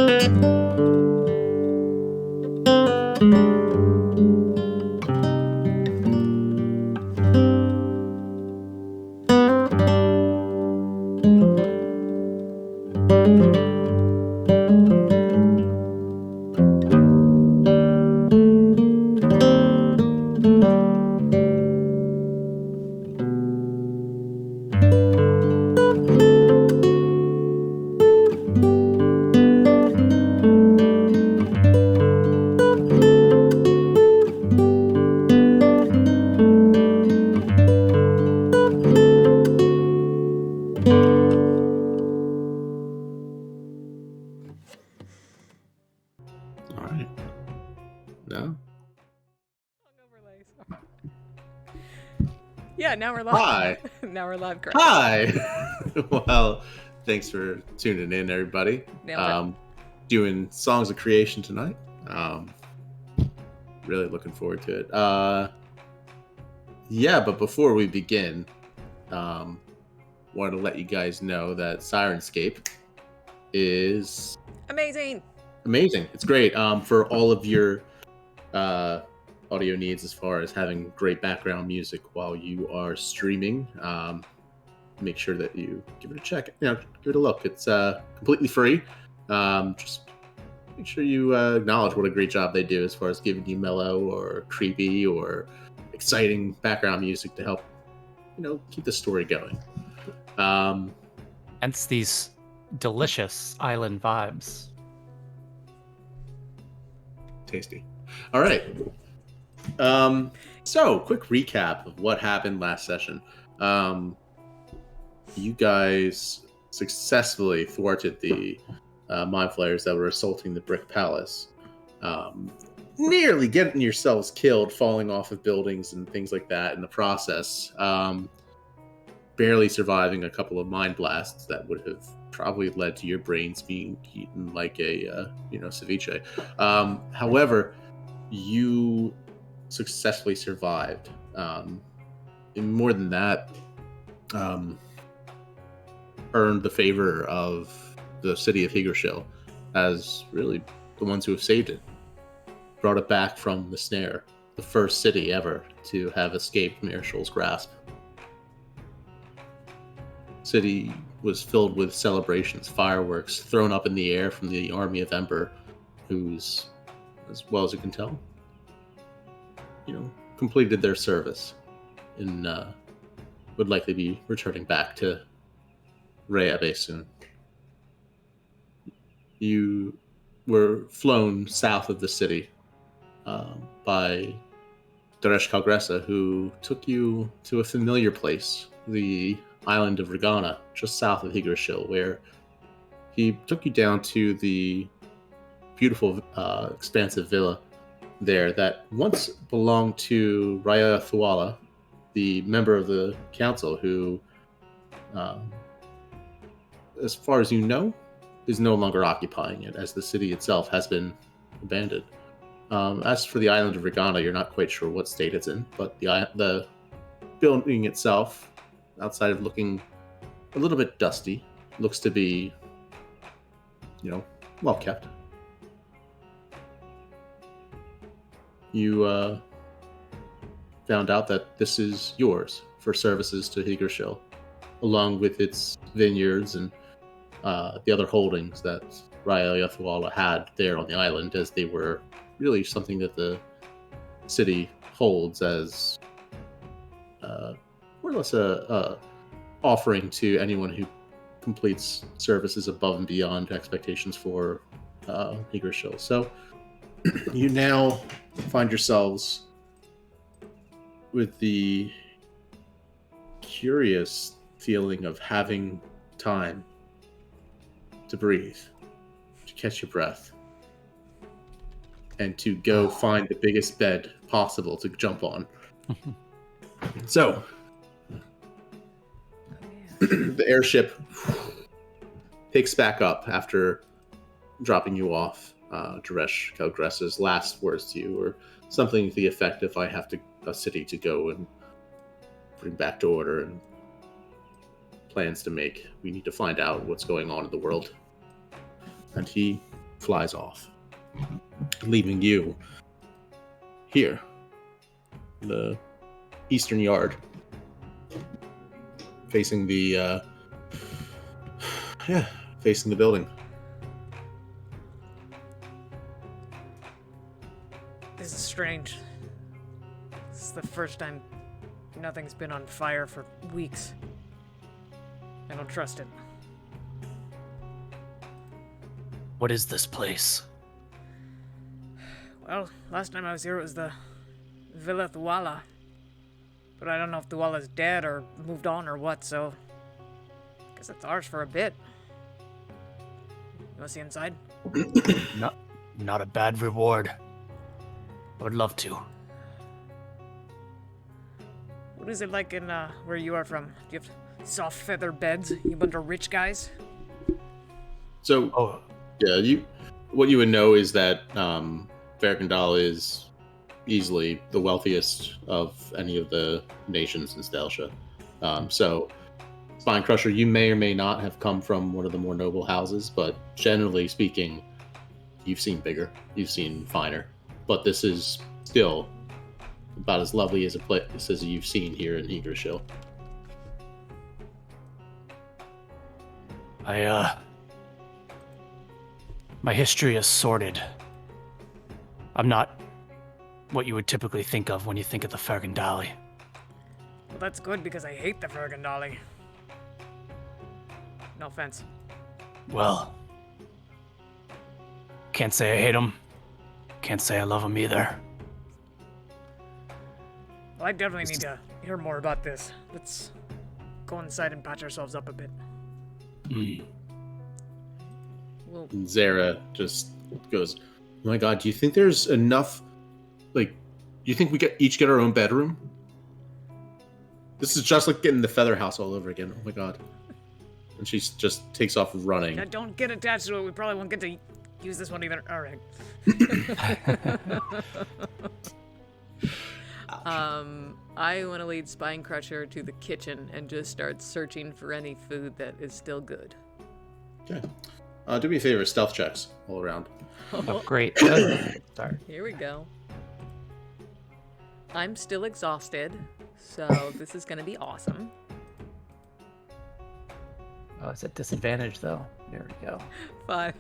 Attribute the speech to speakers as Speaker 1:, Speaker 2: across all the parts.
Speaker 1: All right. No.
Speaker 2: Yeah, now we're live.
Speaker 1: Hi.
Speaker 2: Now we're live, correct?
Speaker 1: Hi. Well, thanks for tuning in, everybody.
Speaker 2: Nailed
Speaker 1: Doing songs of creation tonight. Really looking forward to it. Yeah, but before we begin, wanted to let you guys know that Syrinscape is
Speaker 2: Amazing.
Speaker 1: It's great for all of your audio needs, as far as having great background music while you are streaming. Make sure that you give it a check. Give it a look. It's completely free. Just make sure you acknowledge what a great job they do as far as giving you mellow or creepy or exciting background music to help keep the story going.
Speaker 3: Hence these delicious island vibes.
Speaker 1: Tasty. All right. So quick recap of what happened last session. You guys successfully thwarted the mind flayers that were assaulting the brick palace, nearly getting yourselves killed, falling off of buildings and things like that in the process. Barely surviving a couple of mind blasts that would have probably led to your brains being eaten like a ceviche. However, you successfully survived. And more than that, earned the favor of the city of Higershil as really the ones who have saved it. Brought it back from the snare, the first city ever to have escaped Mirashol's grasp. City was filled with celebrations, fireworks thrown up in the air from the army of Ember, who's, as well as you can tell, completed their service and would likely be returning back to Reabe soon. You were flown south of the city by Daresh Kalgresa, who took you to a familiar place, the island of Regana, just south of Higershil, where he took you down to the beautiful, expansive villa there that once belonged to Raya Thuala, the member of the council who, as far as you know, is no longer occupying it, as the city itself has been abandoned. As for the island of Regana, you're not quite sure what state it's in, but the building itself, outside of looking a little bit dusty, looks to be, well kept. You found out that this is yours for services to Higershil, along with its vineyards and the other holdings that Raya Yathuala had there on the island, as they were really something that the city holds as more or less a offering to anyone who completes services above and beyond expectations for Higershil. So you now find yourselves with the curious feeling of having time to breathe, to catch your breath, and to go find the biggest bed possible to jump on. So, the airship picks back up after dropping you off. Daresh Kalgresa's last words to you were something to the effect of, I have a city to go and bring back to order and plans to make. We need to find out what's going on in the world. And he flies off, leaving you here, in the eastern yard, facing the facing the building.
Speaker 2: This is strange. This is the first time nothing's been on fire for weeks. I don't trust it.
Speaker 3: What is this place?
Speaker 2: Well, last time I was here it was the Villa Thuala. But I don't know if Thuala's dead or moved on or what, so... I guess it's ours for a bit. You wanna see inside?
Speaker 3: Not a bad reward. I would love to.
Speaker 2: What is it like in, where you are from? Do you have soft feather beds? You bunch of rich guys?
Speaker 1: So, yeah, what you would know is that Verkendal is easily the wealthiest of any of the nations in Stelsha. So, Spine Crusher, you may or may not have come from one of the more noble houses, but generally speaking, you've seen bigger, you've seen finer. But this is still about as lovely as a place as you've seen here in Yggdrasil.
Speaker 3: My history is sordid. I'm not what you would typically think of when you think of the Fergendali.
Speaker 2: Well, that's good because I hate the Fergendali. No offense.
Speaker 3: Well, can't say I hate them. Can't say I love them either.
Speaker 2: Well, I definitely need to hear more about this. Let's go inside and patch ourselves up a bit. Well,
Speaker 1: Zara just goes, "Oh my god, do you think there's enough? Like, do you think we each get our own bedroom? This is just like getting the Feather House all over again. Oh my god!" And she just takes off running.
Speaker 2: yeah, don't get attached to it. We probably won't get to use this one either. All right. I want to lead Spine Crusher to the kitchen and just start searching for any food that is still good.
Speaker 1: Okay. Do me a favor, stealth checks all around.
Speaker 3: Oh, great. Sorry.
Speaker 2: Here we go. I'm still exhausted, so this is gonna be awesome.
Speaker 3: Oh, it's at disadvantage, though. There we go.
Speaker 2: 5.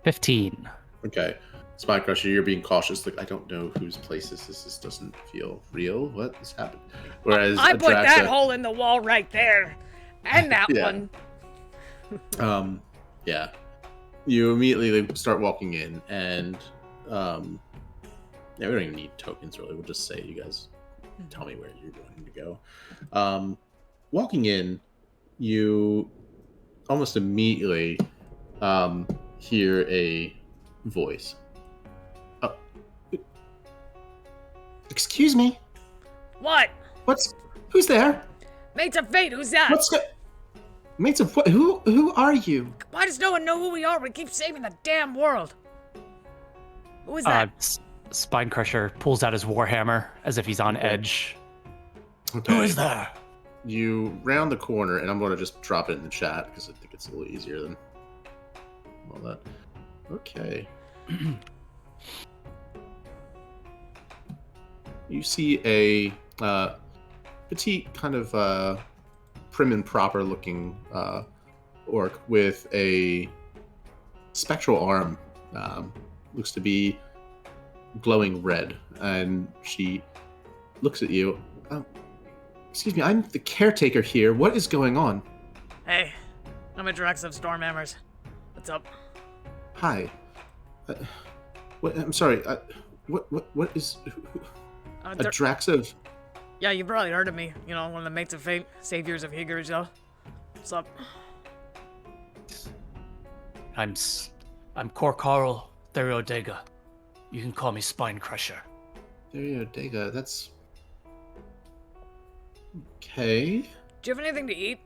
Speaker 3: 15.
Speaker 1: Okay. Spine Crusher, you're being cautious. Like, I don't know whose place this is. This doesn't feel real. What has happened? Whereas
Speaker 2: I put
Speaker 1: Adraxa,
Speaker 2: that hole in the wall right there, and that
Speaker 1: Yeah.
Speaker 2: one.
Speaker 1: Yeah. You immediately start walking in, and yeah, we don't even need tokens really. We'll just say you guys tell me where you're going to go. Walking in, you almost immediately hear a voice. Excuse me.
Speaker 2: What?
Speaker 1: Who's there?
Speaker 2: Mates of Fate, who's that?
Speaker 1: Mates of what? Who are you?
Speaker 2: Why does no one know who we are? We keep saving the damn world. Who is that?
Speaker 3: Spine Crusher pulls out his warhammer as if he's on edge.
Speaker 1: Okay.
Speaker 3: Who is there?
Speaker 1: You round the corner, and I'm going to just drop it in the chat because I think it's a little easier than all that. Okay. You see a petite, kind of prim and proper looking orc with a spectral arm. Looks to be glowing red, and she looks at you. Excuse me, I'm the caretaker here. What is going on?
Speaker 2: Hey, I'm a Drax of Stormhammers. What's up?
Speaker 1: Hi. What? I'm sorry. What is a Drax of?
Speaker 2: Yeah, you probably heard of me. You know, one of the Mates of Fate, saviors of Yggdrasil. What's up?
Speaker 3: I'm Korkarl Theriodega. You can call me Spine Crusher.
Speaker 1: Theriodega, that's okay.
Speaker 2: Do you have anything to eat?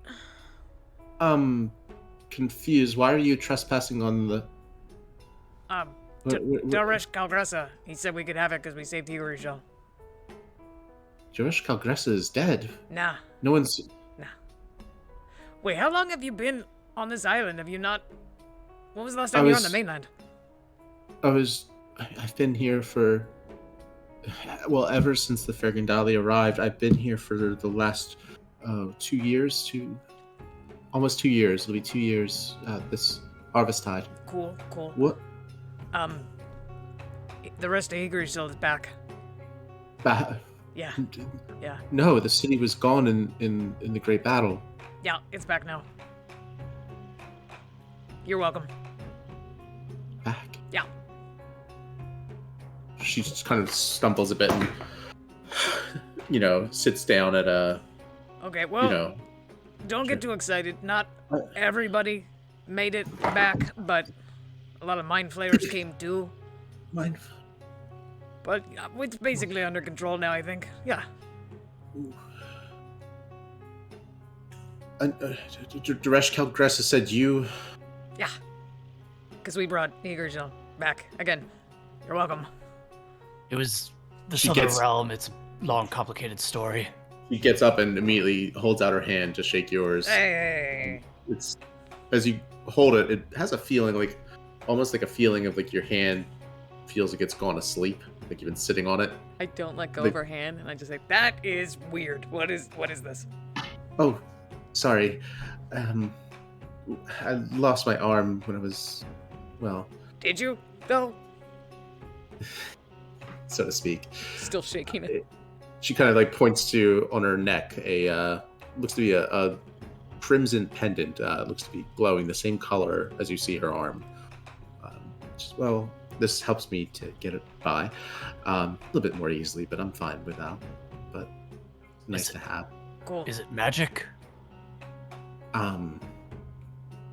Speaker 1: Confused. Why are you trespassing on the?
Speaker 2: Daresh Kalgressa. He said we could have it because we saved Yggdrasil.
Speaker 1: Daresh Kalgressa is dead.
Speaker 2: Nah.
Speaker 1: No one's.
Speaker 2: Nah. Wait, how long have you been on this island? Have you not... When was the last time you were on the mainland?
Speaker 1: I've been here for, well, ever since the Fergandali arrived. I've been here for the last 2 years, almost 2 years. It'll be 2 years this harvest tide.
Speaker 2: Cool.
Speaker 1: What?
Speaker 2: The rest of Eagershill is back. Yeah.
Speaker 1: No, the city was gone in the Great Battle.
Speaker 2: Yeah, it's back now. You're welcome.
Speaker 1: Back?
Speaker 2: Yeah.
Speaker 1: She just kind of stumbles a bit and, sits down at a...
Speaker 2: Okay, well, don't get too excited. Not everybody made it back, but a lot of mind flayers came too. But it's basically under control now, I think. Yeah.
Speaker 1: Duresh Kelgressa said you...
Speaker 2: Yeah. Because we brought Eagershill back again. You're welcome.
Speaker 3: It was the Southern Realm. It's a long, complicated story.
Speaker 1: He gets up and immediately holds out her hand to shake yours.
Speaker 2: Hey.
Speaker 1: It's as you hold it, it has a feeling almost like a feeling of like your hand feels like it's gone asleep, like you've been sitting on it.
Speaker 2: I don't let go of her hand, and I just say, "That is weird. What is this?"
Speaker 1: Oh, sorry. I lost my arm when I was, well.
Speaker 2: Did you? No.
Speaker 1: So to speak.
Speaker 2: Still shaking it.
Speaker 1: She kind of points to on her neck looks to be a crimson pendant. Looks to be glowing the same color as you see her arm. Well, this helps me to get it by a little bit more easily, but I'm fine without. But nice to have.
Speaker 2: Cool.
Speaker 3: Is it magic?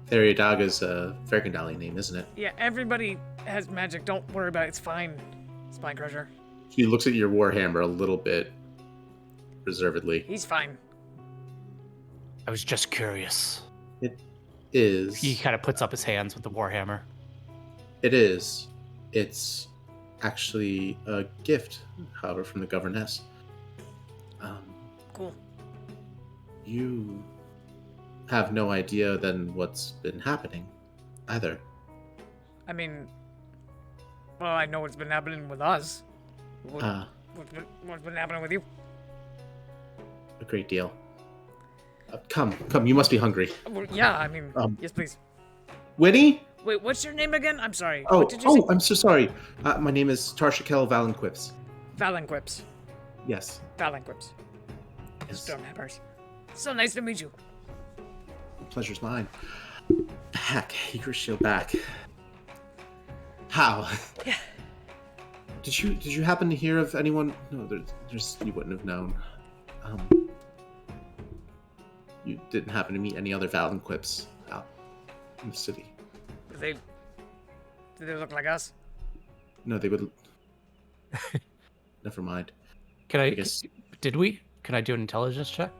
Speaker 1: Theriadaga's a Fergandali name, isn't it?
Speaker 2: Yeah, everybody has magic. Don't worry about it. It's fine. Spine Crusher.
Speaker 1: She looks at your warhammer a little bit reservedly.
Speaker 2: He's fine.
Speaker 3: I was just curious.
Speaker 1: It is.
Speaker 3: He kind of puts up his hands with the warhammer.
Speaker 1: It is. It's actually a gift, however, from the governess.
Speaker 2: Cool.
Speaker 1: You have no idea then what's been happening, either.
Speaker 2: I mean, well, I know what's been happening with us. What's been happening with you?
Speaker 1: A great deal. Come, you must be hungry.
Speaker 2: Well, yeah, I mean, yes, please.
Speaker 1: Winnie?
Speaker 2: Wait, what's your name again? I'm sorry.
Speaker 1: Oh,
Speaker 2: what did you say?
Speaker 1: I'm so sorry. My name is Tarshakel Valenquips.
Speaker 2: Valenquips.
Speaker 1: Yes.
Speaker 2: Valenquips.
Speaker 1: Yes.
Speaker 2: Stormhammers. So nice to meet you.
Speaker 1: Pleasure's mine. Back. Eagershill back. How?
Speaker 2: Yeah.
Speaker 1: Did you happen to hear of anyone? No, there's you wouldn't have known. You didn't happen to meet any other Valenquips out in the city.
Speaker 2: Did they look like us?
Speaker 1: No, they would. Never mind.
Speaker 3: I guess. Did we? Can I do an intelligence check?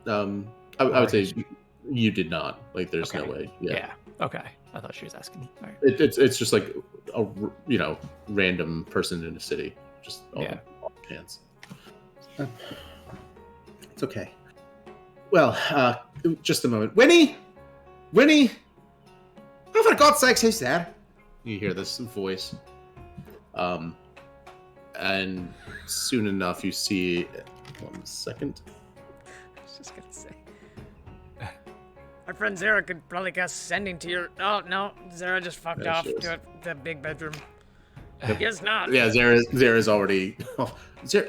Speaker 1: I would say you did not. There's
Speaker 3: okay.
Speaker 1: no way. Yeah.
Speaker 3: Okay. I thought she was asking. All right.
Speaker 1: It's just like a random person in a city, just all hands. It's okay. Well, just a moment. Winnie! Oh, for God's sakes, who's there? You hear this voice. And soon enough you see... 1 second.
Speaker 2: I was just gonna say. Our friend Zara could probably cast sending to your... Oh, no. Zara just fucked off to the big bedroom. Guess not.
Speaker 1: Yeah, Zara's already... Oh, Zara,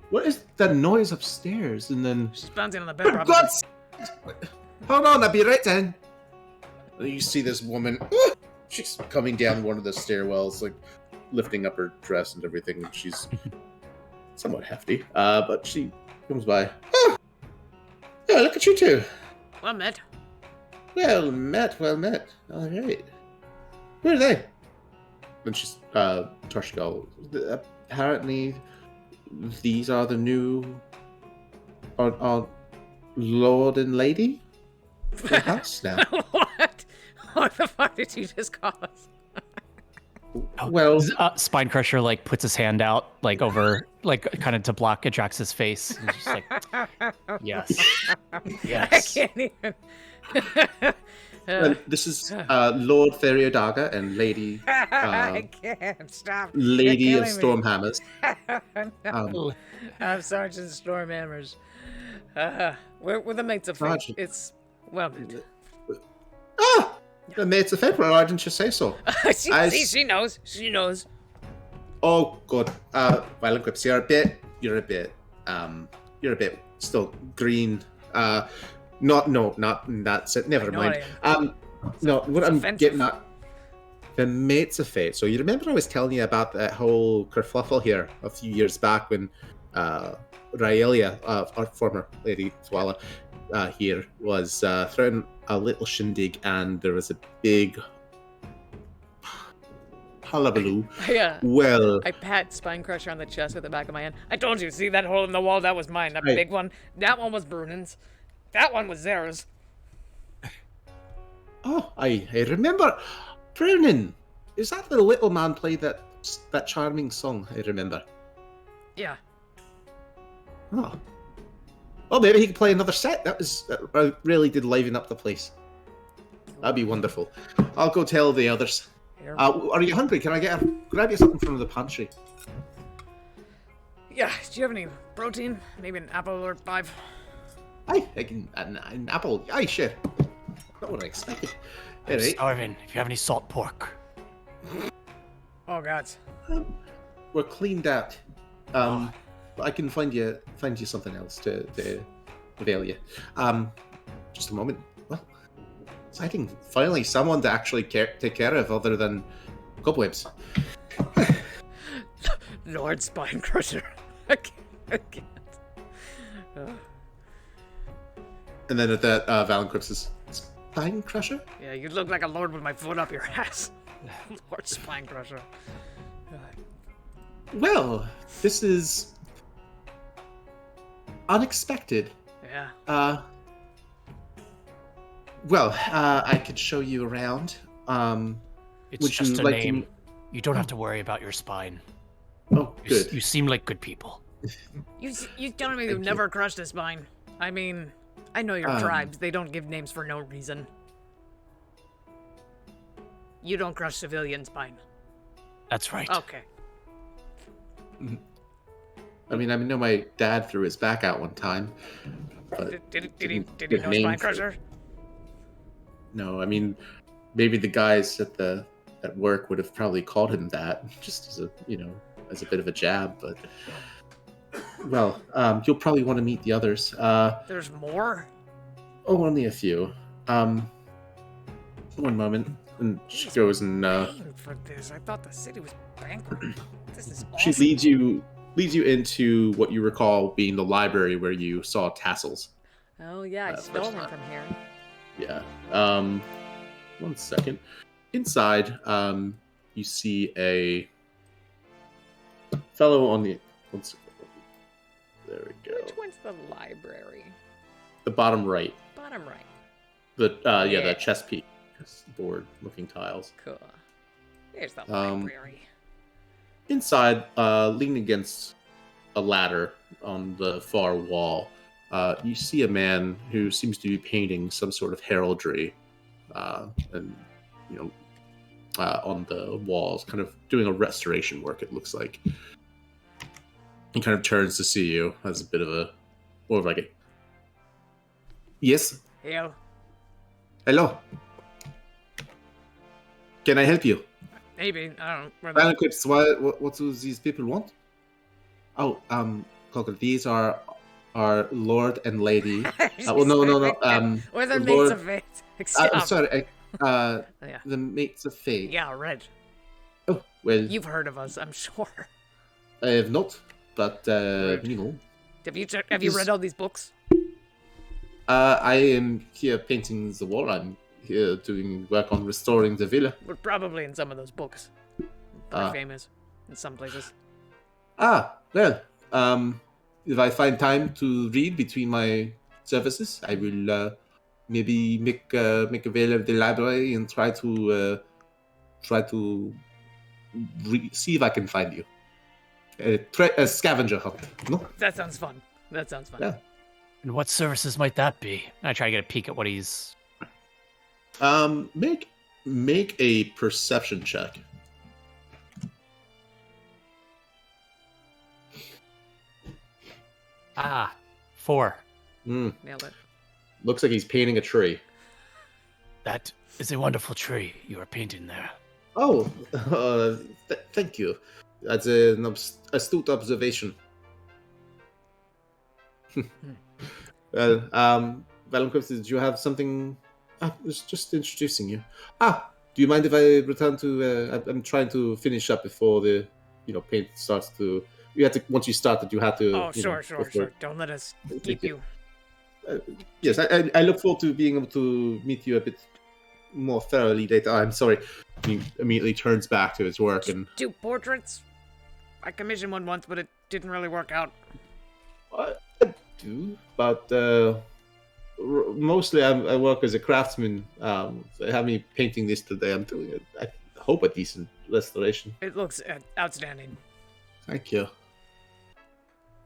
Speaker 1: what is that noise upstairs? And then...
Speaker 2: She's bouncing on the bed, probably.
Speaker 1: Hold on, I'll be right in. You see this woman... She's coming down one of the stairwells, lifting up her dress and everything. And she's somewhat hefty. But she comes by. Oh! Yeah, look at you two.
Speaker 2: Well met.
Speaker 1: Well met. All right. Where are they? And she's, Tarshgal, apparently these are the new, our Lord and Lady for the house now.
Speaker 2: What? What the fuck did you just call us?
Speaker 1: Well,
Speaker 3: Spine Crusher puts his hand out over kind of to block Adrax's face. And just yes.
Speaker 2: I can't even.
Speaker 1: Well, this is Lord Theriodaga and Lady
Speaker 2: I can't stop.
Speaker 1: Lady
Speaker 2: You're
Speaker 1: of
Speaker 2: killing me.
Speaker 1: Stormhammers.
Speaker 2: No. I'm Sergeant Stormhammers. We're the mates of fate.
Speaker 1: Sergeant.
Speaker 2: It's well.
Speaker 1: Ah, the mates of fate. Why didn't you say so?
Speaker 2: She knows. She knows.
Speaker 1: Oh, good. Violent Quips, you're a bit still green. Not that's it. Never
Speaker 2: know
Speaker 1: mind.
Speaker 2: I am.
Speaker 1: No, what I'm
Speaker 2: offensive.
Speaker 1: getting at, the mates of fate. So you remember I was telling you about that whole kerfluffle here a few years back when Raelia, our former Lady Thwala, here was throwing a little shindig, and there was a big hullabaloo.
Speaker 2: Yeah.
Speaker 1: Well,
Speaker 2: I pat Spinecrusher on the chest with the back of my hand. I told you, see that hole in the wall? That was mine. That
Speaker 1: Right.
Speaker 2: big one. That one was Brunan's. That one was theirs.
Speaker 1: oh, I remember. Browning, is that the little man played that charming song? I remember.
Speaker 2: Yeah.
Speaker 1: Oh. Oh, maybe he could play another set. That really did liven up the place. That'd be wonderful. I'll go tell the others.
Speaker 2: Here.
Speaker 1: Are you hungry? Can I grab you something from the pantry?
Speaker 2: Yeah. Do you have any protein? Maybe an apple or 5?
Speaker 1: Aye, I can an apple. Aye, sure. Not what I expected.
Speaker 3: I'm
Speaker 1: Alright.
Speaker 3: starving. If you have any salt pork.
Speaker 2: Oh God.
Speaker 1: We're cleaned out. But I can find you something else to avail you. Just a moment. Well, exciting. Finally, someone to actually take care of other than cobwebs.
Speaker 2: Lord Spinecrusher. I can't.
Speaker 1: And then at that, Valenquips says, Spine Crusher?
Speaker 2: Yeah, you look like a lord with my foot up your ass. Lord Spinecrusher.
Speaker 1: Well, this is unexpected.
Speaker 2: Yeah.
Speaker 1: I could show you around.
Speaker 3: It's
Speaker 1: Would
Speaker 3: just
Speaker 1: you
Speaker 3: a
Speaker 1: like
Speaker 3: name.
Speaker 1: to...
Speaker 3: You don't have to worry about your spine.
Speaker 1: Oh, good.
Speaker 3: You seem like good people.
Speaker 2: You telling me you've
Speaker 1: Thank
Speaker 2: never crushed a spine? I mean, I know your
Speaker 1: Um,
Speaker 2: tribes. They don't give names for no reason. You don't crush civilian spine.
Speaker 3: That's right.
Speaker 2: Okay.
Speaker 1: I mean, I know my dad threw his back out one time. But
Speaker 2: Did he know
Speaker 1: good name
Speaker 2: Spine
Speaker 1: for it.
Speaker 2: Crusher?
Speaker 1: No, I mean, maybe the guys at work would have probably called him that, just as a bit of a jab. But well, you'll probably want to meet the others.
Speaker 2: There's more?
Speaker 1: Oh, only a few. One moment, and she
Speaker 2: He's
Speaker 1: goes and
Speaker 2: paying for this. I thought the city was bankrupt. This is
Speaker 1: she
Speaker 2: awesome.
Speaker 1: leads you into what you recall being the library where you saw tassels.
Speaker 2: Oh yeah, I stole
Speaker 1: first
Speaker 2: one
Speaker 1: time.
Speaker 2: from here.
Speaker 1: Yeah. 1 second. Inside, you see a fellow on the. One second. There we go.
Speaker 2: Which one's the library?
Speaker 1: The bottom right.
Speaker 2: Bottom right.
Speaker 1: The
Speaker 2: Yeah.
Speaker 1: the chess piece board looking tiles.
Speaker 2: Cool. There's the
Speaker 1: Um,
Speaker 2: library.
Speaker 1: Inside, leaning against a ladder on the far wall, you see a man who seems to be painting some sort of heraldry, and on the walls, kind of doing a restoration work. It looks like he kind of turns to see you as a bit of a, more of like a, yes,
Speaker 2: Hell.
Speaker 1: hello. Can I help you?
Speaker 2: Maybe. I don't know. Where
Speaker 1: Well
Speaker 2: the-
Speaker 1: equipped. What do these people want? Oh, Cocker, these are our Lord and Lady. Well, no.
Speaker 2: We're the
Speaker 1: Lord-
Speaker 2: mates of fate.
Speaker 1: I'm
Speaker 2: Stop.
Speaker 1: sorry.
Speaker 2: Yeah.
Speaker 1: The mates of fate.
Speaker 2: Yeah, Red.
Speaker 1: Oh, well,
Speaker 2: You've heard of us, I'm sure.
Speaker 1: I have not, but
Speaker 2: Rude.
Speaker 1: you know,
Speaker 2: Have you
Speaker 1: Is-
Speaker 2: read all these books?
Speaker 1: I am here painting the wall. I'm here doing work on restoring the villa.
Speaker 2: We're probably in some of those books. Pretty
Speaker 1: Ah.
Speaker 2: famous in some places.
Speaker 1: Well, if I find time to read between my services, I will maybe make avail of the library and try to see if I can find you. A scavenger hunt, no?
Speaker 2: That sounds fun.
Speaker 1: Yeah.
Speaker 3: And what services might that be? I try to get a peek at what he's
Speaker 1: Make a perception check.
Speaker 3: Ah, 4.
Speaker 1: Mm,
Speaker 2: Nailed it.
Speaker 1: looks like he's painting a tree.
Speaker 3: That is a wonderful tree you are painting there.
Speaker 1: Oh, thank you. That's an astute observation. Valenquist, did you have something? I was just introducing you. Do you mind if I return to? I'm trying to finish up before the, paint starts to. You have to once you start it, you have to.
Speaker 2: Oh, sure. Don't let us keep you.
Speaker 1: Yes, I look forward to being able to meet you a bit more thoroughly later. I'm sorry. He immediately turns back to his work and.
Speaker 2: Do portraits? I commissioned one once, but it didn't really work out.
Speaker 1: I do, but mostly I work as a craftsman. They have me painting this today. I'm doing I hope a decent restoration.
Speaker 2: It looks outstanding.
Speaker 1: Thank you.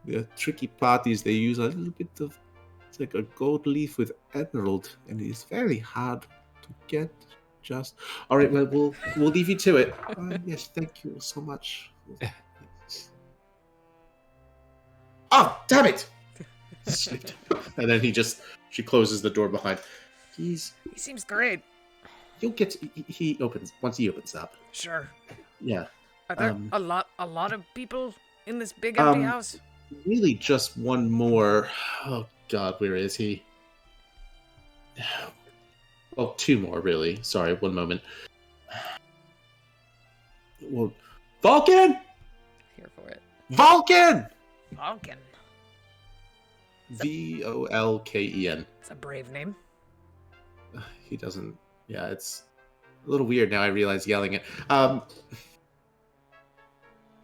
Speaker 1: The tricky part is they use a little bit of, it's like a gold leaf with emerald, and it is very hard to get. Just all right. Well, we'll leave you to it. Yes, thank you so much. Oh, damn it! And then she closes the door behind.
Speaker 2: He seems great.
Speaker 1: You'll get. He opens once he opens up.
Speaker 2: Sure.
Speaker 1: Yeah.
Speaker 2: Are there a lot of people in this big empty house?
Speaker 1: Really, just one more. Oh God, where is he? Oh, two more, really. Sorry, one moment. Well, Vulcan!
Speaker 2: Here for it.
Speaker 1: Vulcan!
Speaker 2: Vulcan.
Speaker 1: Volken.
Speaker 2: It's a brave name.
Speaker 1: He doesn't. Yeah, it's a little weird now. I realize yelling it.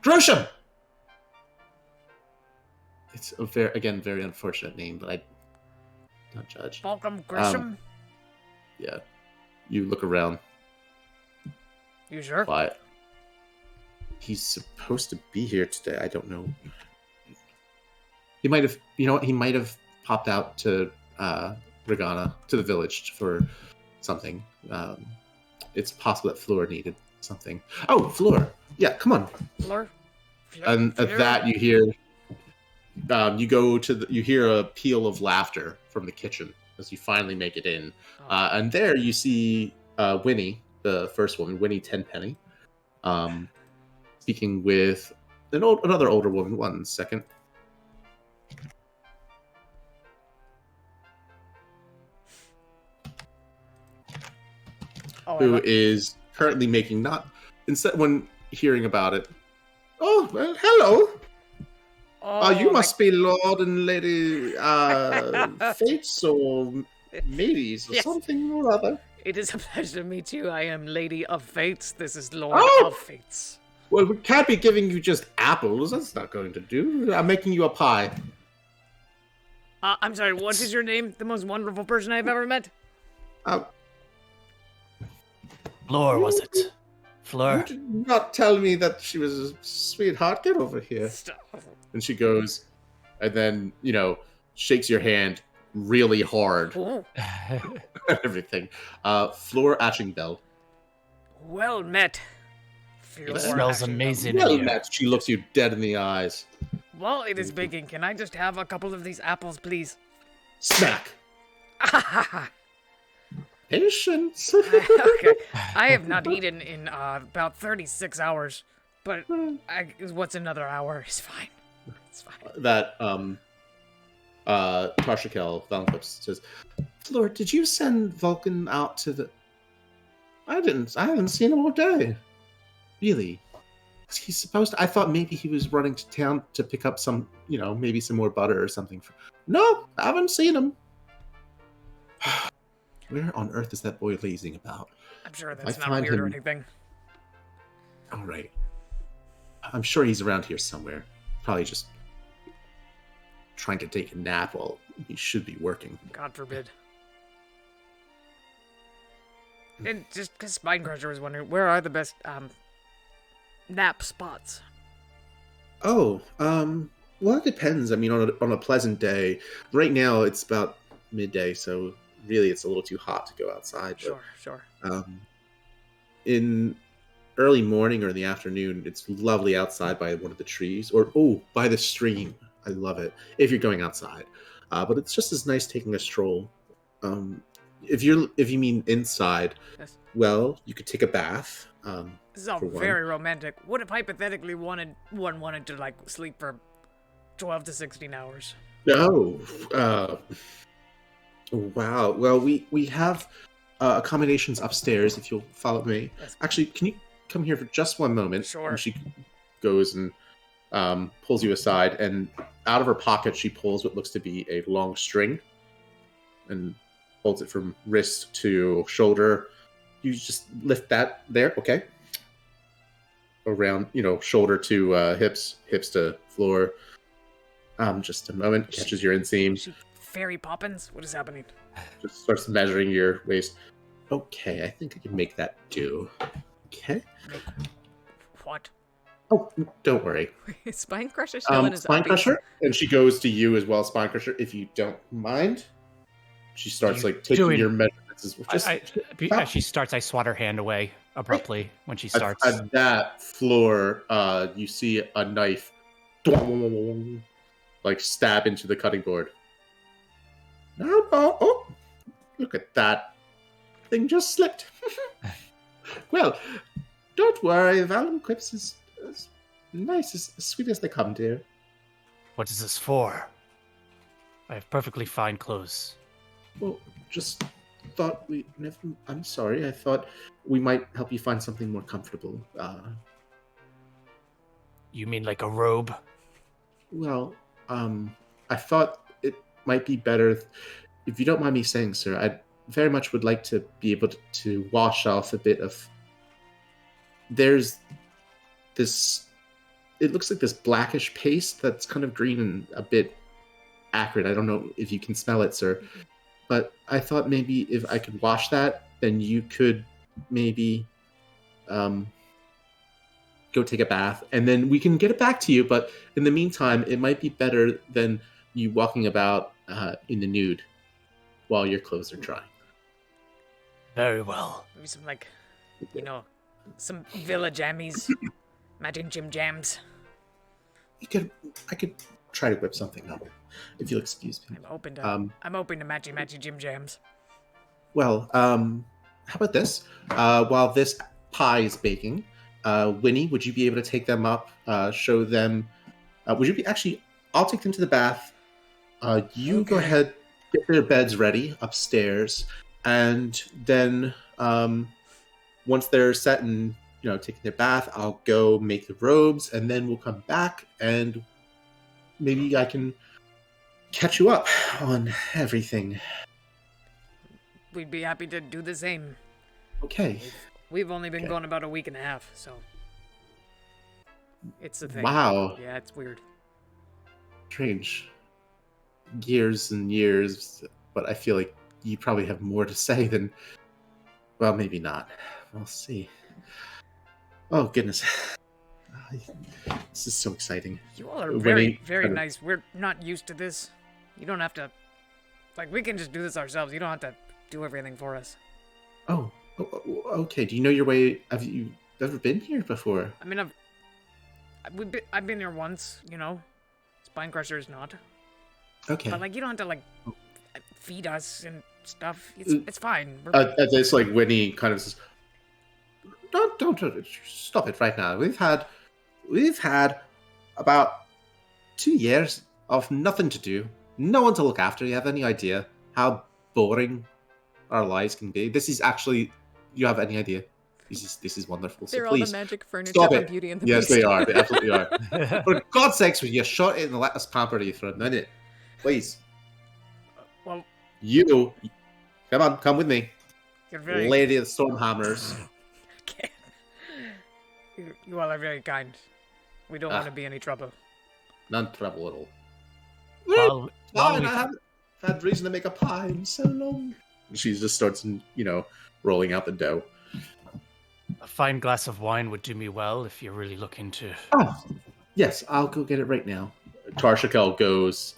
Speaker 1: Groshem! It's a very unfortunate name, but I don't judge.
Speaker 2: Vulcan Grisham?
Speaker 1: Yeah. You look around.
Speaker 2: You sure?
Speaker 1: Quiet. He's supposed to be here today. I don't know. He might have, he might have popped out to Regana, to the village for something. It's possible that Fleur needed something. Oh, Fleur! Yeah, come on.
Speaker 2: Fleur?
Speaker 1: And at that, you hear, you hear a peal of laughter from the kitchen as you finally make it in. And there you see Winnie, the first woman, Winnie Tenpenny, speaking with another older woman. 1 second. Who is currently making when hearing about it. Oh, well, hello. You must be Lord and Lady Fates or Ladies or something or other.
Speaker 2: It is a pleasure to meet you. I am Lady of Fates. This is Lord of Fates.
Speaker 1: Well, we can't be giving you just apples. That's not going to do. I'm making you a pie.
Speaker 2: I'm sorry, what is your name? The most wonderful person I've ever met?
Speaker 3: Fleur, was it? Fleur?
Speaker 1: You did not tell me that she was a sweetheart. Get over here.
Speaker 2: Stop.
Speaker 1: And she goes, and then, shakes your hand really hard. Everything. Fleur Atchingbell.
Speaker 2: Well met.
Speaker 3: It smells amazing.
Speaker 1: Well met. She looks you dead in the eyes.
Speaker 2: Well, it is baking. Can I just have a couple of these apples, please?
Speaker 1: Smack. Patience.
Speaker 2: Okay. I have not eaten in about 36 hours, but what's another hour is fine. It's fine.
Speaker 1: That Tarshakel Valenquist says, Fleur, did you send Vulcan out to the... I didn't. I haven't seen him all day. Really? He's supposed to... I thought maybe he was running to town to pick up some, maybe some more butter or something. No, I haven't seen him. Where on earth is that boy lazing about?
Speaker 2: I'm sure that's not weird or anything.
Speaker 1: All right. I'm sure he's around here somewhere. Probably just trying to take a nap while he should be working.
Speaker 2: God forbid. And just because Spinecrusher was wondering, where are the best nap spots?
Speaker 1: Oh, well, it depends. I mean, on a pleasant day. Right now, it's about midday, so really it's a little too hot to go outside.
Speaker 2: Sure, sure.
Speaker 1: But, in early morning or in the afternoon, it's lovely outside by one of the trees, or by the stream. I love it if you're going outside. But it's just as nice taking a stroll. If you mean inside,
Speaker 2: Yes.
Speaker 1: well, you could take a bath.
Speaker 2: This is all
Speaker 1: for one.
Speaker 2: very romantic. What if hypothetically one wanted to like sleep for 12 to 16 hours?
Speaker 1: No. Wow. Well, we have accommodations upstairs. If you'll follow me.
Speaker 2: Yes.
Speaker 1: Actually, can you come here for just one moment?
Speaker 2: Sure.
Speaker 1: And she goes and pulls you aside, and out of her pocket she pulls what looks to be a long string, and holds it from wrist to shoulder. You just lift that there, okay? Around, shoulder to hips to floor. Just a moment. Catches your inseam.
Speaker 2: She Fairy Poppins? What is happening?
Speaker 1: Just starts measuring your waist. Okay, I think I can make that do. Okay.
Speaker 2: What?
Speaker 1: Oh, don't worry.
Speaker 2: Spine Crusher still in his
Speaker 1: Spine
Speaker 2: uppies?
Speaker 1: Crusher, and she goes to you as well, Spine Crusher, if you don't mind. She starts taking your measurements as well.
Speaker 3: As she starts, I swat her hand away abruptly when she starts.
Speaker 1: At that floor, you see a knife stab into the cutting board. No, oh, look at that. Thing just slipped. Well, don't worry, Valen Quips is as nice, as sweet as they come, dear.
Speaker 3: What is this for? I have perfectly fine clothes.
Speaker 1: Well, just thought I'm sorry, I thought we might help you find something more comfortable.
Speaker 3: You mean like a robe?
Speaker 1: Well, I thought it might be better if you don't mind me saying, sir, I very much would like to be able to wash off a bit of... There's this... It looks like this blackish paste that's kind of green and a bit acrid. I don't know if you can smell it, sir. But I thought maybe if I could wash that, then you could maybe go take a bath, and then we can get it back to you. But in the meantime, it might be better than you walking about in the nude while your clothes are drying.
Speaker 3: Very well.
Speaker 2: Maybe some some villa jammies. Matching gym jams.
Speaker 1: I could try to whip something up, if you'll excuse me.
Speaker 2: I'm open to matchy gym jams.
Speaker 1: Well, how about this? While this pie is baking, Winnie, would you be able to take them up, show them... I'll take them to the bath. You go ahead, get their beds ready upstairs, and then once they're set and taking their bath, I'll go make the robes, and then we'll come back, and maybe I can catch you up on everything.
Speaker 2: We'd be happy to do the same.
Speaker 1: Okay.
Speaker 2: We've only been going about a week and a half, so it's the thing.
Speaker 1: Wow.
Speaker 2: Yeah, it's weird.
Speaker 1: Strange. Years and years, but I feel like you probably have more to say than... Well, maybe not. We'll see. Oh, goodness. This is so exciting.
Speaker 2: You all are very, very nice. We're not used to this. You don't have to... we can just do this ourselves. You don't have to do everything for us.
Speaker 1: Oh, okay. Do you know your way? Have you ever been here before?
Speaker 2: I mean, I've been here once, Spine Crusher is not.
Speaker 1: Okay.
Speaker 2: But, you don't have to, feed us and stuff. It's fine.
Speaker 1: It's like Winnie kind of says, Don't stop it right now. We've had about 2 years of nothing to do, no one to look after. You have any idea how boring our lives can be? This is actually, you have any idea? This is wonderful. So
Speaker 4: They're
Speaker 1: please,
Speaker 4: all the magic furniture
Speaker 1: stop
Speaker 4: from
Speaker 1: it.
Speaker 4: Beauty and the
Speaker 1: Yes,
Speaker 4: Beast.
Speaker 1: they are. They absolutely are. For God's sakes, will you shut it and let us pamper you for a minute, please?
Speaker 2: Well,
Speaker 1: You, come with me,
Speaker 2: you're very...
Speaker 1: Lady of the Stormhammers.
Speaker 2: You all are very kind. We don't want to be any trouble.
Speaker 1: None trouble at all.
Speaker 3: While
Speaker 1: Fine,
Speaker 3: we-
Speaker 1: I haven't had reason to make a pie in so long. She just starts, rolling out the dough.
Speaker 3: A fine glass of wine would do me well if you're really looking to...
Speaker 1: Oh, yes, I'll go get it right now. Tarshakel goes,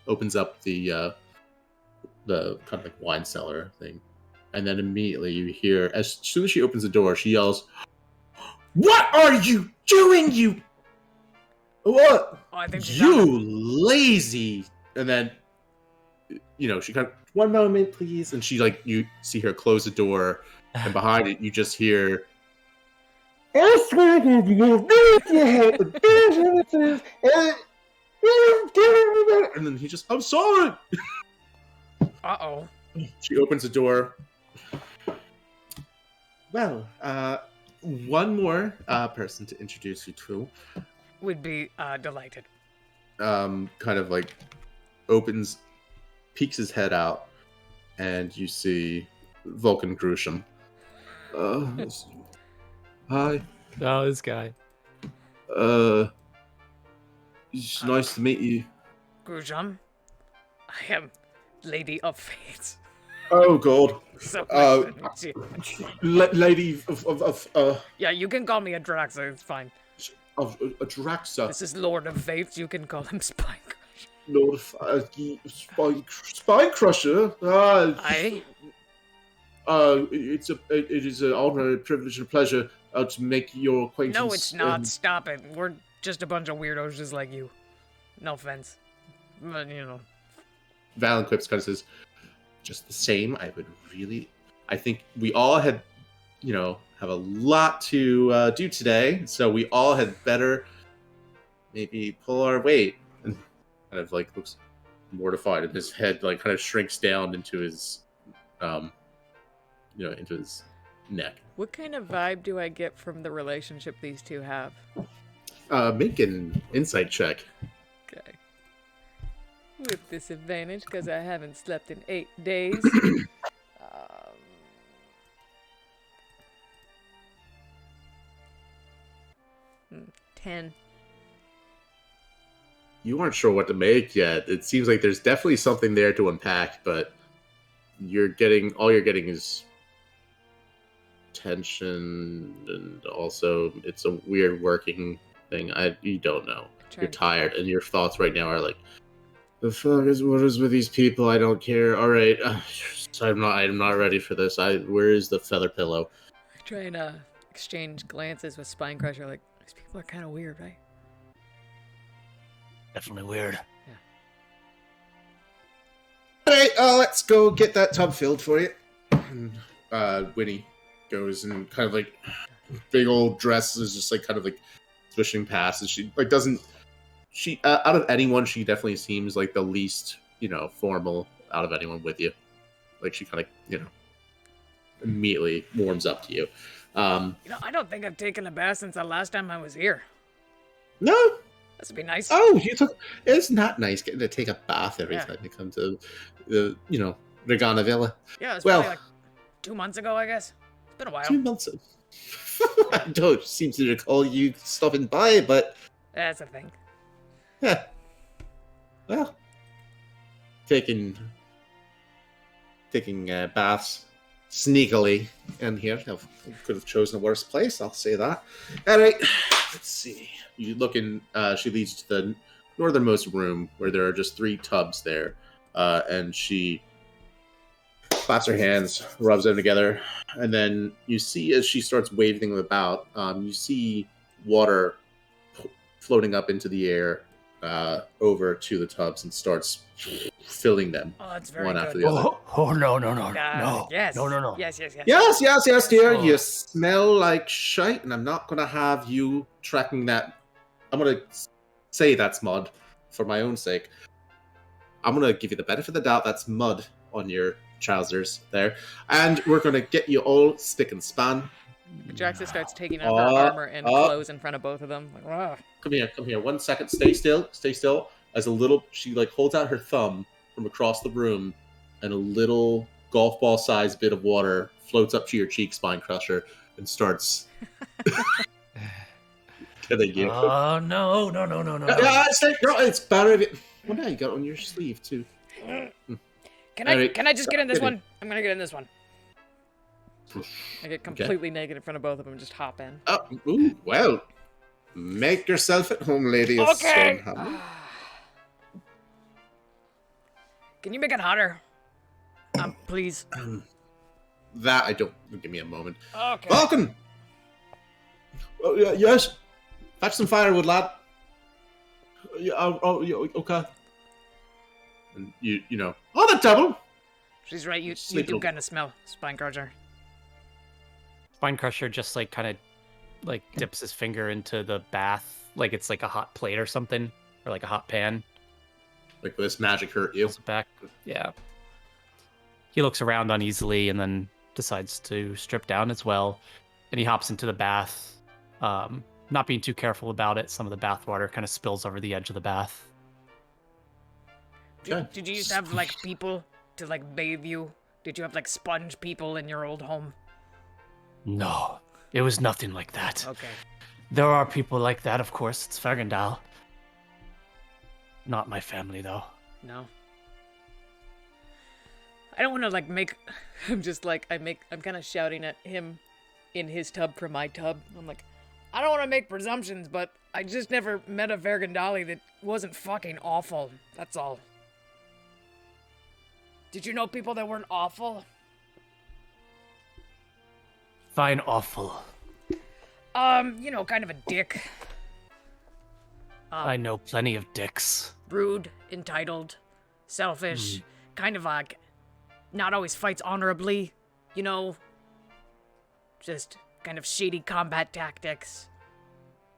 Speaker 1: opens up the the kind of like wine cellar thing, and then immediately you hear, as soon as she opens the door, she yells, "What are you doing, you what?
Speaker 2: Oh, I think she's
Speaker 1: You
Speaker 2: on it.
Speaker 1: lazy!" And then, she kind of, "1 moment, please," and she like you see her close the door, and behind it you just hear. And then he just, "I'm sorry."
Speaker 2: Uh-oh.
Speaker 1: She opens the door. Well, one more person to introduce you to.
Speaker 2: Would be delighted.
Speaker 1: Kind of like peeks his head out, and you see Vulcan Grusham. Hi.
Speaker 4: Oh, this guy.
Speaker 1: It's nice to meet you.
Speaker 2: Grujam, I am Lady of Fates.
Speaker 1: Oh God.
Speaker 2: So nice to meet you.
Speaker 1: Lady of
Speaker 2: Yeah, you can call me a Draxa, it's fine.
Speaker 1: Draxa.
Speaker 2: This is Lord of Fates, you can call him Spine Crush.
Speaker 1: Lord of Spine Crusher.
Speaker 2: Aye?
Speaker 1: It is an honor, privilege, and pleasure to make your acquaintance.
Speaker 2: No, it's not. Stop it. We're just a bunch of weirdos just like you. No offense. But,
Speaker 1: Valenquips kind of says, "Just the same, I think we all had, have a lot to do today, so we all had better maybe pull our weight." And kind of like looks mortified, and his head like kind of shrinks down into his, into his neck.
Speaker 2: What kind of vibe do I get from the relationship these two have?
Speaker 1: Make an insight check.
Speaker 2: Okay. With disadvantage, because I haven't slept in 8 days. 10.
Speaker 1: You aren't sure what to make yet. It seems like there's definitely something there to unpack, but all you're getting is tension, and also it's a weird working thing. You don't know. You're tired, and your thoughts right now are like, "The fuck what is with these people? I don't care. All right, I'm not ready for this. Where is the feather pillow?"
Speaker 2: I try and exchange glances with Spine Crusher. Like, these people are kind of weird, right?
Speaker 3: Definitely weird.
Speaker 2: Yeah.
Speaker 1: All right, let's go get that tub filled for you. And, Winnie goes and kind of like big old dress is just like kind of like swishing past, and she like doesn't. She out of anyone, she definitely seems like the least formal out of anyone with you. Like she kind of immediately warms up to you.
Speaker 2: I don't think I've taken a bath since the last time I was here.
Speaker 1: No.
Speaker 2: This would be nice.
Speaker 1: Oh, it's not nice getting to take a bath every time you come to the Regana Villa.
Speaker 2: Yeah, it's probably like 2 months ago, I guess. It's been a while.
Speaker 1: 2 months ago. I don't seem to recall you stopping by, but
Speaker 2: that's a thing.
Speaker 1: Yeah. Well, taking baths sneakily in here. I could have chosen a worse place, I'll say that. All right, let's see. You look in, she leads you to the northernmost room where there are just 3 tubs there, and she claps her hands, rubs them together, and then you see as she starts waving them about, you see water floating up into the air over to the tubs and starts filling them one after the other.
Speaker 3: No.
Speaker 2: Yes.
Speaker 3: No.
Speaker 2: Yes,
Speaker 1: dear.
Speaker 3: Oh.
Speaker 1: You smell like shite, and I'm not going to have you tracking that. I'm going to say that's mud for my own sake. I'm going to give you the benefit of the doubt that's mud on your trousers there. And we're going to get you all stick and span.
Speaker 2: Jaxa starts taking off her armor and clothes in front of both of them. Like, "Rah."
Speaker 1: Come here. 1 second. Stay still. As she like holds out her thumb from across the room, and a little golf ball sized bit of water floats up to your cheek, Spine Crusher, and starts killing you.
Speaker 3: Oh, no.
Speaker 1: Yeah, it's better if it... Well, now you got it on your sleeve too.
Speaker 2: Can I just get in this one? I'm gonna get in this one. I get completely naked in front of both of them and just hop in.
Speaker 1: Oh, ooh, well. Make yourself at home, lady of
Speaker 2: Okay.
Speaker 1: Stonehammer.
Speaker 2: Can you make it hotter? please.
Speaker 1: That I don't. Give me a moment.
Speaker 2: Okay.
Speaker 1: Vulcan! Oh, yeah, yes? Fetch some firewood, lad. Yeah, yeah, okay. And you know, on the double!
Speaker 2: She's right, you
Speaker 1: Sleep
Speaker 2: do
Speaker 1: little-
Speaker 2: kind of smell, Spinecrusher.
Speaker 3: Spinecrusher just like kind of like dips his finger into the bath, like it's like a hot plate or something, or like a hot pan.
Speaker 1: Like, this magic hurt you?
Speaker 3: Pulls it back. Yeah. He looks around uneasily and then decides to strip down as well. And he hops into the bath, not being too careful about it. Some of the bath water kind of spills over the edge of the bath.
Speaker 1: Okay.
Speaker 2: Did you used to have, like, people to, like, bathe you? Did you have, like, sponge people in your old home?
Speaker 3: No, it was nothing like that.
Speaker 2: Okay.
Speaker 3: There are people like that, of course. It's Fergendal. Not my family, though.
Speaker 2: No. I don't want to, like, make... I'm just, like, I'm kind of shouting at him in his tub from my tub. I'm like, I don't want to make presumptions, but I just never met a Vergandali that wasn't fucking awful. That's all. Did you know people that weren't awful?
Speaker 3: Fine, awful.
Speaker 2: You know, kind of a dick.
Speaker 3: I know plenty of dicks.
Speaker 2: Rude, entitled, selfish, kind of like not always fights honorably, you know, just kind of shady combat tactics.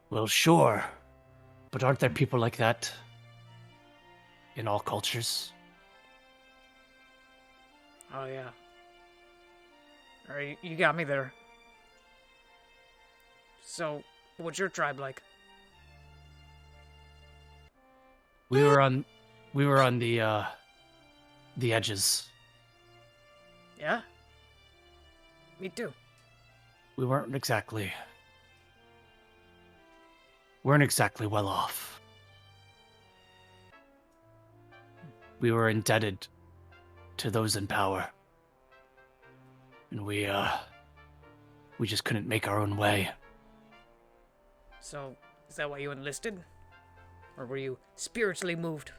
Speaker 3: Well, sure. But aren't there people like that in all cultures?
Speaker 2: Oh, yeah. Alright, you got me there. So, what's your tribe like?
Speaker 3: We were on the edges.
Speaker 2: Yeah? Me too.
Speaker 3: We weren't exactly well off. We were indebted to those in power. And we just couldn't make our own way.
Speaker 2: So, is that why you enlisted? Or were you spiritually moved?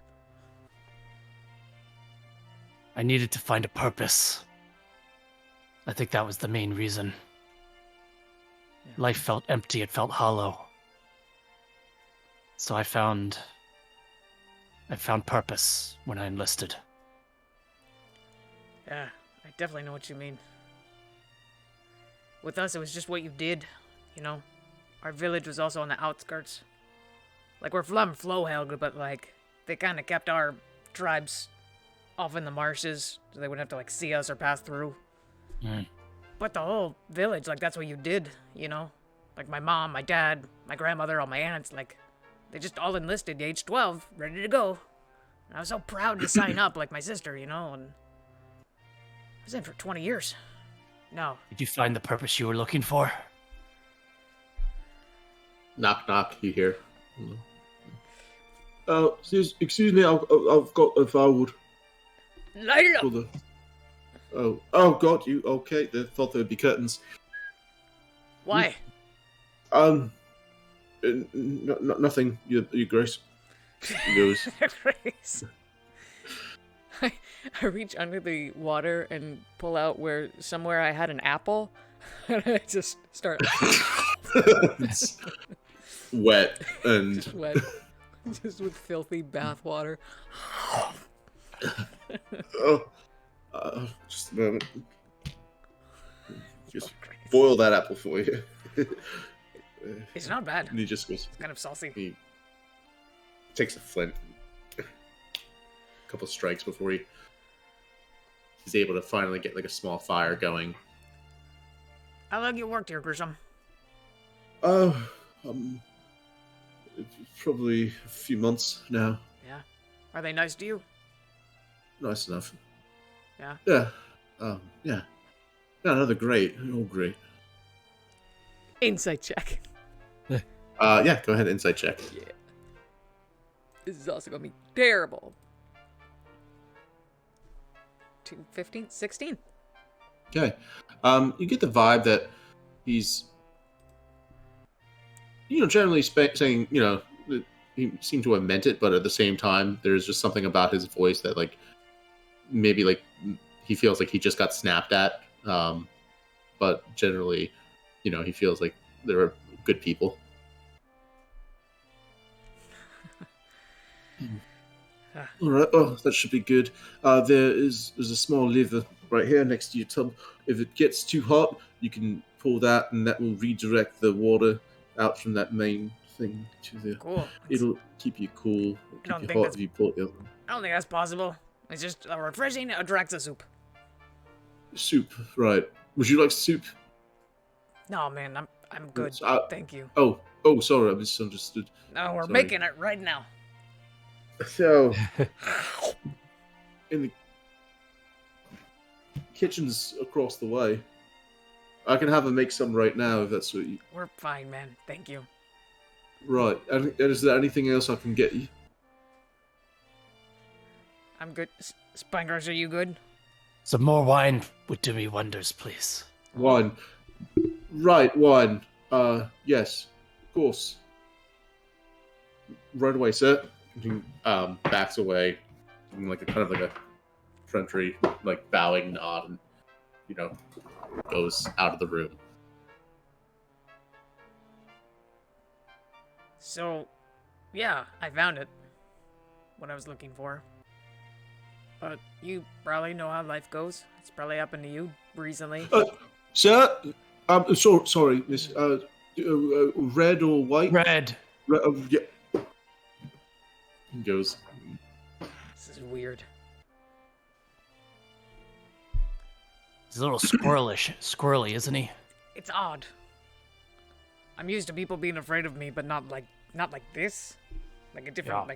Speaker 3: I needed to find a purpose. I think that was the main reason.
Speaker 2: Yeah.
Speaker 3: Life felt empty, it felt hollow. So I found purpose when I enlisted.
Speaker 2: Yeah, I definitely know what you mean. With us, it was just what you did, you know? Our village was also on the outskirts. Like, we're from Flowhelg, but, like, they kind of kept our tribes off in the marshes, so they wouldn't have to, like, see us or pass through.
Speaker 3: Mm.
Speaker 2: But the whole village, like, that's what you did, you know? Like, my mom, my dad, my grandmother, all my aunts, like, they just all enlisted, age 12, ready to go. And I was so proud to sign up, like my sister, you know, and I was in for 20 years. No.
Speaker 3: Did you find the purpose you were looking for?
Speaker 1: Knock, knock, you hear.
Speaker 4: Excuse me, I've got a firewood.
Speaker 2: Light it up!
Speaker 4: For the... Oh, got you. Okay, they thought there would be curtains.
Speaker 2: Why?
Speaker 4: Nothing, Your Grace. He goes,
Speaker 2: Grace. I reach under the water and pull out somewhere I had an apple, and I just start
Speaker 1: It's wet and
Speaker 2: just wet, just with filthy bath water.
Speaker 4: just a moment. Just boil that apple for you.
Speaker 2: It's not bad.
Speaker 1: and he just goes.
Speaker 2: It's kind of saucy.
Speaker 1: He takes a flint, a couple strikes before he's able to finally get like a small fire going.
Speaker 2: How long you worked here, Grissom?
Speaker 4: Probably a few months now.
Speaker 2: Yeah. Are they nice to you?
Speaker 4: Nice enough.
Speaker 2: Yeah.
Speaker 4: Yeah. Yeah. Yeah, no, they're great. They're all great.
Speaker 2: Insight check.
Speaker 1: Yeah, go ahead, insight check.
Speaker 2: Yeah. This is also gonna be terrible. 15, 16.
Speaker 1: Okay. You get the vibe that he's, generally saying, that he seemed to have meant it, but at the same time, there's just something about his voice that, like, maybe, like, he feels like he just got snapped at. But generally, he feels like they're good people.
Speaker 4: All right. Oh, that should be good. There's a small lever right here next to your tub. If it gets too hot, you can pull that, and that will redirect the water out from that main thing to the.
Speaker 2: Cool.
Speaker 4: It'll keep you cool.
Speaker 2: I don't
Speaker 4: Keep you
Speaker 2: think
Speaker 4: hot
Speaker 2: that's-
Speaker 4: if you pull it the other.
Speaker 2: I don't think that's possible. It's just a refreshing Adraxa soup.
Speaker 4: Soup, right? Would you like soup?
Speaker 2: No, man, I'm good. Thank you.
Speaker 4: Oh, sorry, I misunderstood.
Speaker 2: No, we're
Speaker 4: Sorry.
Speaker 2: making it right now.
Speaker 4: So, in the kitchen's across the way. I can have her make some right now if that's what you.
Speaker 2: We're fine, man. Thank you.
Speaker 4: Right. And is there anything else I can get you?
Speaker 2: I'm good. Spangers, are you good?
Speaker 3: Some more wine would do me wonders, please.
Speaker 4: Wine. Right, wine. Yes, of course. Right away, sir.
Speaker 1: He backs away, doing like a kind of like a friendly, like bowing nod, and goes out of the room.
Speaker 2: So, yeah, I found it. What I was looking for. But you probably know how life goes. It's probably happened to you recently.
Speaker 4: Sir, sorry, miss. Red or white?
Speaker 3: Red.
Speaker 4: Yeah.
Speaker 1: He goes,
Speaker 2: This is weird.
Speaker 3: He's a little squirrely, isn't he?
Speaker 2: It's odd. I'm used to people being afraid of me, but not like this. Like a different,
Speaker 3: Yeah.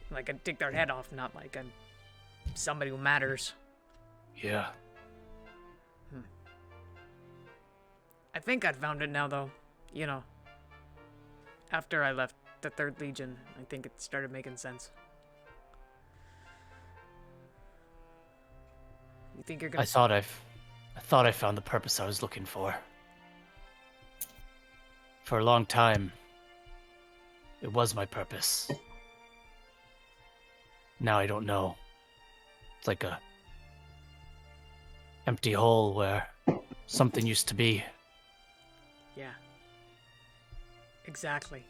Speaker 2: like I take their head off, not like somebody who matters.
Speaker 3: Yeah.
Speaker 2: I think I'd found it now, though. After I left the 3rd Legion, I think it started making sense. You think you're gonna...
Speaker 3: I thought I found the purpose I was looking for. For a long time, it was my purpose. Now I don't know. It's like a empty hole where something used to be.
Speaker 2: Yeah. Exactly.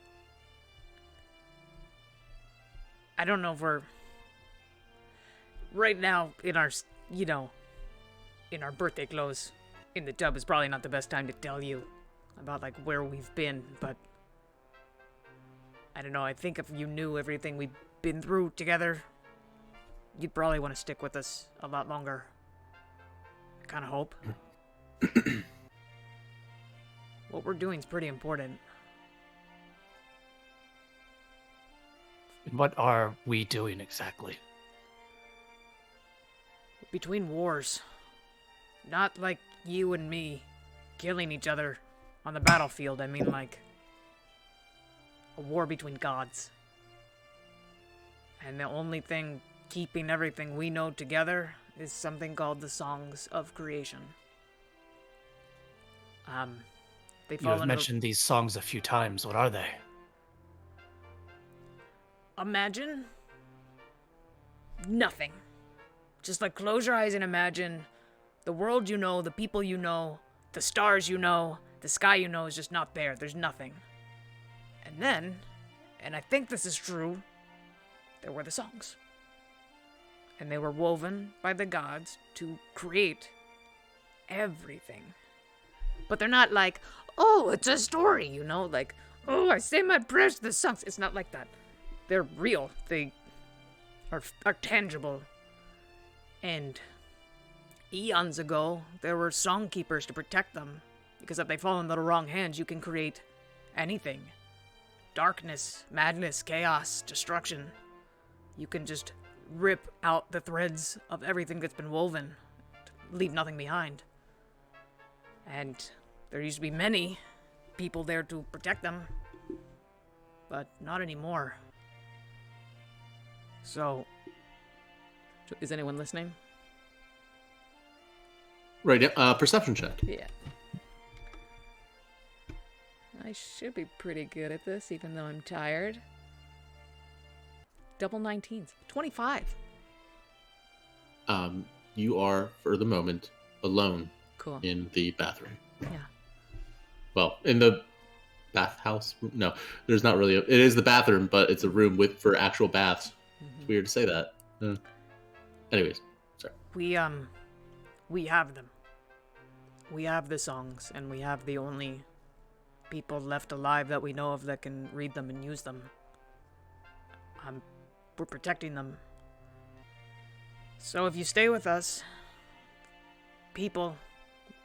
Speaker 2: I don't know if we're... Right now, in our birthday clothes, in the tub is probably not the best time to tell you about, like, where we've been, but... I don't know, I think if you knew everything we've been through together, you'd probably want to stick with us a lot longer. I kind of hope. What we're doing is pretty important.
Speaker 3: And what are we doing exactly?
Speaker 2: Between wars. Not like you and me killing each other on the battlefield. I mean, like, a war between gods. And the only thing keeping everything we know together is something called the Songs of Creation. They
Speaker 3: You
Speaker 2: fall
Speaker 3: have
Speaker 2: under...
Speaker 3: mentioned these songs a few times. What are they?
Speaker 2: Imagine nothing. Just like close your eyes and imagine the world you know, the people you know, the stars you know, the sky you know is just not there. There's nothing. And then, and I think this is true, there were the songs. And they were woven by the gods to create everything. But they're not like, oh, it's a story, like, oh, I say my prayers to the songs. It's not like that. They're real. They are tangible. And eons ago, there were songkeepers to protect them. Because if they fall into the wrong hands, you can create anything. Darkness, madness, chaos, destruction. You can just rip out the threads of everything that's been woven. Leave nothing behind. And there used to be many people there to protect them. But not anymore. So, is anyone listening?
Speaker 1: right, perception check.
Speaker 2: Yeah. I should be pretty good at this, even though I'm tired. Double 19s. 25.
Speaker 1: you are, for the moment, alone
Speaker 2: Cool.
Speaker 1: in the bathroom.
Speaker 2: Yeah.
Speaker 1: Well, in the bathhouse? No, there's not really. It is the bathroom, but it's a room for actual baths. It's weird to say that. Anyways, sorry.
Speaker 2: We have them. We have the songs, and we have the only people left alive that we know of that can read them and use them. We're protecting them. So if you stay with us, people,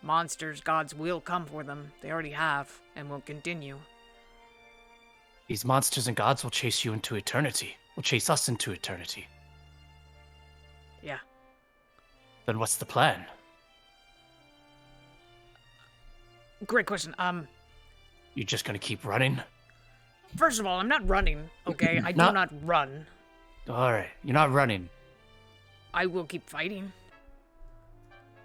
Speaker 2: monsters, gods will come for them. They already have, and will continue.
Speaker 3: These monsters and gods will chase you into eternity. Will chase us into eternity.
Speaker 2: Yeah.
Speaker 3: Then what's the plan?
Speaker 2: Great question.
Speaker 3: You just gonna keep running?
Speaker 2: First of all, I'm not running, okay? I do not run.
Speaker 3: Alright, you're not running.
Speaker 2: I will keep fighting.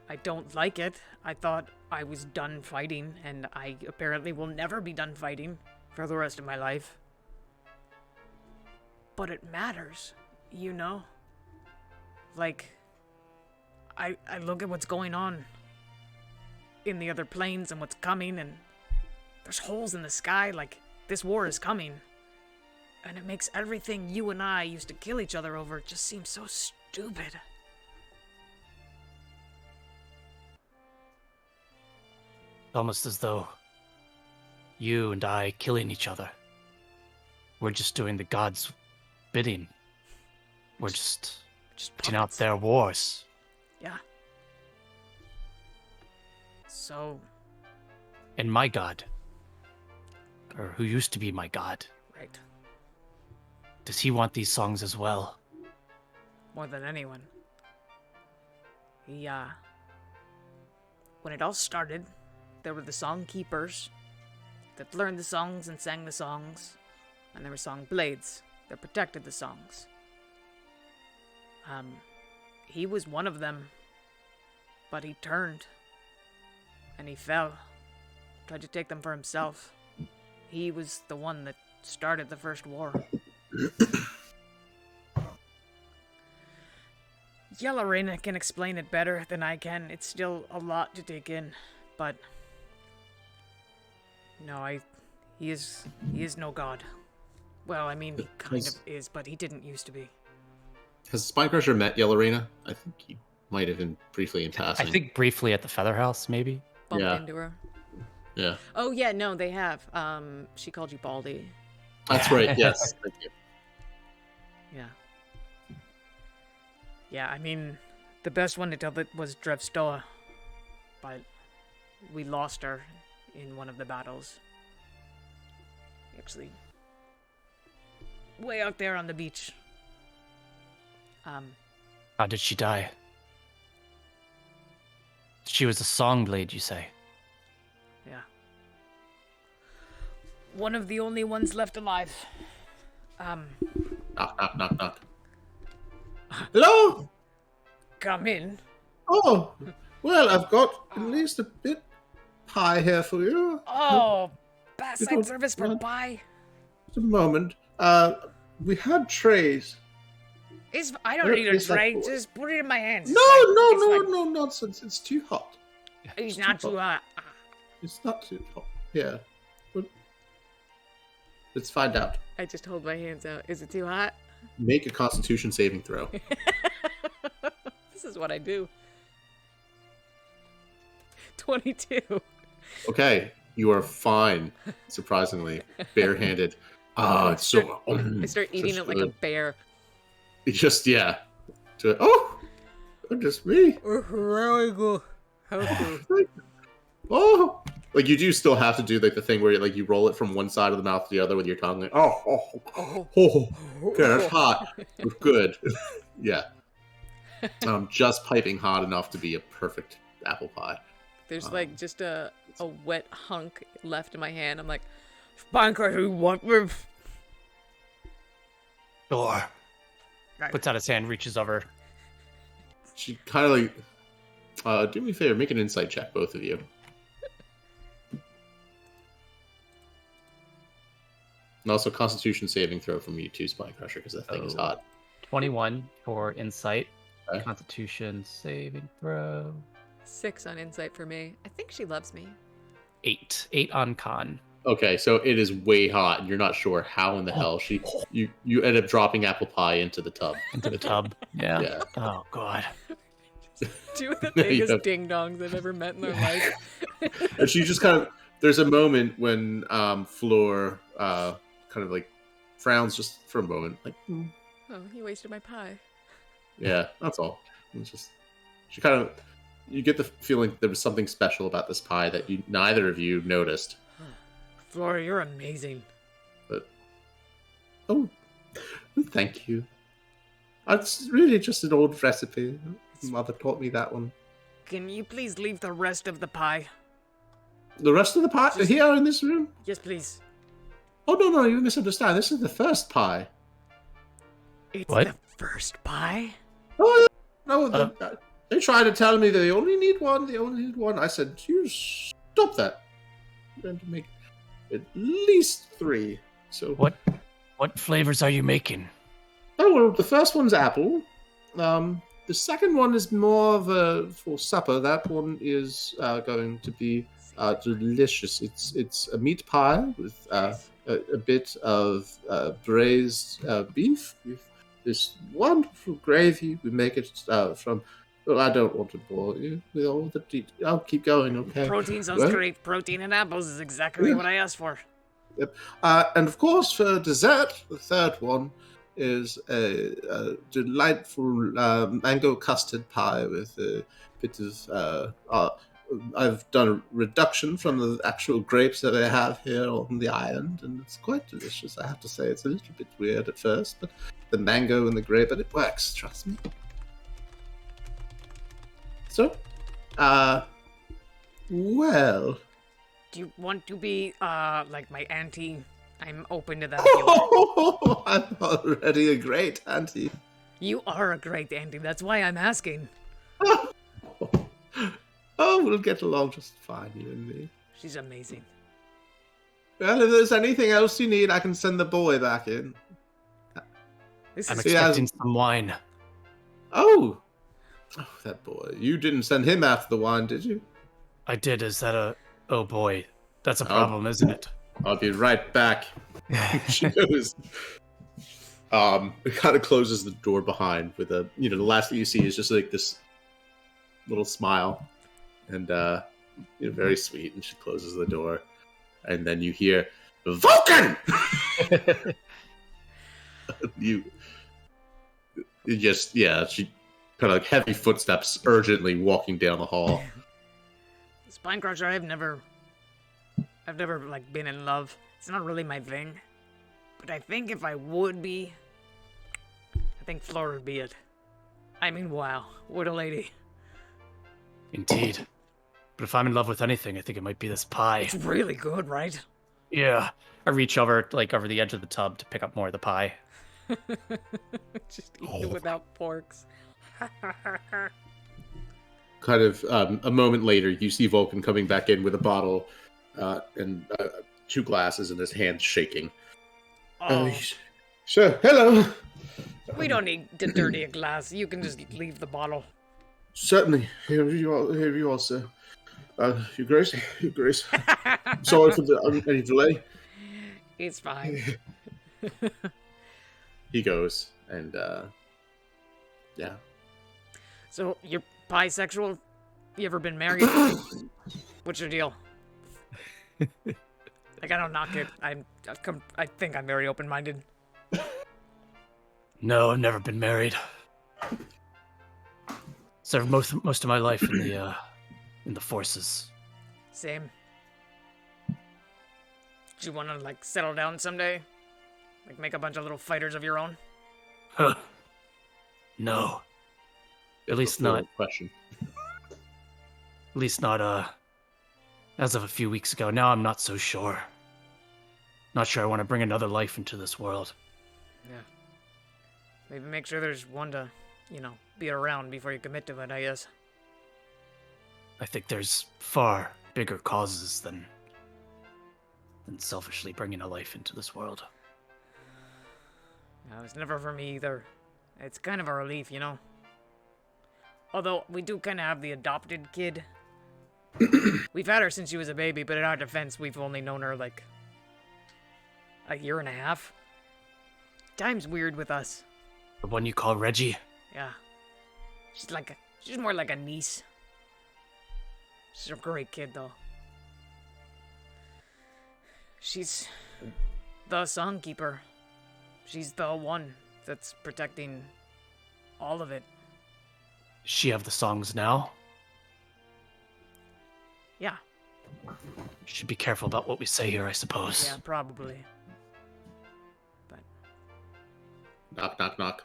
Speaker 2: I don't like it. I thought I was done fighting, and I apparently will never be done fighting for the rest of my life. But it matters, you know? Like, I look at what's going on in the other planes and what's coming, and there's holes in the sky, like, this war is coming. And it makes everything you and I used to kill each other over just seem so stupid.
Speaker 3: Almost as though you and I killing each other. We're just doing the gods' bidding. We're just putting out
Speaker 2: puppets.
Speaker 3: their wars.
Speaker 2: Yeah. So,
Speaker 3: And my god, or who used to be my god,
Speaker 2: right.
Speaker 3: does he want these songs as well?
Speaker 2: More than anyone. He, when it all started, there were the song keepers that learned the songs and sang the songs, and there were song blades that protected the songs. He was one of them, but he turned, and he fell, tried to take them for himself. He was the one that started the first war. Yellerina can explain it better than I can. It's still a lot to take in, but no, he is no god. Well, I mean, he kind of is, but he didn't used to be.
Speaker 1: Has Spinecrusher met Yellerina? I think he might have been briefly in passing.
Speaker 3: I think briefly at the Feather House, maybe.
Speaker 2: Bumped
Speaker 1: Yeah.
Speaker 2: into her.
Speaker 1: Yeah.
Speaker 2: Oh yeah, no, they have. She called you Baldy.
Speaker 1: That's right, yes. Thank you.
Speaker 2: Yeah. Yeah, I mean, the best one to tell it was Drevstoa, but we lost her in one of the battles. Actually, way out there on the beach.
Speaker 3: How did she die? She was a song blade, you say?
Speaker 2: Yeah. One of the only ones left alive.
Speaker 1: Knock, knock, knock, knock.
Speaker 4: Hello?
Speaker 2: Come in.
Speaker 4: Oh, well, I've got at least a bit pie here for you.
Speaker 2: Oh,
Speaker 4: You
Speaker 2: backside
Speaker 4: don't
Speaker 2: service for
Speaker 4: want-
Speaker 2: pie.
Speaker 4: Just a moment. We had trays.
Speaker 2: I don't
Speaker 4: Where
Speaker 2: need a
Speaker 4: is that
Speaker 2: tray.
Speaker 4: for?
Speaker 2: Just put it in my hands.
Speaker 4: No,
Speaker 2: It's fine.
Speaker 4: no nonsense. It's too hot.
Speaker 2: It's not too hot.
Speaker 4: It's not too hot. Yeah. But let's find out.
Speaker 2: I just hold my hands out. Is it too hot?
Speaker 1: Make a Constitution saving throw.
Speaker 2: This is what I do. 22.
Speaker 1: Okay, you are fine. Surprisingly, barehanded. It's so.
Speaker 2: I start eating it like a bear.
Speaker 1: It just oh, just me.
Speaker 2: Very good.
Speaker 1: Oh, like you do still have to do like the thing where like you roll it from one side of the mouth to the other with your tongue. Like, okay, that's hot. Good. Yeah. Just piping hot enough to be a perfect apple pie.
Speaker 2: There's like just a wet hunk left in my hand. I'm like, Spinecrusher, what?
Speaker 3: Door. Puts out his hand, reaches over.
Speaker 1: She kind of like, do me a favor, make an insight check, both of you. And also Constitution saving throw from you too, Spinecrusher, because that thing is hot.
Speaker 3: 21 for insight.
Speaker 1: Okay.
Speaker 3: Constitution saving throw.
Speaker 5: 6 on insight for me. I think she loves me.
Speaker 3: 8. 8 on con.
Speaker 1: Okay, so it is way hot, and you're not sure how in the hell you end up dropping apple pie into the tub.
Speaker 3: Into the tub. Yeah.
Speaker 1: Yeah.
Speaker 3: Oh god.
Speaker 5: Two of the
Speaker 1: Yeah, you
Speaker 5: biggest
Speaker 1: have-
Speaker 5: ding dongs I've ever met in their life.
Speaker 1: And she just kind of, there's a moment when Floor kind of like frowns just for a moment, like,
Speaker 5: Oh, you wasted my pie.
Speaker 1: yeah, that's all. It's just, she kind of, you get the feeling there was something special about this pie that neither of you noticed.
Speaker 2: Flora, you're amazing.
Speaker 1: Oh, thank you. It's really just an old recipe. Mother taught me that one.
Speaker 2: Can you please leave the rest of the pie?
Speaker 1: The rest of the pie
Speaker 2: Just-
Speaker 1: here in this room?
Speaker 2: Yes, please.
Speaker 1: Oh, no, you misunderstand. This is the first pie.
Speaker 2: It's
Speaker 3: What?
Speaker 2: the first pie?
Speaker 1: Oh, no, they tried to tell me they only need one. I said, you stop that. I'm going to make at least 3. So,
Speaker 3: What flavors are you making?
Speaker 1: oh, well, the first one's apple. The second one is more of for supper. That one is going to be delicious. It's a meat pie with a bit of braised beef with this wonderful gravy. We make it from. Well, I don't want to bore you with all the details. I'll keep going, okay?
Speaker 2: Protein sounds
Speaker 1: Well-
Speaker 2: great. Protein and apples is exactly what I asked for.
Speaker 1: And of course, for dessert, the third one is a delightful mango custard pie with a bit of. I've done a reduction from the actual grapes that they have here on the island, and it's quite delicious. I have to say, it's a little bit weird at first, but the mango and the grape, but it works. Trust me. So, well.
Speaker 2: Do you want to be, like my auntie? I'm open to that. If you want.
Speaker 1: Oh, I'm already a great auntie.
Speaker 2: You are a great auntie. That's why I'm asking.
Speaker 1: Oh, we'll get along just fine, you and me.
Speaker 2: She's amazing.
Speaker 1: Well, if there's anything else you need, I can send the boy back in.
Speaker 2: This
Speaker 3: I'm
Speaker 2: is
Speaker 1: See, as-
Speaker 3: expecting some wine.
Speaker 1: Oh, that boy. You didn't send him after the wine, did you?
Speaker 3: I did. Is that a... Oh boy. That's a
Speaker 1: Oh.
Speaker 3: problem, isn't it?
Speaker 1: I'll be right back. She goes. It kind of closes the door behind with a, the last thing you see is just like this little smile, and very sweet. And she closes the door, and then you hear Vulcan. you just she kind of like heavy footsteps urgently walking down the hall.
Speaker 2: Spinecrusher. I've never like been in love. It's not really my thing. But I think if I would be, I think Flora would be it. I mean, wow, what a lady.
Speaker 3: Indeed. But if I'm in love with anything, I think it might be this pie.
Speaker 2: It's really good, right?
Speaker 3: Yeah. I reach over the edge of the tub to pick up more of the pie.
Speaker 5: Just eat it without forks.
Speaker 1: Kind of a moment later, you see Vulcan coming back in with a bottle and 2 glasses, and his hands shaking.
Speaker 2: Oh,
Speaker 1: Sure. Hello.
Speaker 2: we don't need to dirty a glass. You can just leave the bottle.
Speaker 1: Certainly. Here you are, sir. Your Grace. Your Grace. Sorry for any delay.
Speaker 2: It's fine.
Speaker 1: He goes, and yeah.
Speaker 2: So, you're bisexual? You ever been married? What's your deal? Like, I don't knock it. I think I'm very open-minded.
Speaker 3: No, I've never been married. Served most of my life in the forces.
Speaker 2: Same. Do you want to, like, settle down someday? Like, make a bunch of little fighters of your own?
Speaker 3: Huh. No. At least not.
Speaker 1: Question.
Speaker 3: At least not, as of a few weeks ago. Now I'm not so sure. Not sure I want to bring another life into this world.
Speaker 2: Yeah. Maybe make sure there's one to, be around before you commit to it, I guess.
Speaker 3: I think there's far bigger causes than selfishly bringing a life into this world.
Speaker 2: No, it's never for me either. It's kind of a relief, Although we do kind of have the adopted kid. We've had her since she was a baby, but in our defense, we've only known her like a year and a half. Time's weird with us.
Speaker 3: The one you call Reggie?
Speaker 2: Yeah. She's more like a niece. She's a great kid, though. She's the Songkeeper. She's the one that's protecting all of it.
Speaker 3: Does she have the songs now?
Speaker 2: Yeah.
Speaker 3: Should be careful about what we say here, I suppose.
Speaker 2: Yeah, probably. But
Speaker 1: Knock, knock, knock.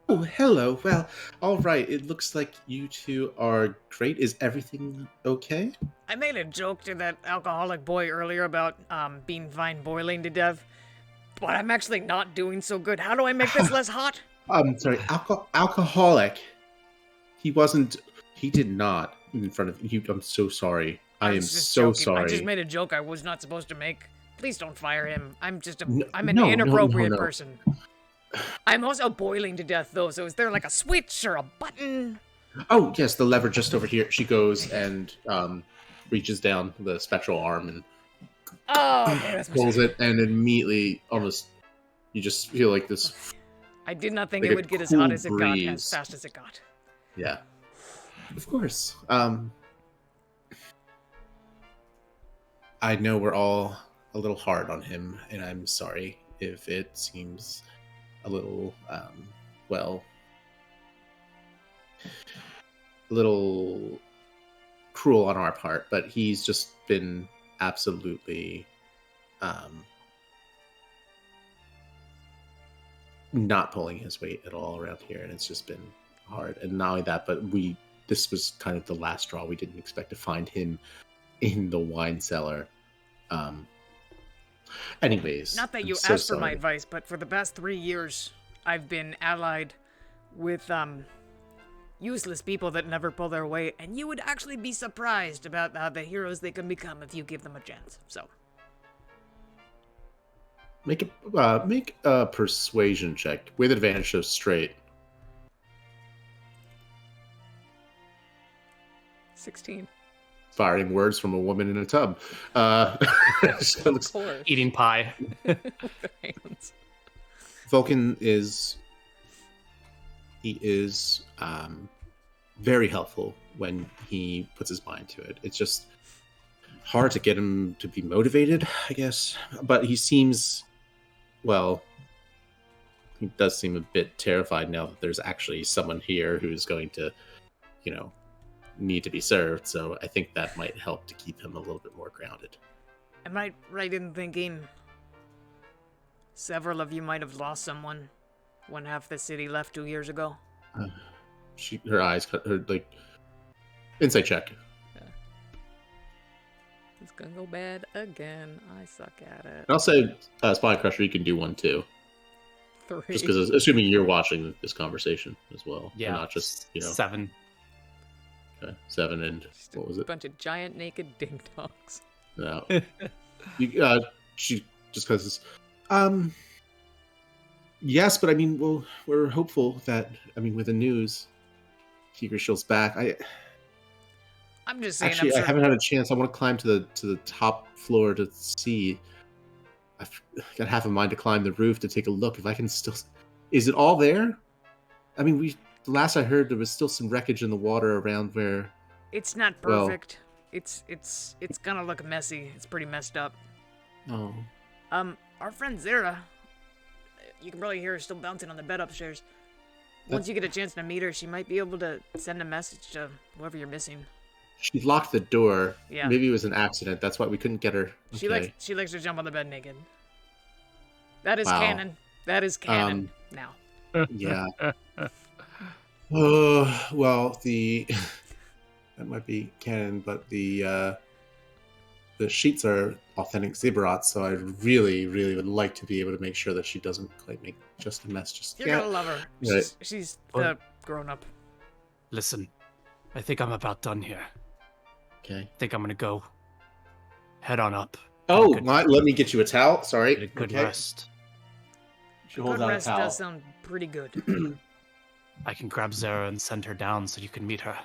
Speaker 1: Oh, hello. Well, all right. It looks like you two are great. Is everything okay?
Speaker 2: I made a joke to that alcoholic boy earlier about being fine boiling to death, but I'm actually not doing so good. How do I make this less hot?
Speaker 1: I'm sorry. Alcoholic. He wasn't. He did not in front of you. I'm so sorry. I am
Speaker 2: was just
Speaker 1: so
Speaker 2: joking.
Speaker 1: sorry.
Speaker 2: I just made a joke I was not supposed to make. Please don't fire him. I'm an
Speaker 1: no,
Speaker 2: inappropriate
Speaker 1: no.
Speaker 2: person. I'm also boiling to death, though, so is there like a switch or a button?
Speaker 1: Oh, yes, the lever just over here. She goes and reaches down the spectral arm and
Speaker 2: Oh, okay, that's
Speaker 1: pulls it, and immediately almost you just feel like this.
Speaker 2: I did not think
Speaker 1: Like
Speaker 2: it
Speaker 1: a
Speaker 2: would get as
Speaker 1: cool
Speaker 2: hot as it got, as
Speaker 1: breeze.
Speaker 2: fast as it got.
Speaker 1: Yeah, of course. I know we're all a little hard on him, and I'm sorry if it seems a little, well, a little cruel on our part, but he's just been absolutely not pulling his weight at all around here, and it's just been hard. And not only that, but this was kind of the last straw. We didn't expect to find him in the wine cellar. Anyways,
Speaker 2: Not that you
Speaker 1: I'm so
Speaker 2: asked for my
Speaker 1: sorry.
Speaker 2: advice, but for the past 3 years, I've been allied with useless people that never pull their weight, and you would actually be surprised about how the heroes they can become if you give them a chance. So,
Speaker 1: Make a persuasion check with advantage of straight.
Speaker 5: 16.
Speaker 1: Inspiring words from a woman in a tub. So
Speaker 5: Of course.
Speaker 3: Eating pie.
Speaker 5: With their hands.
Speaker 1: Vulcan is very helpful when he puts his mind to it. It's just hard to get him to be motivated, I guess. But he seems, well, he does seem a bit terrified now that there's actually someone here who's going to, need to be served. So I think that might help to keep him a little bit more grounded.
Speaker 2: am I right in thinking several of you might have lost someone when half the city left 2 years ago?
Speaker 1: Her eyes, insight check.
Speaker 5: It's gonna go bad again. I suck at it.
Speaker 1: And I'll say, Spy Crusher, you can do one too.
Speaker 5: 3.
Speaker 1: Just because, assuming you're watching this conversation as well.
Speaker 3: Yeah.
Speaker 1: Not just,
Speaker 3: 7.
Speaker 1: Okay, 7 and
Speaker 5: Just
Speaker 1: what was
Speaker 5: a
Speaker 1: it?
Speaker 5: bunch of giant naked ding dongs.
Speaker 1: No. She just because yes, but I mean, well, we're hopeful that, with the news, Tigreashield's back.
Speaker 2: I'm just saying.
Speaker 1: Actually,
Speaker 2: I'm sure
Speaker 1: I haven't had a chance. I want to climb to the top floor to see. I've got half a mind to climb the roof to take a look if I can still. Is it all there? I mean, the last I heard, there was still some wreckage in the water around where.
Speaker 2: it's not
Speaker 1: well-
Speaker 2: perfect. It's gonna look messy. It's pretty messed up.
Speaker 1: Oh,
Speaker 2: Our friend Zara, you can probably hear her still bouncing on the bed upstairs. Once you get a chance to meet her, she might be able to send a message to whoever you're missing.
Speaker 1: she locked the door.
Speaker 2: Yeah.
Speaker 1: Maybe it was an accident. That's why we couldn't get her.
Speaker 2: She
Speaker 1: Okay.
Speaker 2: likes to jump on the bed naked. That is
Speaker 1: Wow.
Speaker 2: canon. That is canon now.
Speaker 1: Yeah. Oh, well, that might be canon, but the sheets are authentic Zibberats, so I really, really would like to be able to make sure that she doesn't quite make just a mess. Just
Speaker 2: You're
Speaker 1: yeah.
Speaker 2: gonna love her.
Speaker 1: Right.
Speaker 2: She's
Speaker 3: Well-
Speaker 2: the grown up.
Speaker 3: Listen, I think I'm about done here.
Speaker 1: Okay.
Speaker 3: I think I'm gonna go head on up.
Speaker 1: Oh,
Speaker 3: Good.
Speaker 1: let me get you a towel. Sorry.
Speaker 3: Get a good
Speaker 1: Okay.
Speaker 3: rest.
Speaker 1: She holds
Speaker 2: Good
Speaker 1: out a
Speaker 2: rest
Speaker 1: towel.
Speaker 2: does sound pretty good.
Speaker 3: I can grab Zara and send her down so you can meet her.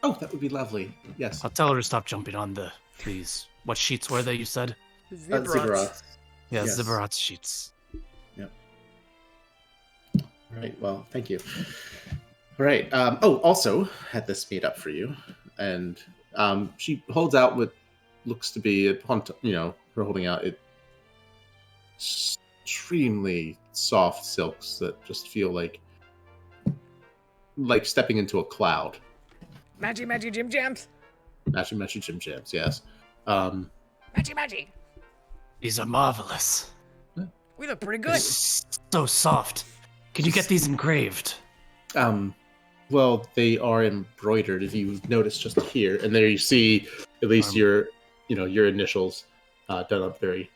Speaker 1: Oh, that would be lovely. Yes.
Speaker 3: I'll tell her to stop jumping on these. What sheets were they? You said?
Speaker 2: Ziggurats.
Speaker 1: Ziggurats.
Speaker 3: Yeah,
Speaker 1: Yes.
Speaker 3: Zibbarat sheets.
Speaker 1: Right. Well, thank you. Right. Also had this made up for you, and she holds out what looks to be her holding out it extremely soft silks that just feel like stepping into a cloud.
Speaker 2: Matchy Jim Jams.
Speaker 1: Matchy Jim Jams. Yes.
Speaker 2: Matchy.
Speaker 3: These are marvelous.
Speaker 2: We look pretty good.
Speaker 3: So soft. Can you get these engraved?
Speaker 1: Well, they are embroidered. If you notice just here, and there you see at least your initials done up very.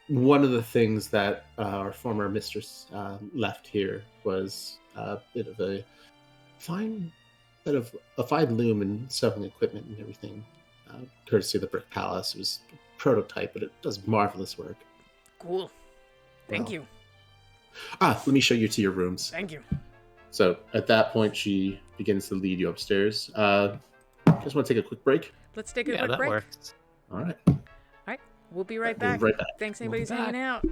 Speaker 1: One of the things that our former mistress left here was a bit of a fine loom and sewing equipment and everything, courtesy of the Brick Palace. It was a prototype, but it does marvelous work.
Speaker 2: Cool. Thank you.
Speaker 1: Let me show you to your rooms.
Speaker 2: Thank you.
Speaker 1: So at that point, she begins to lead you upstairs. Just want to take a quick break.
Speaker 2: Let's take a
Speaker 3: Yeah,
Speaker 2: quick
Speaker 3: that
Speaker 2: break.
Speaker 3: works.
Speaker 1: All right.
Speaker 2: All right. We'll be right
Speaker 1: We'll
Speaker 2: back.
Speaker 1: be right back.
Speaker 2: Thanks
Speaker 3: We'll be
Speaker 2: anybody's hanging out.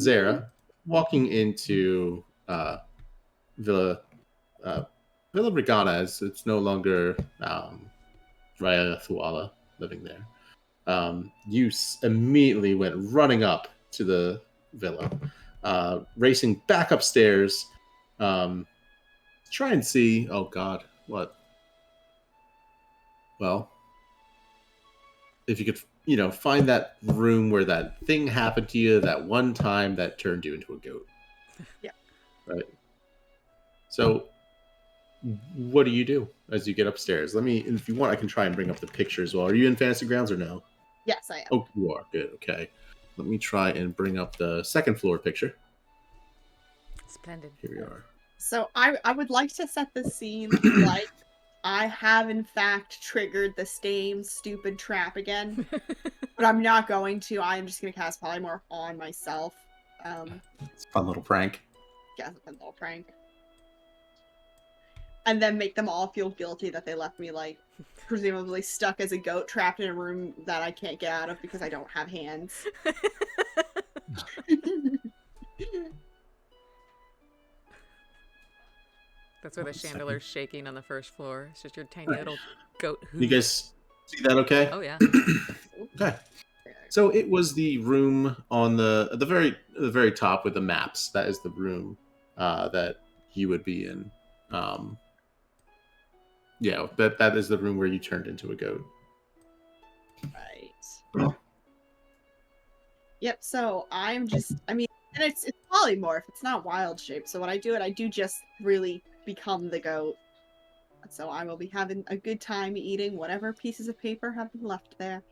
Speaker 1: Zara, walking into Villa Villa Regana, is it's no longer Raya Thuala living there. You immediately went running up to the villa, racing back upstairs. Try and see. Oh God, what? Well, if you could, find that room where that thing happened to you that one time that turned you into a goat.
Speaker 6: Yeah.
Speaker 1: Right. So, what do you do as you get upstairs? If you want, I can try and bring up the picture as well. Are you in Fantasy Grounds or no?
Speaker 6: Yes, I am.
Speaker 1: Oh, you are. Good. Okay. Let me try and bring up the second floor picture.
Speaker 2: Splendid.
Speaker 1: Here we are.
Speaker 6: So I would like to set the scene like I have in fact triggered the same stupid trap again, but I'm not going to. I am just going to cast Polymorph on myself.
Speaker 1: It's a fun little prank.
Speaker 6: Yeah, it's a fun little prank. And then make them all feel guilty that they left me, like, presumably stuck as a goat trapped in a room that I can't get out of because I don't have hands.
Speaker 2: That's why the chandelier's shaking on the first floor. It's just your tiny little goat hoof.
Speaker 1: You guys see that okay?
Speaker 2: Oh, yeah.
Speaker 1: Okay. So it was the room on the very top with the maps. That is the room that you would be in. Yeah, that is the room where you turned into a goat.
Speaker 6: Right. Yep, so I'm just, and it's polymorph, it's not wild shape, so when I do just really become the goat. So I will be having a good time eating whatever pieces of paper have been left there.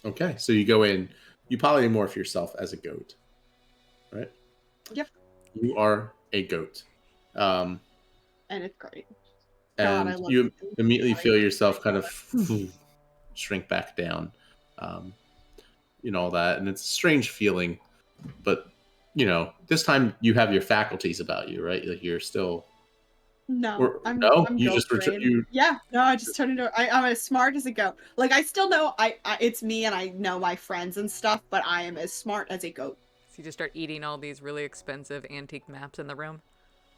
Speaker 1: Okay, so you go in, you polymorph yourself as a goat, right?
Speaker 6: Yep.
Speaker 1: You are a goat.
Speaker 6: And it's great.
Speaker 1: And
Speaker 6: God, I love
Speaker 1: you
Speaker 6: it.
Speaker 1: immediately feel yourself kind of shrink back down. All that, and it's a strange feeling, but this time you have your faculties about you, right? Like you're still I'm you just return.
Speaker 6: I just turned into. I'm as smart as a goat. Like I still know I it's me and I know my friends and stuff, but I am as smart as a goat.
Speaker 2: So you just start eating all these really expensive antique maps in the room.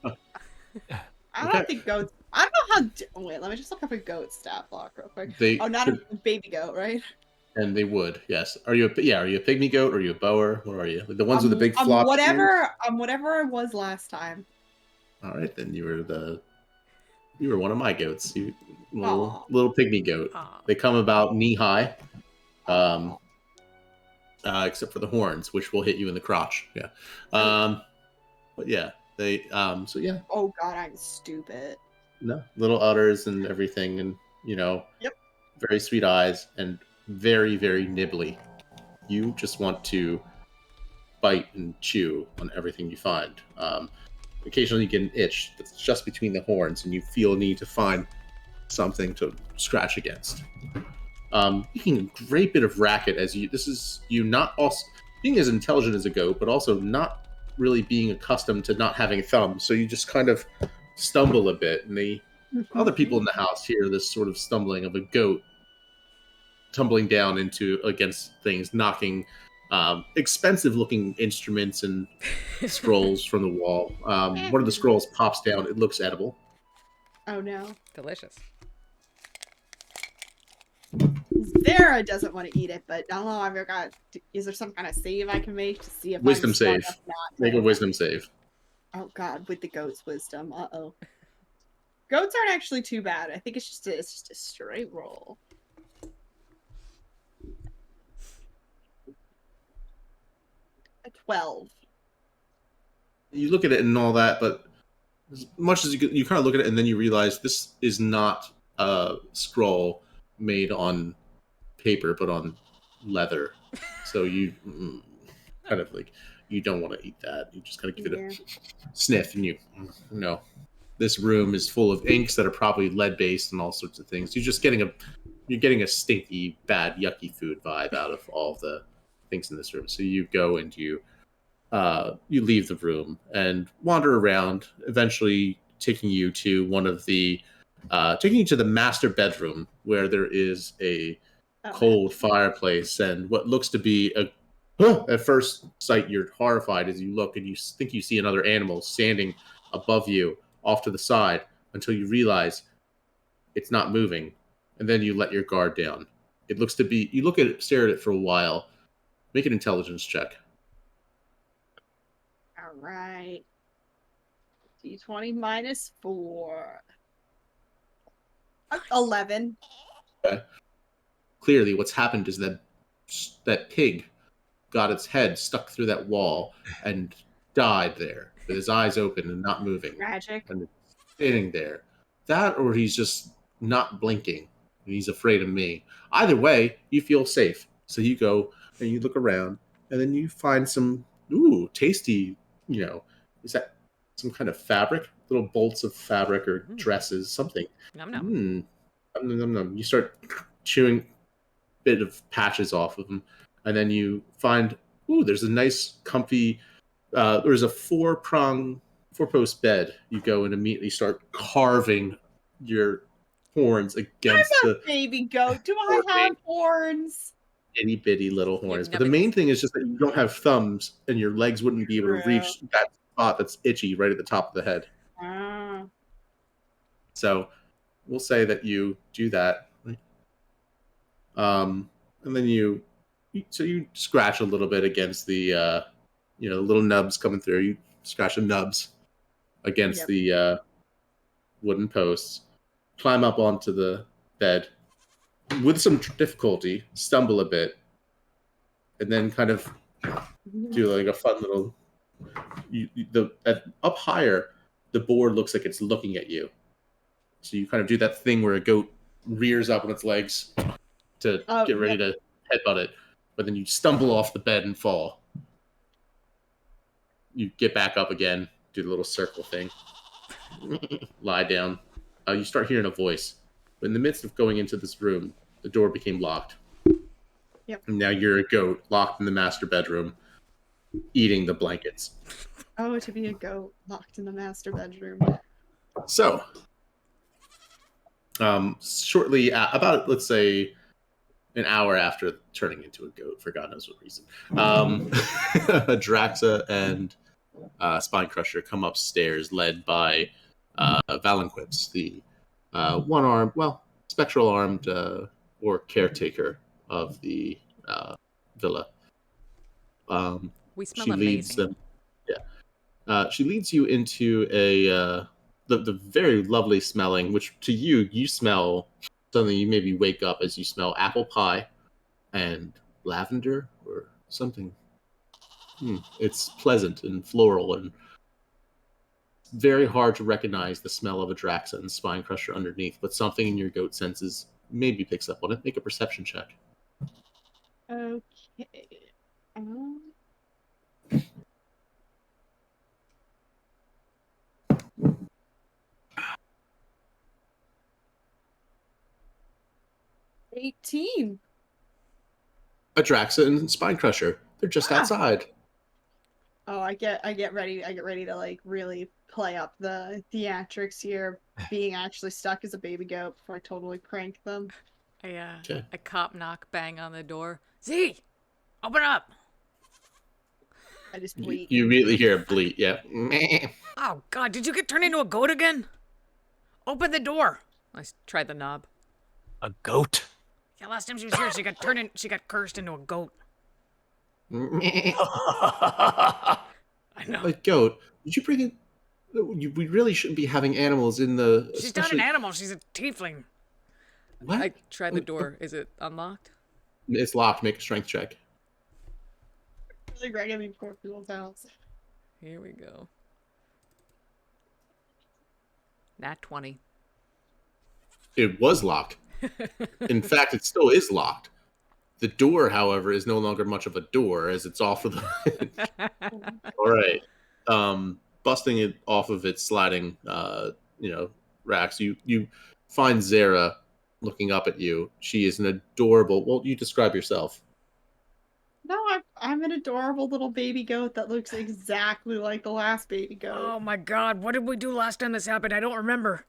Speaker 6: I don't think goats. I don't know how. Wait, let me just look up a goat stat block real quick. Not a baby goat, right?
Speaker 1: And they would, yes. Are you a pygmy goat or are you a bower? What are you? The ones with the big floppy ears?
Speaker 6: Whatever I was last time.
Speaker 1: All right, then you were one of my goats. You little pygmy goat.
Speaker 2: Aww.
Speaker 1: They come about knee high, except for the horns, which will hit you in the crotch. Yeah. But yeah, they. So yeah.
Speaker 6: Oh God, I'm stupid.
Speaker 1: No, little udders and everything, and
Speaker 6: Yep.
Speaker 1: Very sweet eyes and very, very nibbly. You just want to bite and chew on everything you find. Occasionally you get an itch that's just between the horns and you feel a need to find something to scratch against. Making a great bit of racket as you not also being as intelligent as a goat, but also not really being accustomed to not having thumbs. So you just kind of stumble a bit, and the other people in the house hear this sort of stumbling of a goat tumbling down against things, knocking expensive looking instruments and scrolls from the wall. One of the scrolls pops down. It looks edible.
Speaker 6: Oh no.
Speaker 2: Delicious.
Speaker 6: Zara doesn't want to eat it, but I don't know. I've got. Is there some kind of save I can make to see if
Speaker 1: Wisdom
Speaker 6: I'm smart
Speaker 1: save.
Speaker 6: enough not to-
Speaker 1: Make a wisdom save.
Speaker 6: Oh God, with the goat's wisdom. Goats aren't actually too bad. I think it's just a straight roll. A 12.
Speaker 1: You look at it and all that, but as much as you kind of look at it and then you realize this is not a scroll made on paper, but on leather. So you kind of like, you don't want to eat that. You just kind of give it a sniff and you know, this room is full of inks that are probably lead-based and all sorts of things. You're getting a stinky, bad, yucky food vibe out of all the things in this room. So you go and you leave the room and wander around, eventually taking you to the master bedroom where there is a cold fireplace and what looks to be At first sight, you're horrified as you look and you think you see another animal standing above you off to the side until you realize it's not moving. And then you let your guard down. It looks to be, you look at it, stare at it for a while. Make an intelligence check.
Speaker 6: All right. D20 minus 4. 11.
Speaker 1: Okay. Clearly, what's happened is that pig got its head stuck through that wall and died there with his eyes open and not moving.
Speaker 6: Tragic.
Speaker 1: And it's standing there. That or he's just not blinking and he's afraid of me. Either way, you feel safe. So you go and you look around and then you find some tasty, is that some kind of fabric? Little bolts of fabric or dresses, something.
Speaker 2: Nom nom.
Speaker 1: You start chewing a bit of patches off of them. And then you find, there's a nice, comfy, there's a four-post bed. You go and immediately start carving your horns against the
Speaker 6: baby goat. Do I have horns?
Speaker 1: itty bitty little horns. But
Speaker 2: never-
Speaker 1: the main thing is just that you don't have thumbs and your legs wouldn't be able to reach that spot that's itchy right at the top of the head.
Speaker 6: Ah.
Speaker 1: So we'll say that you do that. And then you scratch a little bit against the little nubs coming through. You scratch the nubs against the wooden posts, climb up onto the bed with some difficulty, stumble a bit, and then kind of do like a fun little. Up higher, the board looks like it's looking at you. So you kind of do that thing where a goat rears up on its legs to get ready to headbutt it, but then you stumble off the bed and fall. You get back up again, do the little circle thing, lie down. You start hearing a voice. But in the midst of going into this room, the door became locked.
Speaker 6: Yep.
Speaker 1: And now you're a goat locked in the master bedroom, eating the blankets.
Speaker 6: Oh, to be a goat locked in the master bedroom.
Speaker 1: So, shortly, about, let's say, an hour after turning into a goat, for God knows what reason, Draxa and Spinecrusher come upstairs, led by Valanquips, the one-armed, spectral-armed or caretaker of the villa.
Speaker 2: We smell
Speaker 1: She leads
Speaker 2: amazing.
Speaker 1: them. Yeah. She leads you into the very lovely smelling, which to you smell something. You maybe wake up as you smell apple pie and lavender or something. It's pleasant and floral and very hard to recognize the smell of a Draxa and Spinecrusher underneath, but something in your goat senses maybe picks up on it. Make a perception check.
Speaker 6: Okay. 18.
Speaker 1: A Draxa and Spinecrusher. They're just outside.
Speaker 6: Oh, I get ready to like really play up the theatrics here, being actually stuck as a baby goat before I totally prank them.
Speaker 2: A cop knock, bang on the door. Z, open up.
Speaker 6: I just bleat.
Speaker 1: You immediately hear a bleat, yeah.
Speaker 2: Oh God, did you get turned into a goat again? Open the door. I tried the knob.
Speaker 3: A goat?
Speaker 2: Yeah, last time she was here, she got cursed into a goat. I know.
Speaker 1: Like, goat, did you bring in... We really shouldn't be having animals in the...
Speaker 2: She's not an animal, she's a tiefling.
Speaker 1: What?
Speaker 2: I tried the door. Is it unlocked?
Speaker 1: It's locked. Make a strength check.
Speaker 6: Really regularly poor people's house.
Speaker 2: Here we go. Nat 20.
Speaker 1: It was locked. In fact, it still is locked. The door, however, is no longer much of a door as it's off of the... All right. Busting it off of its sliding, racks, you find Zara looking up at you. She is an adorable... Well, you describe yourself.
Speaker 6: No, I'm an adorable little baby goat that looks exactly like the last baby goat.
Speaker 2: Oh my God, what did we do last time this happened? I don't remember.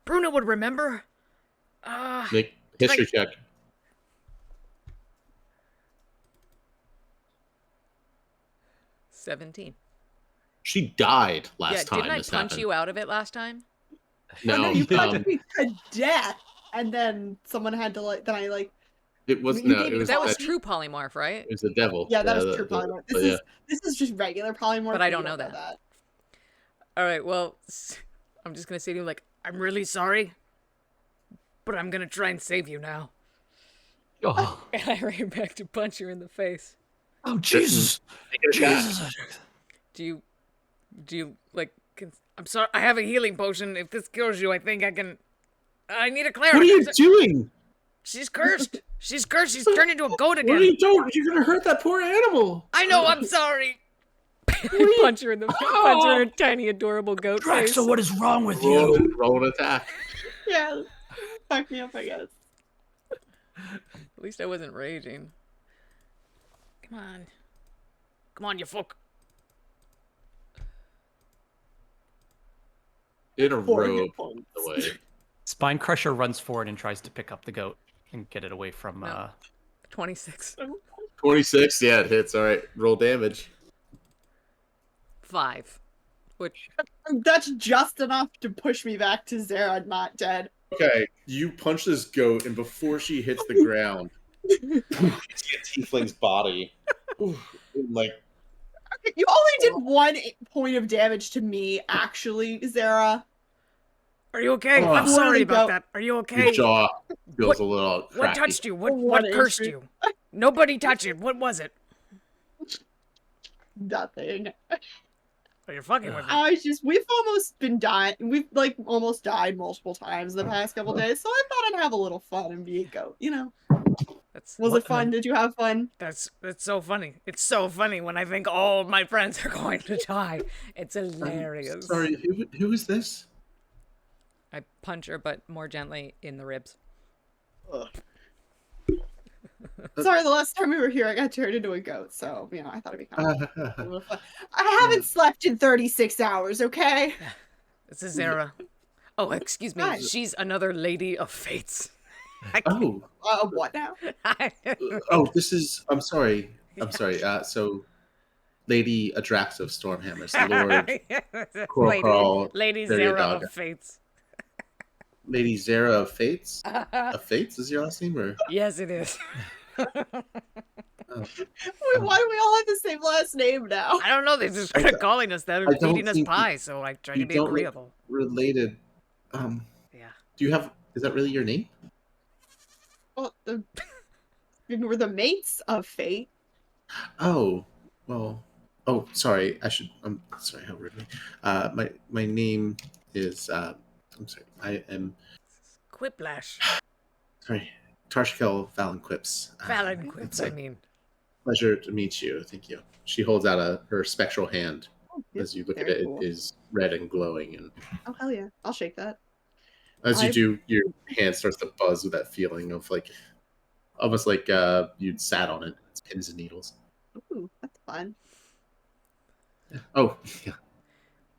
Speaker 2: Bruno would remember.
Speaker 1: Make history check.
Speaker 2: 17.
Speaker 1: She died
Speaker 2: Yeah,
Speaker 1: last time
Speaker 2: didn't I
Speaker 1: this
Speaker 2: punch
Speaker 1: happened.
Speaker 2: you out of it last time?
Speaker 1: No,
Speaker 6: you punched me to death, and then someone had to like. Then I like.
Speaker 1: it was
Speaker 6: You
Speaker 1: no.
Speaker 6: gave
Speaker 1: It
Speaker 6: me
Speaker 1: was
Speaker 2: That was
Speaker 1: that,
Speaker 2: true polymorph, right?
Speaker 1: it was the devil.
Speaker 6: Yeah, that was
Speaker 1: the-
Speaker 6: true
Speaker 1: the-
Speaker 6: polymorph.
Speaker 1: but yeah.
Speaker 6: This is just regular polymorph.
Speaker 2: But I
Speaker 6: you
Speaker 2: don't know that.
Speaker 6: that.
Speaker 2: All right, well, I'm just gonna say to him like, I'm really sorry, but I'm gonna try and save you now.
Speaker 3: Oh,
Speaker 2: And I ran back to punch her in the face.
Speaker 3: oh Jesus! Jesus!
Speaker 2: Do you like? I'm sorry. I have a healing potion. If this kills you, I think I can. I need a cleric.
Speaker 1: What are you doing?
Speaker 2: She's cursed. She's cursed. She's turned into a goat
Speaker 1: What are
Speaker 2: again.
Speaker 1: you doing? You're gonna hurt that poor animal.
Speaker 2: I know. I'm sorry. I punch her in the punch her in her tiny, adorable goat face.
Speaker 3: Draxa, what is wrong with
Speaker 1: Roll,
Speaker 3: you?
Speaker 1: roll an attack.
Speaker 6: Yeah, fuck me up, I guess.
Speaker 2: At least I wasn't raging. Come on. Come on, you fuck.
Speaker 1: In a
Speaker 6: 4
Speaker 1: robe,
Speaker 6: hit points.
Speaker 1: the way.
Speaker 3: Spine Crusher runs forward and tries to pick up the goat and get it away from.
Speaker 2: No. 26.
Speaker 1: 26. Yeah, it hits. All right, roll damage.
Speaker 2: 5. Which
Speaker 6: That's just enough to push me back to Zara not dead.
Speaker 1: Okay, you punch this goat, and before she hits the ground, you see a tiefling's body. Like,
Speaker 6: You only did 1 point of damage to me, actually, Zara.
Speaker 2: are you okay?
Speaker 1: Oh.
Speaker 2: I'm sorry
Speaker 6: Go.
Speaker 2: about that. Are you
Speaker 1: your
Speaker 2: okay?
Speaker 1: jaw feels
Speaker 2: What-
Speaker 1: a little cracky.
Speaker 2: What touched you? What
Speaker 6: One
Speaker 2: cursed
Speaker 6: injury.
Speaker 2: you? Nobody touched it. What was it?
Speaker 6: Nothing.
Speaker 2: Oh, you're fucking with me.
Speaker 6: We've almost been dying. We've like almost died multiple times the past couple days, so I thought I'd have a little fun and be a goat. You know,
Speaker 2: That's
Speaker 6: was it fun? Did you have fun?
Speaker 2: that's so funny. It's so funny when I think all my friends are going to die. It's hilarious.
Speaker 1: Sorry, who is this?
Speaker 2: I punch her, but more gently in the ribs.
Speaker 6: Sorry, the last time we were here, I got turned into a goat, so you know I thought it'd be kind of a little fun. I haven't slept in 36 hours. Okay.
Speaker 2: This is Zara. Oh, excuse me.
Speaker 6: Hi.
Speaker 2: She's another lady of fates.
Speaker 1: Oh,
Speaker 6: What now?
Speaker 1: this is. I'm sorry. I'm sorry. So, Lady Adrax of Stormhammers, Lord Corporal
Speaker 2: Lady Zara
Speaker 1: Dariadaga.
Speaker 2: of fates.
Speaker 1: Lady Zara of Fates. Of Fates is your last name, or
Speaker 2: Yes, it is.
Speaker 6: Wait, why do we all have the same last name now?
Speaker 2: I don't know. They just started calling us that and
Speaker 1: I don't
Speaker 2: feeding us
Speaker 1: think
Speaker 2: pie, so I tried to
Speaker 1: you
Speaker 2: be
Speaker 1: don't look
Speaker 2: agreeable.
Speaker 1: related?
Speaker 2: Yeah.
Speaker 1: Do you have? Is that really your name?
Speaker 6: Well, we're the mates of fate.
Speaker 1: Oh, well. Oh, sorry. I'm sorry. How rude. My name is. I'm sorry. I am.
Speaker 2: Quiplash.
Speaker 1: Sorry. Tarshkel Valenquips.
Speaker 2: Fallon
Speaker 1: It's
Speaker 2: quips,
Speaker 1: a
Speaker 2: I mean.
Speaker 1: pleasure to meet you. Thank you. She holds out her spectral hand. As you look at
Speaker 6: Very
Speaker 1: it,
Speaker 6: cool.
Speaker 1: it is red and glowing, and
Speaker 6: Oh hell yeah! I'll shake that.
Speaker 1: as you
Speaker 6: I-
Speaker 1: do, your hand starts to buzz with that feeling of like, almost like you'd sat on it. It's pins and needles.
Speaker 6: Ooh, that's fun.
Speaker 1: Oh, yeah.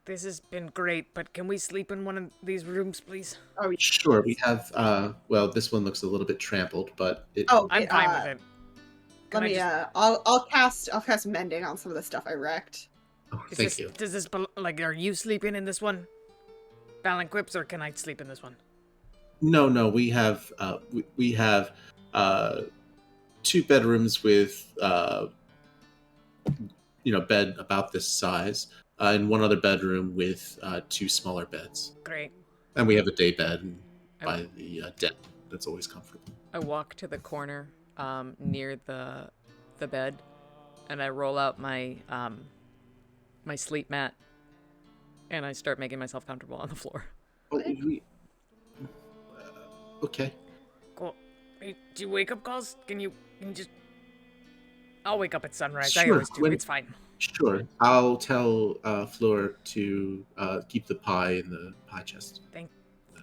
Speaker 2: This has been great, but can we sleep in one of these rooms, please?
Speaker 6: Oh,
Speaker 1: Sure. We have. Well, this one looks a little bit trampled, but it.
Speaker 6: oh,
Speaker 2: I'm fine with it.
Speaker 6: Let
Speaker 2: Can I
Speaker 6: me.
Speaker 2: just-
Speaker 6: I'll cast mending on some of the stuff I wrecked.
Speaker 1: Oh,
Speaker 2: Is
Speaker 1: thank
Speaker 2: this,
Speaker 1: you.
Speaker 2: Does this like? Are you sleeping in this one, Fallon quips, or can I sleep in this one?
Speaker 1: No. We have. We have. 2 bedrooms with. Bed about this size, and one other bedroom with 2 smaller beds,
Speaker 2: Great.
Speaker 1: and we have a day bed
Speaker 2: I-
Speaker 1: by the den. That's always comfortable.
Speaker 2: I walk to the corner, near the bed, and I roll out my my sleep mat, and I start making myself comfortable on the floor.
Speaker 1: Oh, okay.
Speaker 2: Cool. Hey, do you wake up calls? Can you just? I'll wake up at sunrise. I
Speaker 1: Sure,
Speaker 2: always do.
Speaker 1: when-
Speaker 2: It's fine.
Speaker 1: Sure. I'll tell Fleur to keep the pie in the pie chest.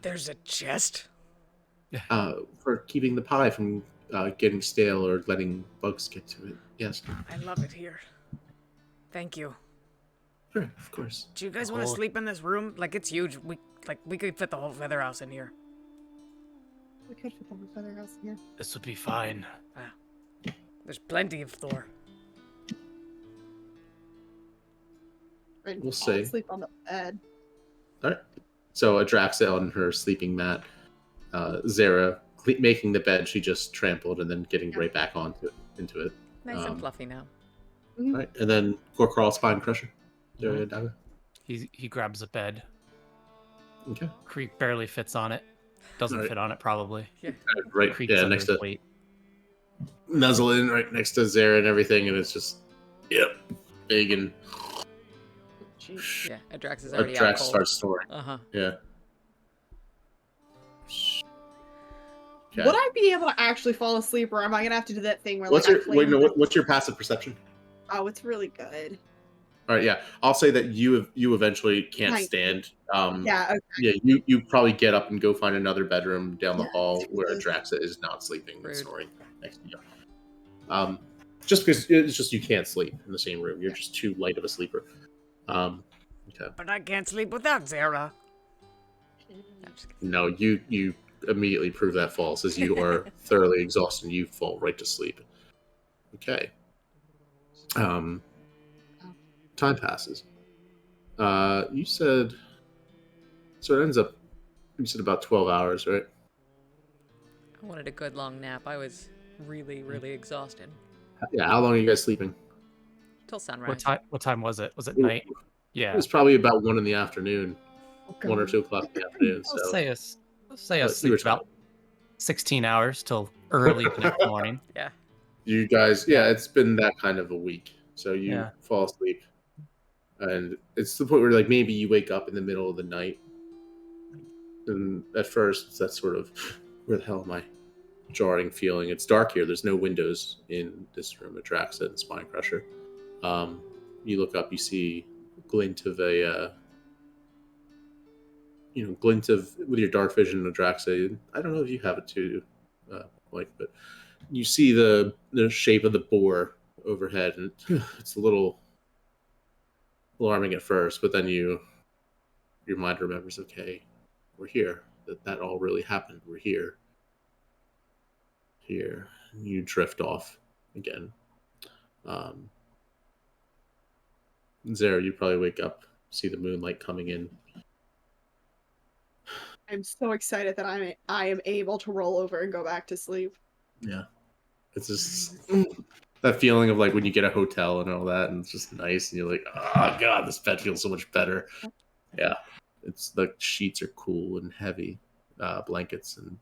Speaker 2: There's a chest.
Speaker 1: For keeping the pie from getting stale or letting bugs get to it. Yes.
Speaker 2: I love it here. Thank you.
Speaker 1: Sure, of course.
Speaker 2: Do you guys want to
Speaker 3: Cool.
Speaker 2: sleep in this room? Like it's huge. We could fit the whole feather house in here.
Speaker 6: We could fit the whole feather house in here.
Speaker 3: This would be fine.
Speaker 2: There's plenty of Thor.
Speaker 6: And
Speaker 1: We'll
Speaker 6: fall
Speaker 1: see.
Speaker 6: asleep on the bed.
Speaker 1: All right. So Adraxa on her sleeping mat, Zara making the bed she just trampled and then getting right back into it.
Speaker 2: Nice and fluffy now.
Speaker 1: All right, and then Gorkral Spine Crusher. Zara and Daga.
Speaker 3: He grabs a bed.
Speaker 1: Okay.
Speaker 3: Creek barely fits on it. Doesn't
Speaker 1: Alright.
Speaker 3: fit on it probably.
Speaker 2: Yeah.
Speaker 1: Right.
Speaker 3: Creak's
Speaker 1: Yeah,
Speaker 3: under
Speaker 1: next
Speaker 3: his
Speaker 1: to
Speaker 3: weight.
Speaker 1: nuzzle in right next to Zara and everything, and it's just big and
Speaker 6: Jeez.
Speaker 2: Yeah, Adrax is already out
Speaker 1: Adrax
Speaker 2: cold.
Speaker 1: starts snoring.
Speaker 2: Uh-huh.
Speaker 1: Yeah. Okay.
Speaker 6: Would I be able to actually fall asleep, or am I gonna have to do that thing where
Speaker 1: What's
Speaker 6: like
Speaker 1: your
Speaker 6: I play?
Speaker 1: what's your passive perception?
Speaker 6: Oh, it's really good.
Speaker 1: All right, yeah. I'll say that you eventually can't
Speaker 6: Right.
Speaker 1: stand.
Speaker 6: Yeah. Okay.
Speaker 1: Yeah, you probably get up and go find another bedroom down the
Speaker 6: Yeah,
Speaker 1: hall where
Speaker 6: Jesus.
Speaker 1: Adraxa is not sleeping and
Speaker 2: Rude.
Speaker 1: snoring next to you. Just because it's just you can't sleep in the same room. You're just too light of a sleeper. Okay.
Speaker 2: But I can't sleep without Zara. I'm just kidding.
Speaker 1: No, you immediately prove that false as you are thoroughly exhausted and you fall right to sleep. Okay. Time passes. You said so it ends up you said about 12 hours, right?
Speaker 2: I wanted a good long nap. I was really, really exhausted.
Speaker 1: Yeah, how long are you guys sleeping?
Speaker 2: Till sunrise.
Speaker 3: What time was it? Was it night?
Speaker 1: It
Speaker 3: Yeah.
Speaker 1: was probably about 1 in the afternoon.
Speaker 6: Okay.
Speaker 1: 1 or 2 o'clock in the afternoon.
Speaker 3: I'll
Speaker 1: So
Speaker 3: say us
Speaker 1: you were
Speaker 3: sleep about
Speaker 1: tired.
Speaker 3: 16 hours till early the next morning.
Speaker 2: Yeah.
Speaker 1: You guys, yeah, it's been that kind of a week. So you
Speaker 3: Yeah.
Speaker 1: fall asleep, and it's the point where like maybe you wake up in the middle of the night, and at first it's that sort of where the hell am I? Jarring feeling. It's dark here. There's no windows in this room. Atraxa and Spine Crusher. You look up, you see glint of a glint of with your dark vision, Adraxa. I don't know if you have it too, Mike, but you see the shape of the boar overhead, and it's a little alarming at first, but then your mind remembers, okay, we're here. That all really happened. We're here. Here, you drift off again. Zara, you probably wake up, see the moonlight coming in.
Speaker 6: I'm so excited that I am able to roll over and go back to sleep.
Speaker 1: Yeah. It's just that feeling of like when you get a hotel and all that, and it's just nice, and you're like, oh god, this bed feels so much better. Yeah. It's the sheets are cool and heavy, blankets, and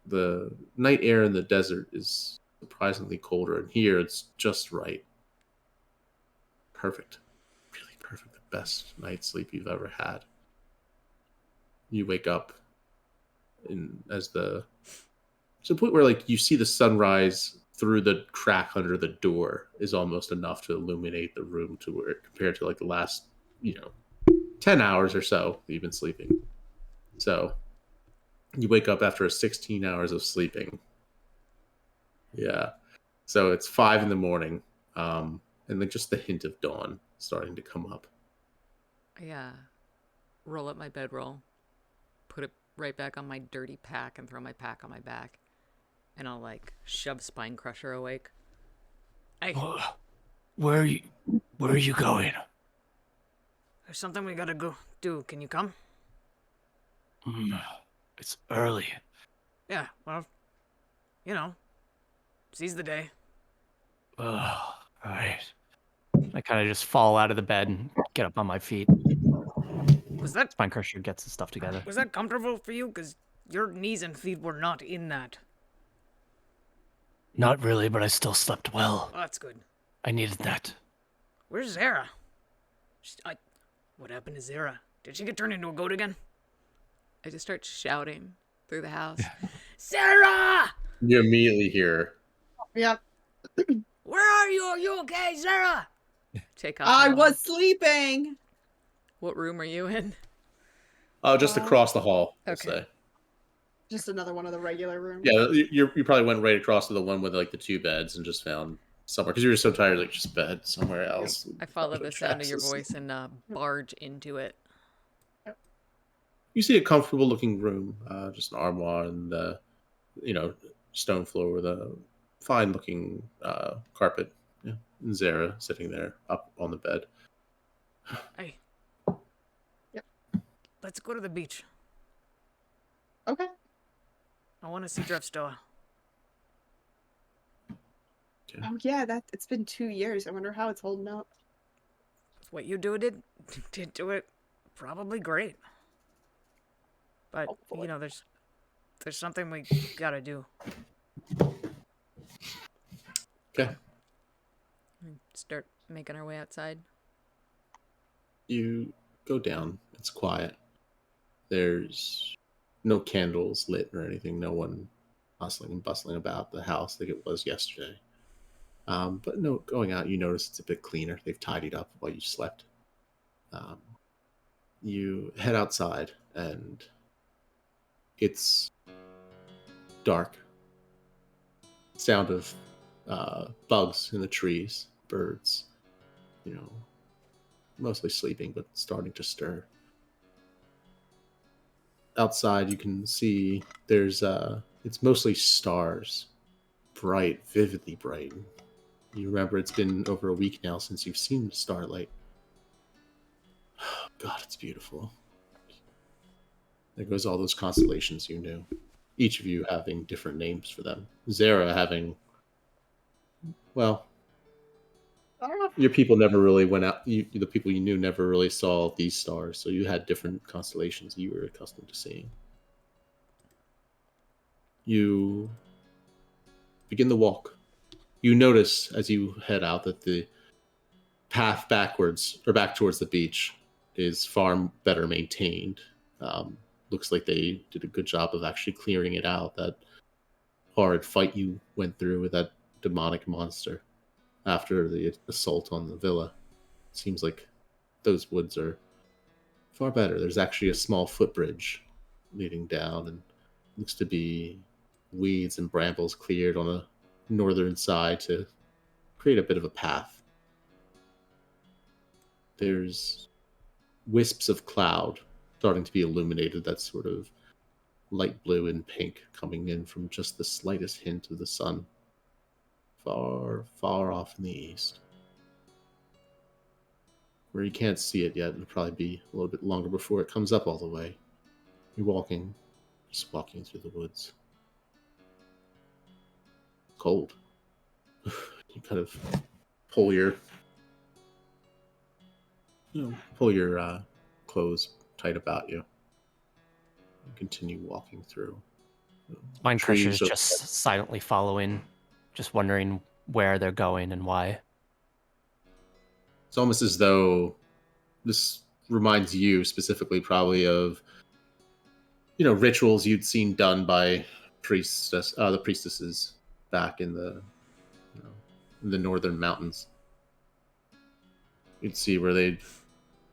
Speaker 1: the night air in the desert is surprisingly colder, and here it's just right. Perfect. Really perfect. The best night's sleep you've ever had. You wake up and to the point where like you see the sunrise through the crack under the door is almost enough to illuminate the room to where compared to like the last 10 hours or so that you've been sleeping. So you wake up after 16 hours of sleeping. Yeah. So it's 5 in the morning, and then just the hint of dawn starting to come up.
Speaker 2: Yeah. Roll up my bedroll, put it right back on my dirty pack, and throw my pack on my back. And I'll like shove Spine Crusher awake.
Speaker 3: Where are you going?
Speaker 2: There's something we gotta go do. Can you come?
Speaker 3: It's early.
Speaker 2: Yeah, well, seize the day.
Speaker 3: All right. I kind of just fall out of the bed and get up on my feet.
Speaker 2: Was that
Speaker 3: Spine Crusher gets his stuff together.
Speaker 2: comfortable for you? Because your knees and feet were not in that.
Speaker 3: Not really, but I still slept well.
Speaker 2: Oh, that's good.
Speaker 3: I needed that.
Speaker 2: Where's Zara? What happened to Zara? Did she get turned into a goat again? I just start shouting through the house. Zara!
Speaker 1: You immediately hear,
Speaker 6: Yep.
Speaker 2: Where are you? Are you okay, Zara? Take off.
Speaker 6: I
Speaker 2: my
Speaker 6: was sleeping.
Speaker 2: What room are you in?
Speaker 1: just across the hall, let's
Speaker 2: Okay.
Speaker 1: say.
Speaker 6: Just another one of the regular rooms.
Speaker 1: Yeah, you probably went right across to the one with like the 2 beds and just found somewhere because you were so tired, like just bed somewhere else.
Speaker 2: I follow the sound of your
Speaker 1: Atraxas.
Speaker 2: voice and barge into it.
Speaker 1: You see a comfortable looking room, just an armoire and stone floor with a fine looking carpet. Yeah, and Zara sitting there up on the bed.
Speaker 2: Hey.
Speaker 6: Yep.
Speaker 2: Let's go to the beach.
Speaker 6: Okay.
Speaker 2: I want to see Driftstoa.
Speaker 6: Oh yeah, it's been 2 years. I wonder how it's holding up.
Speaker 2: What you did do it probably great. But
Speaker 6: Hopefully.
Speaker 2: there's something we gotta do.
Speaker 1: Okay.
Speaker 5: Start making our way outside.
Speaker 1: You go down. It's quiet. There's no candles lit or anything. No one hustling and bustling about the house like it was yesterday. But no, going out, you notice it's a bit cleaner. They've tidied up while you slept. You head outside, and it's dark. Sound of bugs in the trees, birds, mostly sleeping, but starting to stir. Outside, you can see it's mostly stars, bright, vividly bright. You remember it's been over a week now since you've seen starlight. God, it's beautiful. There goes all those constellations you knew. Each of you having different names for them. Zara having, well,
Speaker 6: I don't know.
Speaker 1: your people never really went out. The people you knew never really saw these stars, so you had different constellations you were accustomed to seeing. You begin the walk. You notice as you head out that the path backwards or back towards the beach is far better maintained. Looks like they did a good job of actually clearing it out. That horrid fight you went through with that demonic monster after the assault on the villa. Seems like those woods are far better. There's actually a small footbridge leading down, and looks to be weeds and brambles cleared on a northern side to create a bit of a path. There's wisps of cloud starting to be illuminated. That's sort of light blue and pink coming in from just the slightest hint of the sun far, far off in the east. Where you can't see it yet, it'll probably be a little bit longer before it comes up all the way. You're just walking through the woods. Cold. You kind of pull your clothes tight about you and continue walking through.
Speaker 3: Mind Crusher's
Speaker 1: Trees
Speaker 3: just silently following, just wondering where they're going and why.
Speaker 1: It's almost as though this reminds you specifically probably of rituals you'd seen done by the priestesses back in the in the northern mountains. You'd see where they'd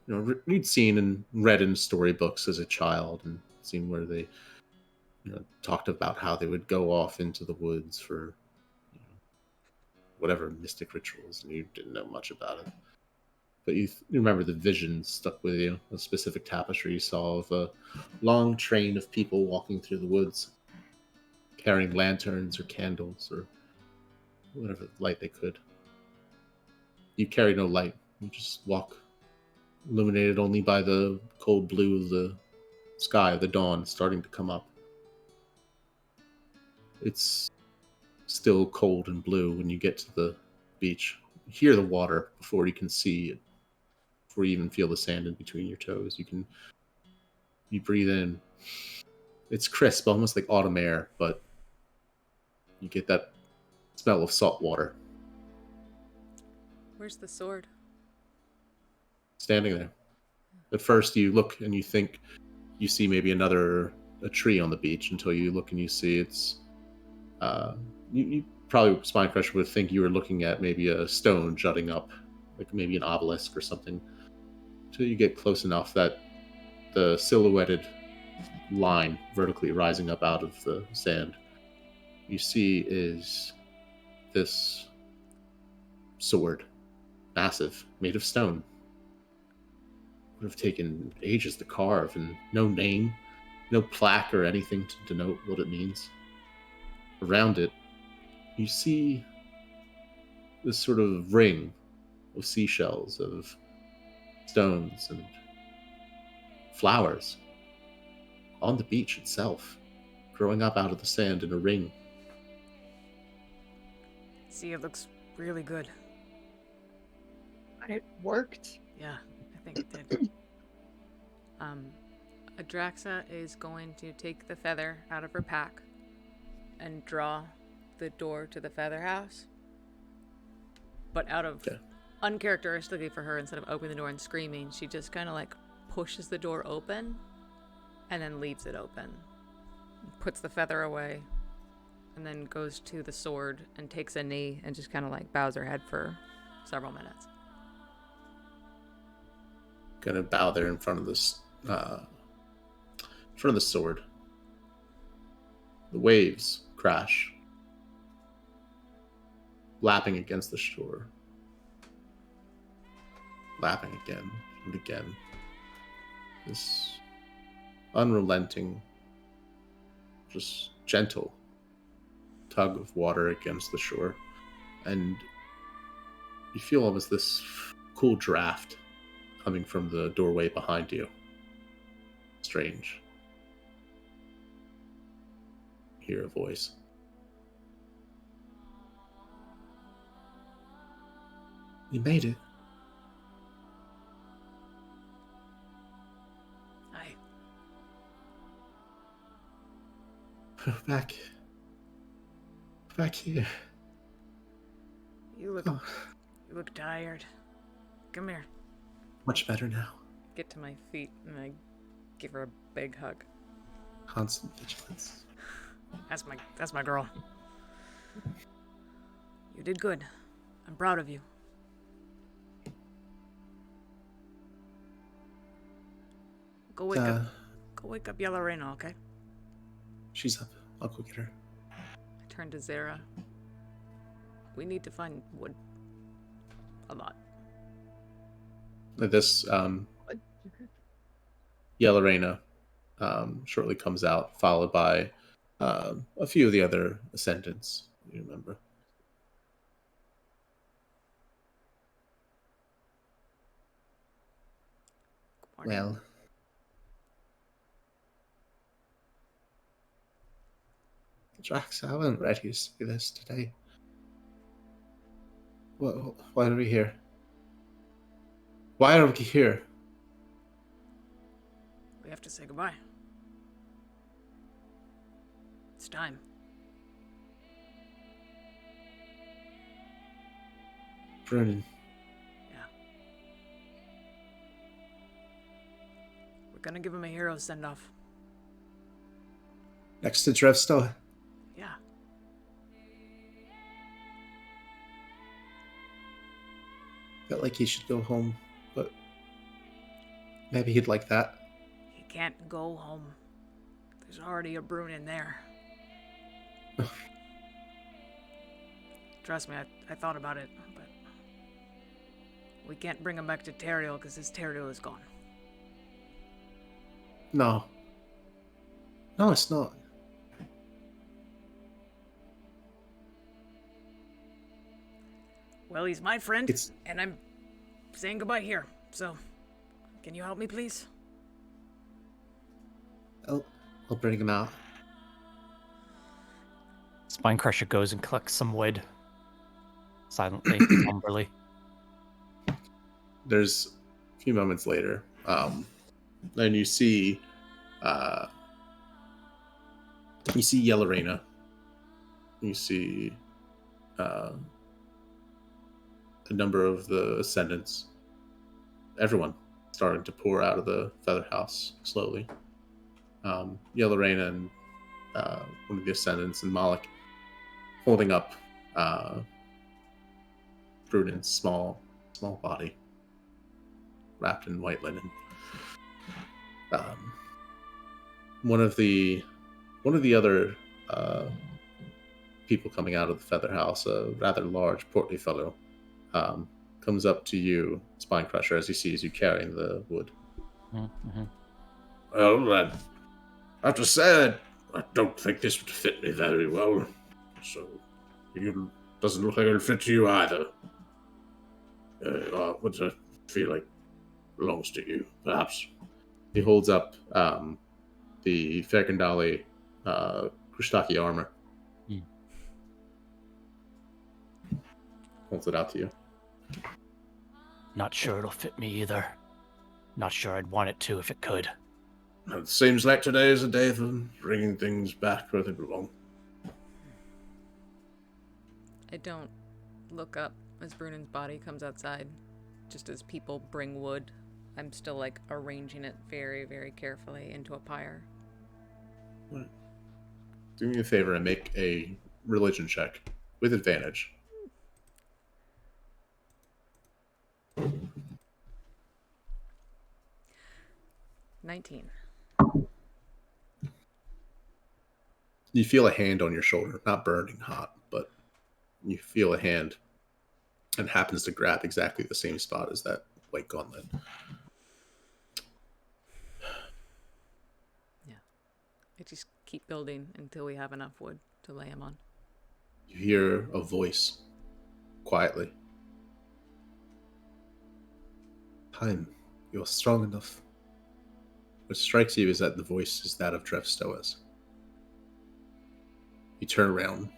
Speaker 1: you'd seen and read in storybooks as a child, and seen where they talked about how they would go off into the woods for whatever mystic rituals, and you didn't know much about it. But you remember the vision stuck with you, a specific tapestry you saw of a long train of people walking through the woods, carrying lanterns or candles or whatever light they could. You carry no light. You just walk, illuminated only by the cold blue of the sky of the dawn starting to come up. It's still cold and blue when you get to the beach. You hear the water before you can see it, before you even feel the sand in between your toes. You breathe in. It's crisp, almost like autumn air, but you get that smell of salt water
Speaker 5: Where's the sword?
Speaker 1: standing there. At first you look and you think you see maybe a tree on the beach, until you look and you see it's you probably, Spine Crusher would think you were looking at maybe a stone jutting up, like maybe an obelisk or something, until you get close enough that the silhouetted line vertically rising up out of the sand you see is this sword, massive, made of stone. Would have taken ages to carve, and no name, no plaque or anything to denote what it means. Around it, you see this sort of ring of seashells, of stones and flowers on the beach itself, growing up out of the sand in a ring.
Speaker 2: See, it looks really good.
Speaker 6: But it worked.
Speaker 2: Yeah, I think it did. Adraxa is going to take the feather out of her pack and draw the door to the feather house. But out of uncharacteristically for her, instead of opening the door and screaming, she just kind of like pushes the door open and then leaves it open. Puts the feather away and then goes to the sword and takes a knee and just kind of like bows her head for several minutes.
Speaker 1: Gonna bow there in front of this, in front of the sword. The waves crash, lapping against the shore, lapping again and again. This unrelenting, just gentle tug of water against the shore, and you feel almost this cool draft coming from the doorway behind you. Strange. Hear a voice. You made it.
Speaker 2: Hi.
Speaker 1: Back here.
Speaker 2: You
Speaker 1: Oh,
Speaker 2: look tired. Come here.
Speaker 1: much better now.
Speaker 2: Get to my feet and I give her a big hug.
Speaker 1: Constant vigilance.
Speaker 2: That's my girl. You did good. I'm proud of you. Go wake up Yellow Reina, okay?
Speaker 1: She's up. I'll go get her.
Speaker 2: I turn to Zara. We need to find wood. A lot.
Speaker 1: This Yellow Reina shortly comes out, followed by a few of the other ascendants. You remember?
Speaker 2: Morning.
Speaker 1: Well, Drax, I wasn't ready to see this today. Why are we here? Why are we here?
Speaker 2: We have to say goodbye. It's time.
Speaker 1: Brennan,
Speaker 2: Yeah. We're gonna give him a hero send-off.
Speaker 1: next to Drevstar.
Speaker 2: Yeah.
Speaker 1: Felt like he should go home, but maybe he'd like that.
Speaker 2: He can't go home. There's already a Brune in there. Trust me, I thought about it, but we can't bring him back to Teriel because his Teriel is gone.
Speaker 1: No. No, it's not.
Speaker 2: Well, he's my friend,
Speaker 1: It's-
Speaker 2: and I'm saying goodbye here. So, can you help me, please?
Speaker 1: I'll bring him out.
Speaker 3: Spinecrusher goes and collects some wood. Silently, somberly.
Speaker 1: There's a few moments later, and you see Yellow Reina. You see a number of the ascendants. Everyone starting to pour out of the feather house slowly. Yellow Reina and one of the ascendants and Malik holding up Brunan's small body wrapped in white linen. One of the other people coming out of the feather house, a rather large, portly fellow, comes up to you, Spinecrusher, as he sees you carrying the wood.
Speaker 3: Mm-hmm.
Speaker 4: Well, I have to say, I don't think this would fit me very well. So, it doesn't look like it'll fit you either. What do I feel like? belongs to you, perhaps.
Speaker 1: He holds up the Ferkendali Kushtaki armor.
Speaker 3: Hmm.
Speaker 1: Holds it out to you.
Speaker 3: Not sure it'll fit me either. Not sure I'd want it to if it could.
Speaker 4: It seems like today is a day for bringing things back where they belong.
Speaker 2: I don't look up as Brunan's body comes outside. Just as people bring wood, I'm still like arranging it very, very carefully into a pyre.
Speaker 1: Do me a favor and make a religion check with advantage.
Speaker 2: $19.
Speaker 1: You feel a hand on your shoulder, not burning hot, but you feel a hand and happens to grab exactly the same spot as that white gauntlet.
Speaker 2: I just keep building until we have enough wood to lay him on.
Speaker 1: You hear a voice quietly. Time, you're strong enough. What strikes you is that the voice is that of Trev Stoas. You turn around,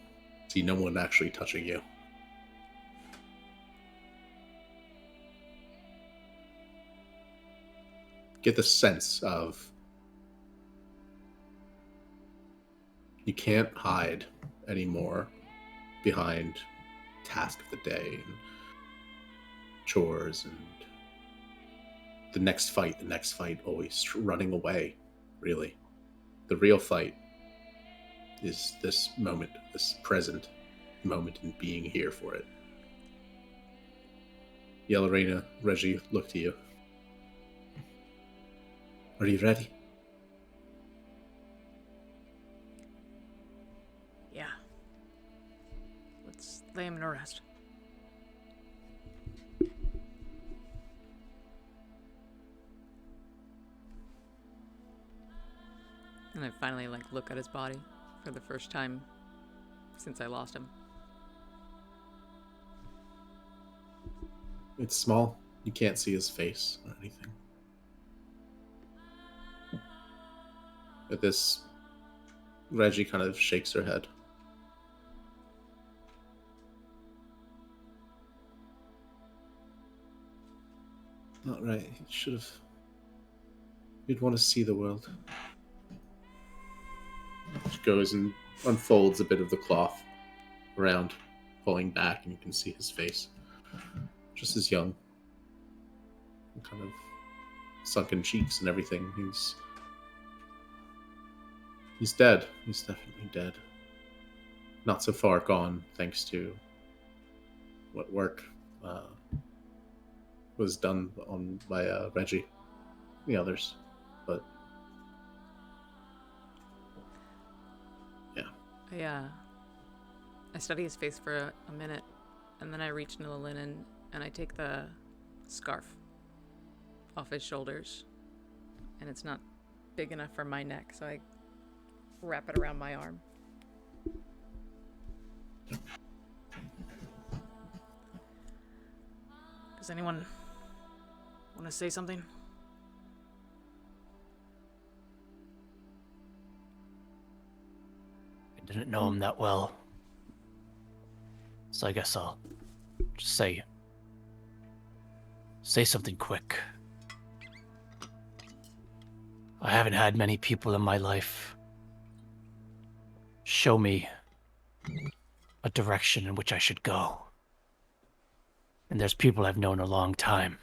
Speaker 1: see no one actually touching you. Get the sense of you can't hide anymore behind task of the day and chores and the next fight, always running away, really. The real fight is this moment, this present moment, and being here for it. Yellerina, Reggie, look to you. Are you ready?
Speaker 2: Yeah. Let's lay him to rest. And I finally look at his body for the first time since I lost him.
Speaker 1: It's small. You can't see his face or anything. At this, Reggie kind of shakes her head. Not right. You should have. You'd want to see the world. She goes and unfolds a bit of the cloth around, pulling back, and you can see his face. Just as young. And kind of sunken cheeks and everything. He's dead. He's definitely dead. Not so far gone, thanks to what work was done by Reggie, the others. But yeah,
Speaker 2: I study his face for a minute, and then I reach into the linen and I take the scarf off his shoulders, and it's not big enough for my neck, so I wrap it around my arm. Does anyone want to say something?
Speaker 3: I didn't know him that well, so I guess I'll just say something quick. I haven't had many people in my life show me a direction in which I should go. And there's people I've known a long time.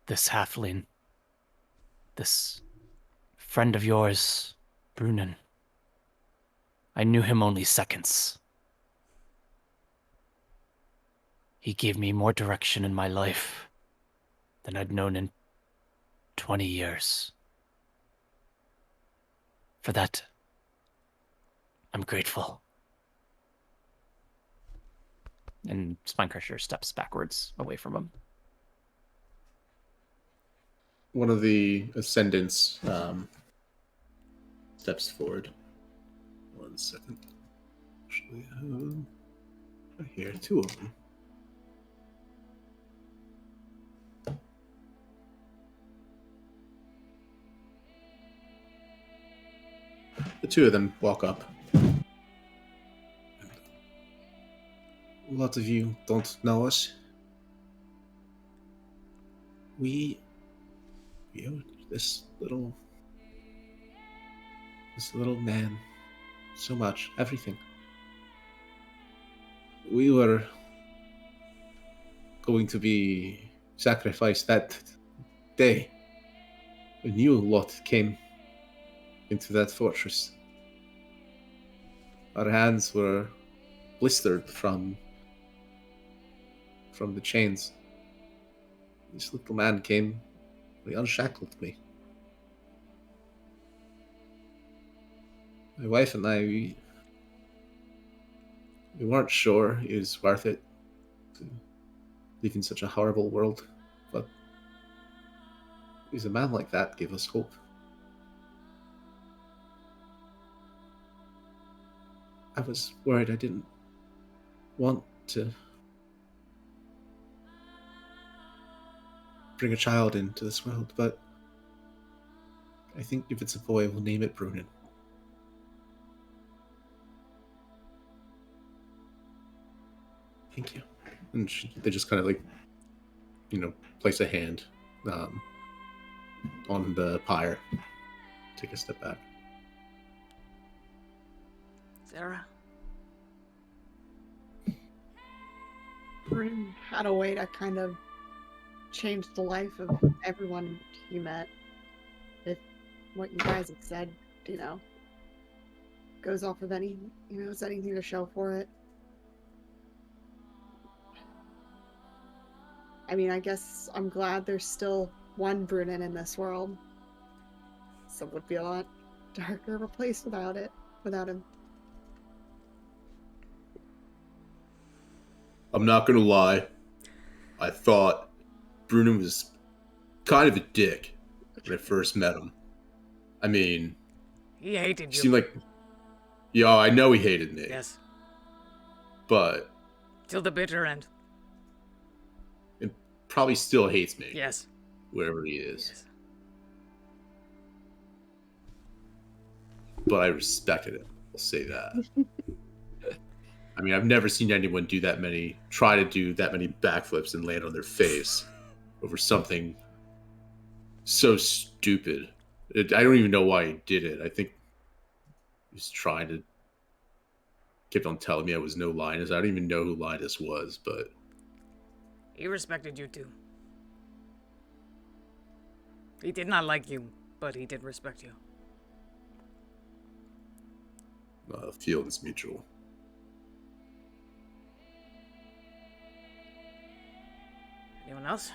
Speaker 3: This halfling, this friend of yours, Brunan. I knew him only seconds. He gave me more direction in my life than I'd known in 20 years. For that, I'm grateful. And Spinecrusher steps backwards away from him.
Speaker 1: one of the ascendants steps forward. 1 second. Actually, right here, 2 of them. two of them walk up.
Speaker 4: A lot of you don't know us. We owe this little man so much, everything. We were going to be sacrificed that day when you lot came into that fortress. Our hands were blistered from the chains. This little man came, he unshackled me. My wife and I, we weren't sure it was worth it to live in such a horrible world, but it was a man like that gave us hope. I was worried I didn't want to bring a child into this world, but I think if it's a boy, we'll name it Brunin. Thank you.
Speaker 1: And they just kind of like, place a hand on the pyre. Take a step back.
Speaker 2: Sarah?
Speaker 6: Bruin had a way to kind of change the life of everyone he met. If what you guys have said, goes off of any, is anything to show for it. I mean, I guess I'm glad there's still one Brunin in this world. So it would be a lot darker of a place without him.
Speaker 1: I'm not gonna lie. I thought Bruno was kind of a dick when I first met him. I mean,
Speaker 2: He hated you.
Speaker 1: seemed like, yeah, I know he hated me.
Speaker 2: Yes.
Speaker 1: But
Speaker 2: Till the bitter end.
Speaker 1: it probably still hates me.
Speaker 2: Yes.
Speaker 1: Wherever he is.
Speaker 2: Yes.
Speaker 1: But I respected it. I'll say that. I mean, I've never seen anyone try to do that many backflips and land on their face over something so stupid. I don't even know why he did it. I think he was trying to kept on telling me I was no Linus. I don't even know who Linus was, but
Speaker 2: He respected you too. He did not like you, but he did respect you.
Speaker 1: feelings mutual.
Speaker 2: Anyone else?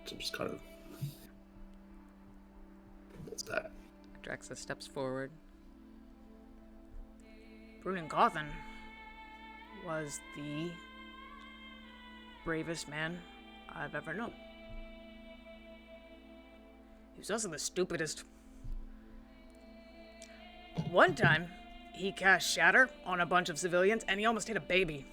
Speaker 1: So just kind of what's that?
Speaker 2: Draxa steps forward. Brunin Cawthon was the bravest man I've ever known. He was also the stupidest. One time, he cast Shatter on a bunch of civilians, and he almost hit a baby.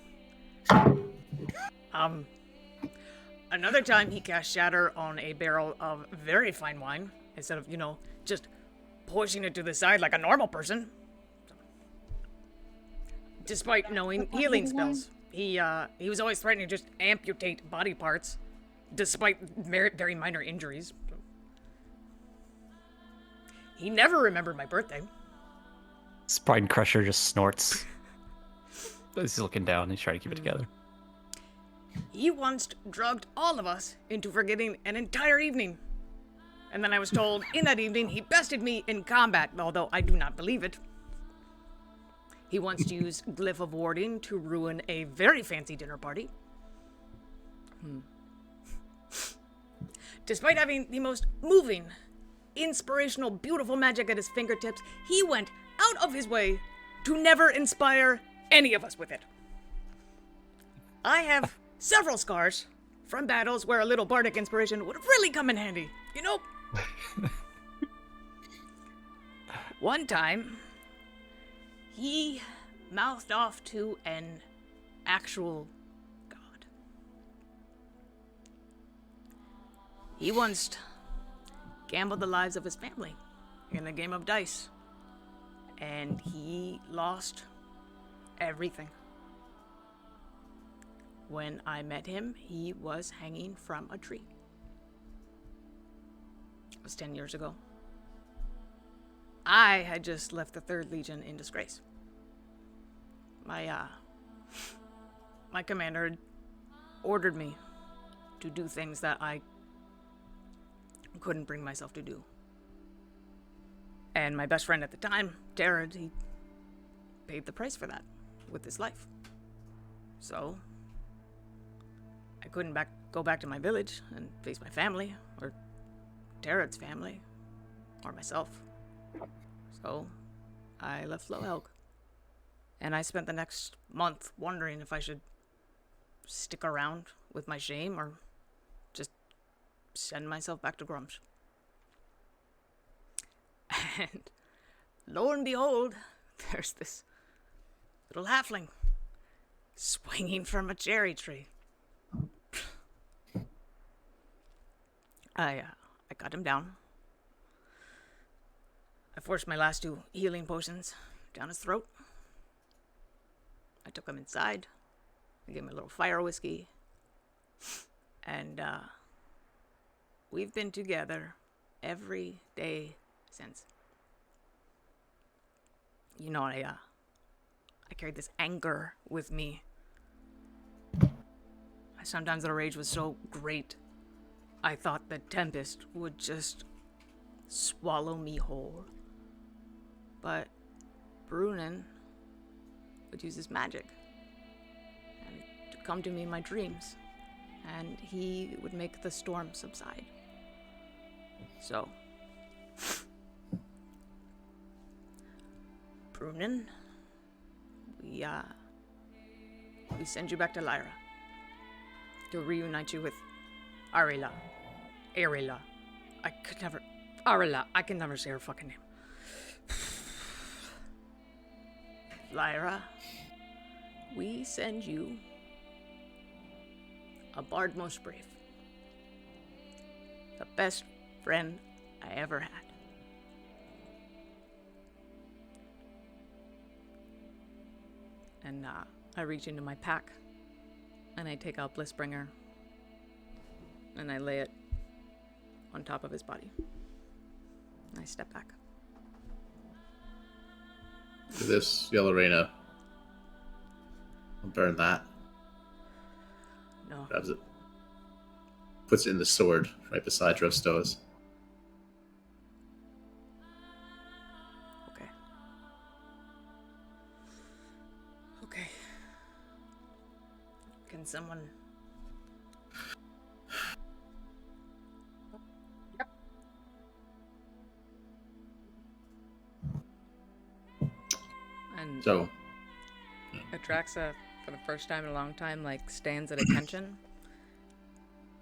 Speaker 2: Another time, he cast Shatter on a barrel of very fine wine, instead of, just pushing it to the side like a normal person. Despite knowing healing spells, he was always threatening to just amputate body parts, despite very minor injuries. He never remembered my birthday.
Speaker 3: Sprite Crusher just snorts. He's looking down. He's trying to keep it together.
Speaker 2: He once drugged all of us into forgetting an entire evening. And then I was told in that evening he bested me in combat, although I do not believe it. He once used Glyph of Warding to ruin a very fancy dinner party. Despite having the most moving, inspirational, beautiful magic at his fingertips, he went out of his way to never inspire any of us with it. I have several scars from battles where a little bardic inspiration would have really come in handy, One time, he mouthed off to an actual god. He once gambled the lives of his family in a game of dice. And he lost everything. When I met him, he was hanging from a tree. It was 10 years ago. I had just left the 3rd Legion in disgrace. My commander had ordered me to do things that I couldn't bring myself to do. And my best friend at the time, Jared, he paid the price for that with his life. So I couldn't go back to my village and face my family, or Jared's family, or myself. So I left Flowhelg. And I spent the next month wondering if I should stick around with my shame or just send myself back to Grumsh. And lo and behold, there's this little halfling swinging from a cherry tree. I cut him down. I forced my last 2 healing potions down his throat. I took him inside. I gave him a little fire whiskey. And we've been together every day since. You know, I carried this anger with me. Sometimes the rage was so great, I thought the Tempest would just swallow me whole. But Brunin would use his magic and to come to me in my dreams, and he would make the storm subside. So, Brunin, we send you back to Lyra to reunite you with Arila. Arila. I can never say her fucking name. Lyra, we send you a bard most brave. The best friend I ever had. And I reach into my pack and I take out Blissbringer and I lay it on top of his body. And I step back.
Speaker 1: This Yellow Reina will burn that.
Speaker 2: No.
Speaker 1: Grabs it. Puts it in the sword right beside Rostoa's.
Speaker 2: Okay. Okay. Can someone... And
Speaker 1: So,
Speaker 2: Atraxa, for the first time in a long time, like, stands at attention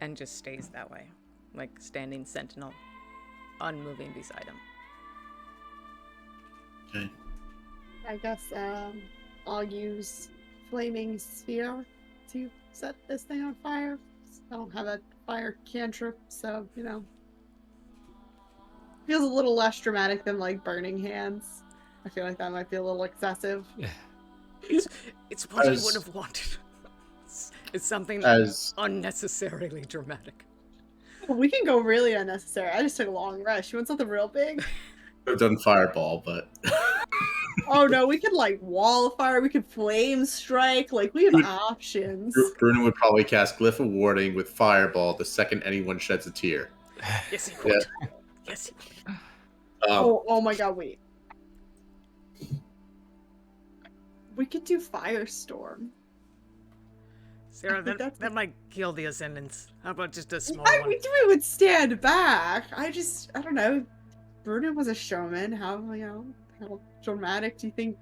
Speaker 2: and just stays that way. Like, standing sentinel, unmoving beside him.
Speaker 1: okay.
Speaker 6: I guess I'll use flaming sphere to set this thing on fire. I don't have a fire cantrip, so you know, feels a little less dramatic than like burning hands. I feel like that might be a little excessive.
Speaker 2: It's what he
Speaker 1: As-
Speaker 2: would have wanted. It's something
Speaker 1: As
Speaker 2: unnecessarily dramatic.
Speaker 6: We can go really unnecessary. I just took a long rest. You want something real big?
Speaker 1: I've done Fireball, but
Speaker 6: Oh no, we could like wall fire. We could flame strike. Like we have
Speaker 1: Dude,
Speaker 6: options.
Speaker 1: Bruno would probably cast Glyph of Warding with Fireball the second anyone sheds a tear.
Speaker 2: Yes, he would. Yes, he would.
Speaker 6: Oh my god, wait. We could do Firestorm.
Speaker 2: Sarah,
Speaker 6: think that's-
Speaker 2: that might kill the Ascendants. How about just a small
Speaker 6: I
Speaker 2: one?
Speaker 6: we would stand back. I don't know. Bruno was a showman. How dramatic do you think?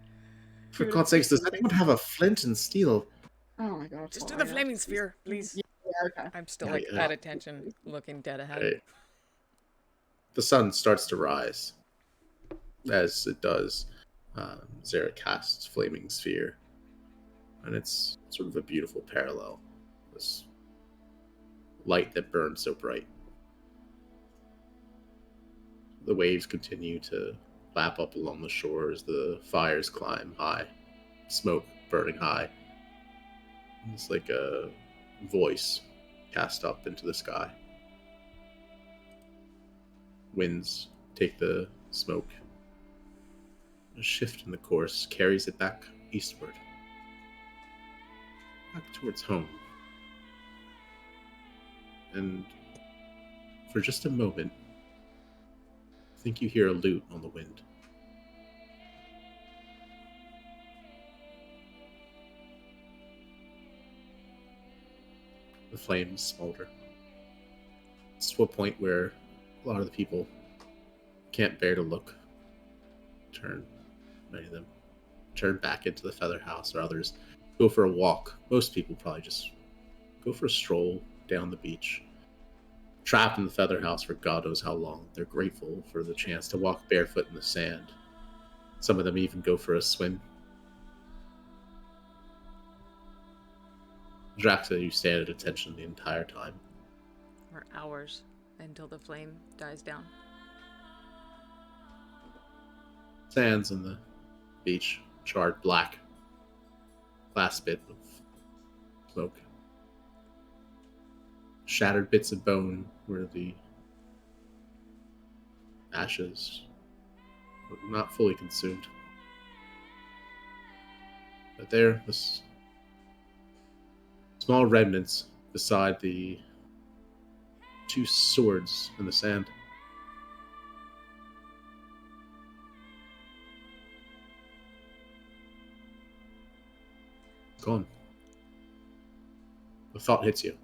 Speaker 1: For God's sakes, does anyone have a flint and steel?
Speaker 6: Oh my god.
Speaker 2: Just do
Speaker 6: oh
Speaker 2: the
Speaker 6: my
Speaker 2: flaming
Speaker 6: God.
Speaker 2: sphere, please.
Speaker 6: Yeah, okay.
Speaker 2: I'm still
Speaker 1: Yeah,
Speaker 2: like
Speaker 1: yeah.
Speaker 2: at attention, looking dead ahead.
Speaker 1: Right. The sun starts to rise. As it does, Zara casts Flaming Sphere. And it's sort of a beautiful parallel. This light that burns so bright. the waves continue to lap up along the shores. The fires climb high, smoke burning high. It's like a voice cast up into the sky. Winds take the smoke. A shift in the course carries it back eastward, back towards home. And for just a moment, I think you hear a lute on the wind. The flames smolder. It's to a point where a lot of the people can't bear to look. Many of them turn back into the feather house, or others go for a walk. Most people probably just go for a stroll down the beach. Trapped in the feather house for God knows how long. They're grateful for the chance to walk barefoot in the sand. Some of them even go for a swim. Draxa, you stand at attention the entire time.
Speaker 2: For hours until the flame dies down.
Speaker 1: Sands on the beach, charred black. Last bit of smoke. Shattered bits of bone where the ashes were not fully consumed. But there, this small remnants beside the two swords in the sand. Gone. The thought hits you.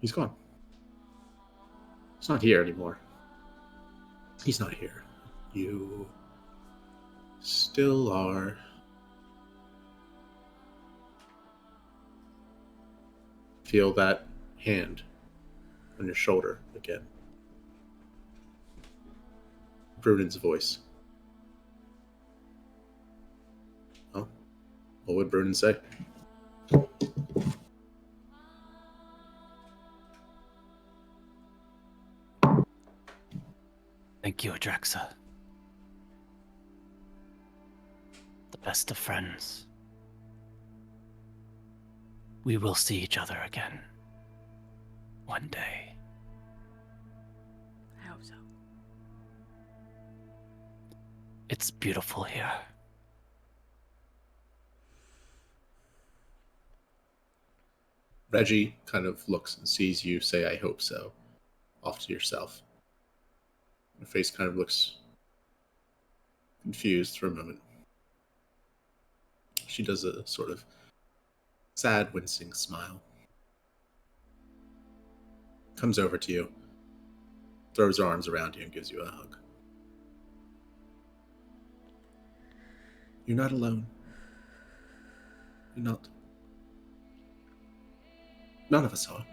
Speaker 1: He's gone. He's not here anymore. He's not here. You still are. Feel that hand on your shoulder again. Brunan's voice. Oh, what would Brunan say?
Speaker 3: Thank you, Adraxa. The best of friends. We will see each other again. One day.
Speaker 2: I hope so.
Speaker 3: It's beautiful here.
Speaker 1: Reggie kind of looks and sees you say, I hope so, off to yourself. Her face kind of looks confused for a moment. She does a sort of sad, wincing smile. Comes over to you, throws her arms around you, and gives you a hug. You're not alone. You're not. None of us are.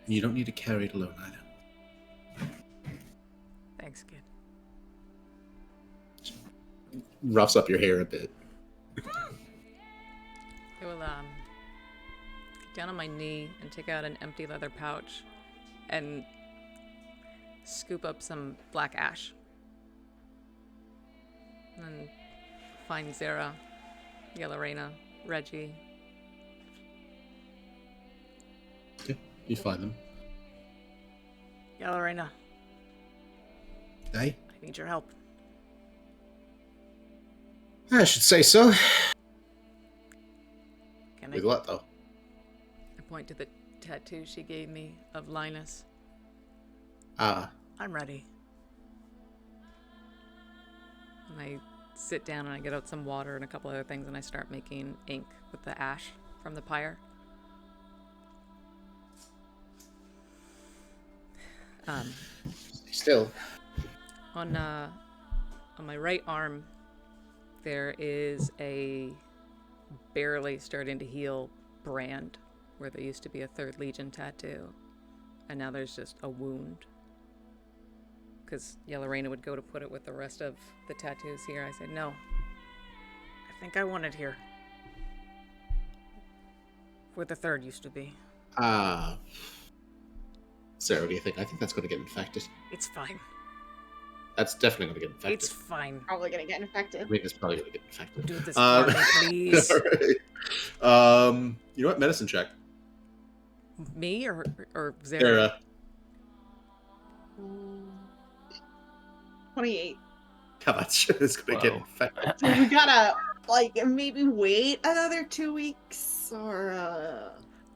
Speaker 1: You don't need to carry it alone either.
Speaker 2: Thanks, kid.
Speaker 1: Roughs up your hair a bit.
Speaker 2: I will get down on my knee and take out an empty leather pouch and scoop up some black ash. And find Zera, Yelorena, Reggie.
Speaker 1: Okay, you find them.
Speaker 2: Yelorena,
Speaker 1: Hey?
Speaker 2: I need your help.
Speaker 1: I should say so.
Speaker 2: Can
Speaker 1: With
Speaker 2: I
Speaker 1: what, though?
Speaker 2: point to the tattoo she gave me of Linus?
Speaker 1: Ah,
Speaker 2: I'm ready. And I sit down and I get out some water and a couple other things and I start making ink with the ash from the pyre.
Speaker 1: stay still.
Speaker 2: On my right arm, there is a barely starting to heal brand where there used to be a 3rd Legion tattoo, and now there's just a wound. Because Yelorena would go to put it with the rest of the tattoos here. I said, no, I think I want it here, where the 3rd used to be.
Speaker 1: Ah, Sarah, what do you think? I think that's going to get infected.
Speaker 2: It's fine.
Speaker 1: That's definitely going to get infected.
Speaker 2: It's fine.
Speaker 6: Probably gonna get
Speaker 1: I
Speaker 6: infected.
Speaker 1: mean, it's probably going to get infected.
Speaker 2: Do this for me, please.
Speaker 1: All right. You know what? Medicine check.
Speaker 2: Me or Zara?
Speaker 1: Sarah.
Speaker 6: 28.
Speaker 1: How much is going to get
Speaker 3: Whoa.
Speaker 1: infected?
Speaker 6: So we gotta maybe wait another 2 weeks or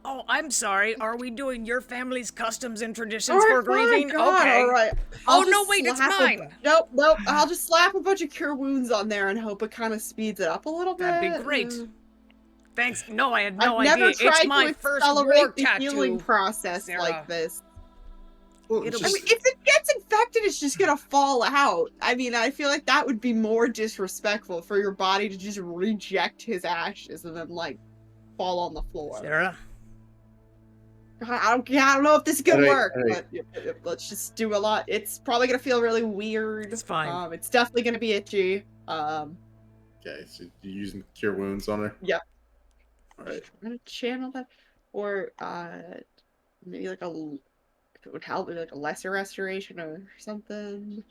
Speaker 2: Oh, I'm sorry. Are we doing your family's customs and traditions
Speaker 6: All
Speaker 2: for
Speaker 6: right, fine,
Speaker 2: grieving?
Speaker 6: God,
Speaker 2: Okay.
Speaker 6: All right.
Speaker 2: Oh,
Speaker 6: I'll
Speaker 2: no,
Speaker 6: just
Speaker 2: wait, it's
Speaker 6: slap
Speaker 2: mine.
Speaker 6: Nope. I'll just slap a bunch of cure wounds on there and hope it kind of speeds it up a little bit.
Speaker 2: That'd be great. Thanks. No, I had no
Speaker 6: I've
Speaker 2: idea.
Speaker 6: never tried
Speaker 2: It's my
Speaker 6: to
Speaker 2: first war
Speaker 6: accelerate the healing
Speaker 2: tattoo.
Speaker 6: process
Speaker 2: Sarah.
Speaker 6: like this.
Speaker 1: Well,
Speaker 2: It'll
Speaker 6: I
Speaker 2: be-
Speaker 6: mean, if it gets infected, it's just gonna fall out. I mean, I feel like that would be more disrespectful for your body to just reject his ashes and then fall on the floor.
Speaker 2: Sarah?
Speaker 6: I don't know if this is gonna
Speaker 1: Alright,
Speaker 6: work,
Speaker 1: alright.
Speaker 6: but let's just do a lot. It's probably gonna feel really weird.
Speaker 2: It's fine.
Speaker 6: It's definitely gonna be itchy.
Speaker 1: Okay, so you're using cure wounds on her?
Speaker 6: Yep.
Speaker 1: All right.
Speaker 6: I'm gonna channel that, or maybe if it would help, maybe a lesser restoration or something.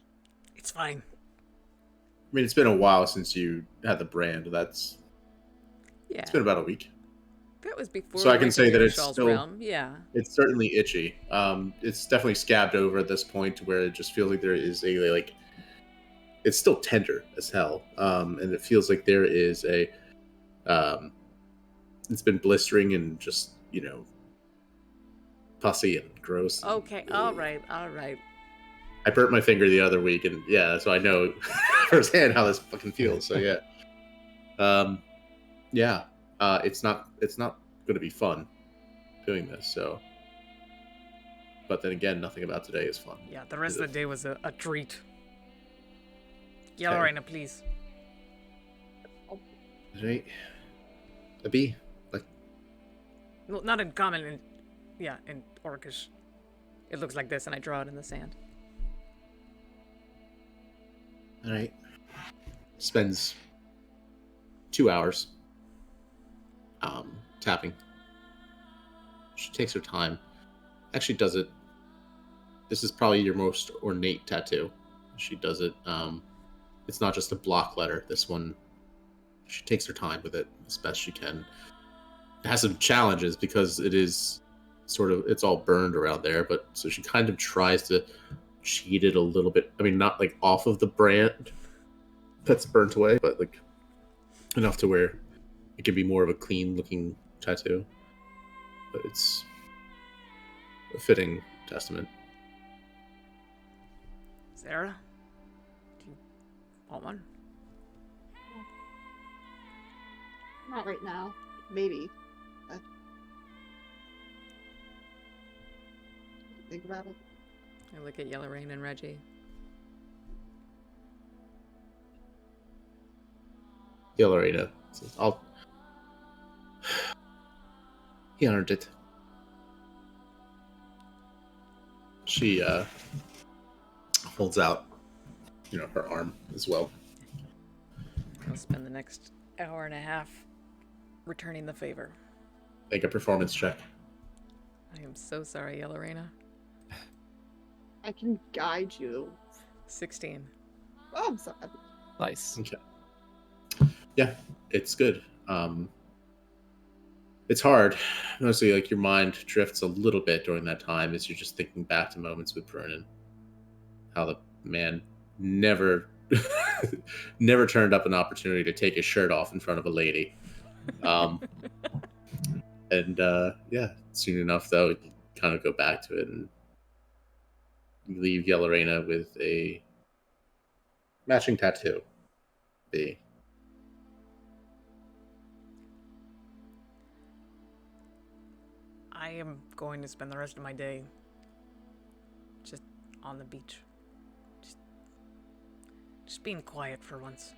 Speaker 2: It's fine.
Speaker 1: I mean, it's been a while since you had the brand.
Speaker 2: Yeah.
Speaker 1: It's been about a week.
Speaker 2: That was before.
Speaker 1: So I
Speaker 2: we
Speaker 1: can
Speaker 2: went
Speaker 1: say
Speaker 2: to
Speaker 1: that it's
Speaker 2: Mirachel's
Speaker 1: still-
Speaker 2: realm. Yeah.
Speaker 1: It's certainly itchy. It's definitely scabbed over at this point to where it just feels like there is it's still tender as hell. And it feels like there is it's been blistering and just, pussy and gross.
Speaker 2: Okay. All right.
Speaker 1: I burnt my finger the other week, and yeah, so I know firsthand how this fucking feels. So yeah, it's not going to be fun doing this. So, but then again, nothing about today is fun.
Speaker 2: Yeah. The rest of the day was a treat.
Speaker 1: Okay.
Speaker 2: Yellerina, please.
Speaker 1: Right, a bee.
Speaker 2: Well, not in common. In Orcish. It looks like this, and I draw it in the sand.
Speaker 1: All right. Spends 2 hours tapping. She takes her time. Actually does it. This is probably your most ornate tattoo. She does it. It's not just a block letter. This one, she takes her time with it as best she can. It has some challenges because it is it's all burned around there, but so she kind of tries to cheat it a little bit. I mean, not like off of the brand that's burnt away, but like enough to where it can be more of a clean looking tattoo. But it's a fitting testament.
Speaker 2: Sarah? Do you want one?
Speaker 6: Not right now. Maybe. Think about it.
Speaker 2: I look at Yellerine and Reggie.
Speaker 1: Yellerina says, He honored it. She holds out, her arm as well.
Speaker 2: I'll spend the next hour and a half returning the favor.
Speaker 1: Make a performance check.
Speaker 2: I am so sorry, Yellerina.
Speaker 6: I can guide you.
Speaker 2: 16.
Speaker 6: Oh, I'm sorry.
Speaker 3: Nice.
Speaker 1: Okay. Yeah, it's good. It's hard. Mostly, like, your mind drifts a little bit during that time as you're just thinking back to moments with Vernon. How the man never turned up an opportunity to take his shirt off in front of a lady. Yeah, soon enough, though, you kind of go back to it and you leave Yellerina with a matching tattoo. B.
Speaker 2: I am going to spend the rest of my day just on the beach. Just being quiet for once.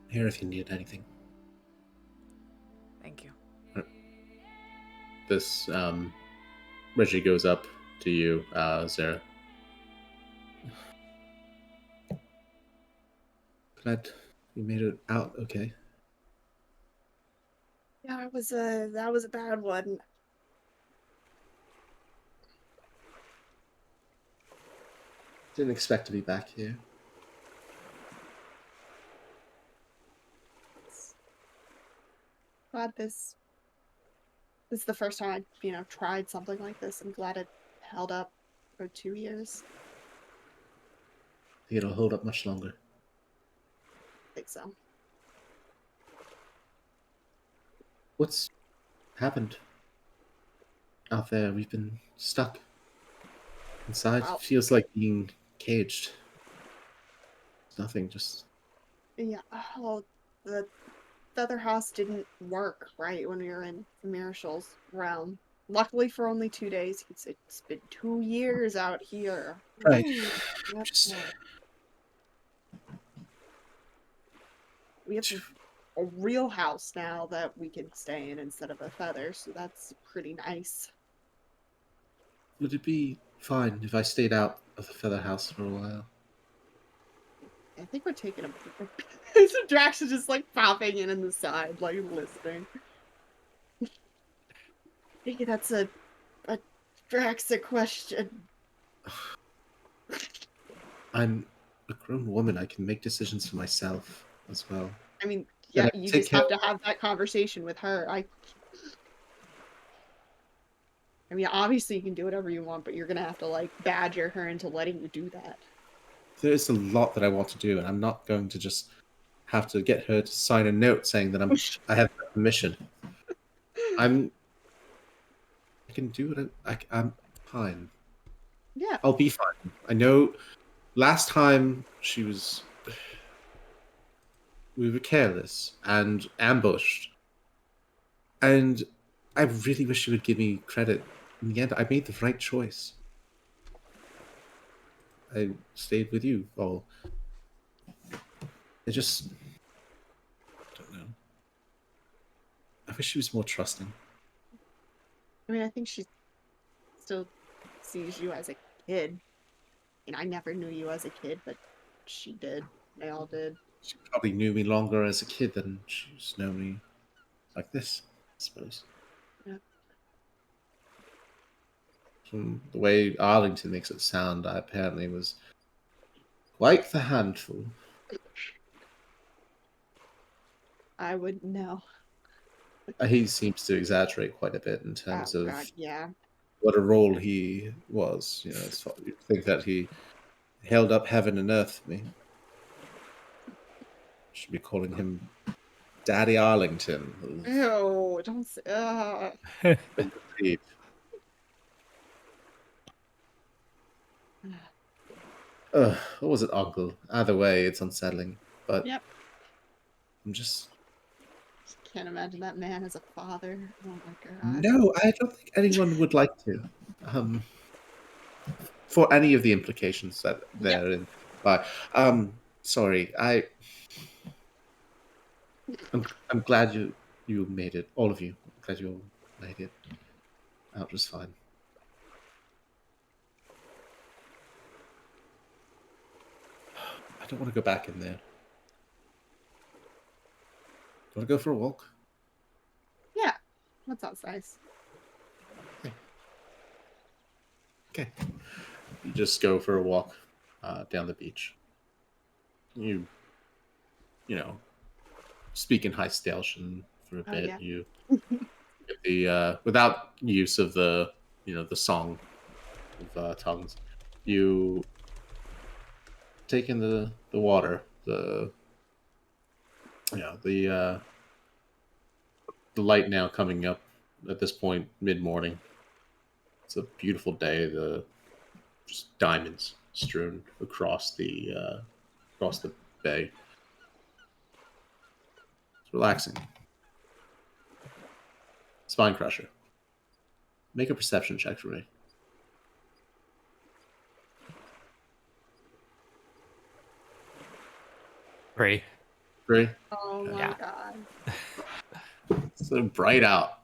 Speaker 1: Here if you need anything.
Speaker 2: Thank you.
Speaker 1: This Reggie goes up to you, Zara.
Speaker 4: glad you made it out okay.
Speaker 6: Yeah, that was a bad one.
Speaker 4: Didn't expect to be back here.
Speaker 6: Glad this is the first time I, tried something like this. I'm glad it held up for 2 years.
Speaker 4: I think it'll hold up much longer.
Speaker 6: I think so.
Speaker 4: What's happened out there? We've been stuck inside.
Speaker 6: Wow.
Speaker 4: Feels like being caged. Nothing, just
Speaker 6: Yeah. Oh, the other house didn't work right when we were in Mirachel's realm. Luckily for only 2 days. It's been 2 years out here.
Speaker 4: right.
Speaker 6: Ooh, yep.
Speaker 4: Just
Speaker 6: We have a real house now that we can stay in instead of a feather, so that's pretty nice.
Speaker 4: would it be fine if I stayed out of the feather house for a while?
Speaker 6: I think we're taking a so Drax is just like popping in the side, like listening. Maybe that's a Drax question.
Speaker 4: I'm a grown woman. I can make decisions for myself as well.
Speaker 6: I mean,
Speaker 4: Then
Speaker 6: yeah,
Speaker 4: I can
Speaker 6: you
Speaker 4: take
Speaker 6: just
Speaker 4: care
Speaker 6: have to have that conversation with her. I mean, obviously you can do whatever you want, but you're gonna have to like badger her into letting you do that.
Speaker 4: There's a lot that I want to do, and I'm not going to just have to get her to sign a note saying that I have permission. I can do what I'm fine.
Speaker 6: Yeah.
Speaker 4: I'll be fine. I know. Last time we were careless and ambushed, and I really wish you would give me credit. In the end, I made the right choice. I stayed with you all. I just don't know. I wish she was more trusting.
Speaker 6: I mean, I think she still sees you as a kid. And I never knew you as a kid, but she did. They all did.
Speaker 4: She probably knew me longer as a kid than she's known me like this, I suppose.
Speaker 6: Yeah.
Speaker 4: From the way Arlington makes it sound, I apparently was quite the handful.
Speaker 6: I wouldn't know.
Speaker 4: He seems to exaggerate quite a bit in terms
Speaker 6: Oh
Speaker 4: of
Speaker 6: god, yeah.
Speaker 4: what a role he was. You know, you think that he held up heaven and earth for me. Should be calling him Daddy Arlington.
Speaker 6: Ew, don't say.
Speaker 4: Indeed. What was it, Uncle? Either way, it's unsettling. But
Speaker 6: Yep.
Speaker 4: I'm just.
Speaker 6: Can't imagine that man as a father. Oh my god.
Speaker 4: No, I don't think anyone would like to. For any of the implications that they're in. But sorry, I'm glad you made it. All of you. I'm glad you all made it out just fine. I don't want to go back in there. Want to go for a walk?
Speaker 6: Yeah. That sounds nice.
Speaker 4: Okay. You just go for a walk down the beach. You know, speak in High Stalcian for a bit.
Speaker 6: Yeah.
Speaker 4: You get the without use of the the song of tongues. You take in the water, the light now coming up at this point mid morning. It's a beautiful day. The just diamonds strewn across the bay. It's relaxing. Spine crusher. Make a perception check for me.
Speaker 3: 3.
Speaker 4: 3.
Speaker 6: Oh my
Speaker 3: Yeah.
Speaker 6: god.
Speaker 4: It's so bright out.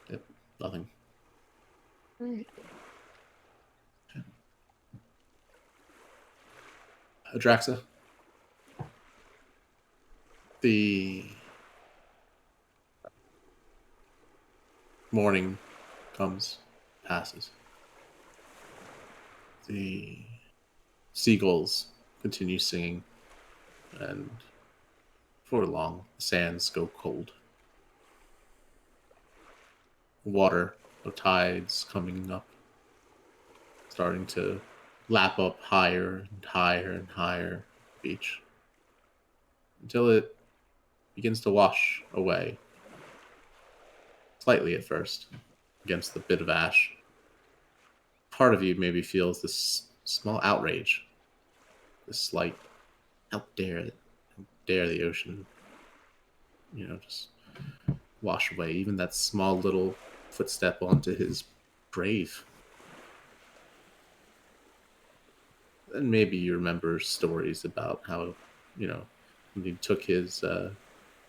Speaker 4: Yep, nothing.
Speaker 6: Right.
Speaker 1: Adraxa, the morning comes, passes. The seagulls continue singing, and for long, the sands go cold. Water of tides coming up, starting to lap up higher and higher and higher beach until it begins to wash away, slightly at first, against the bit of ash. Part of you maybe feels this small outrage, this slight how dare the ocean, just wash away even that small little footstep onto his grave. And maybe you remember stories about how, when he took his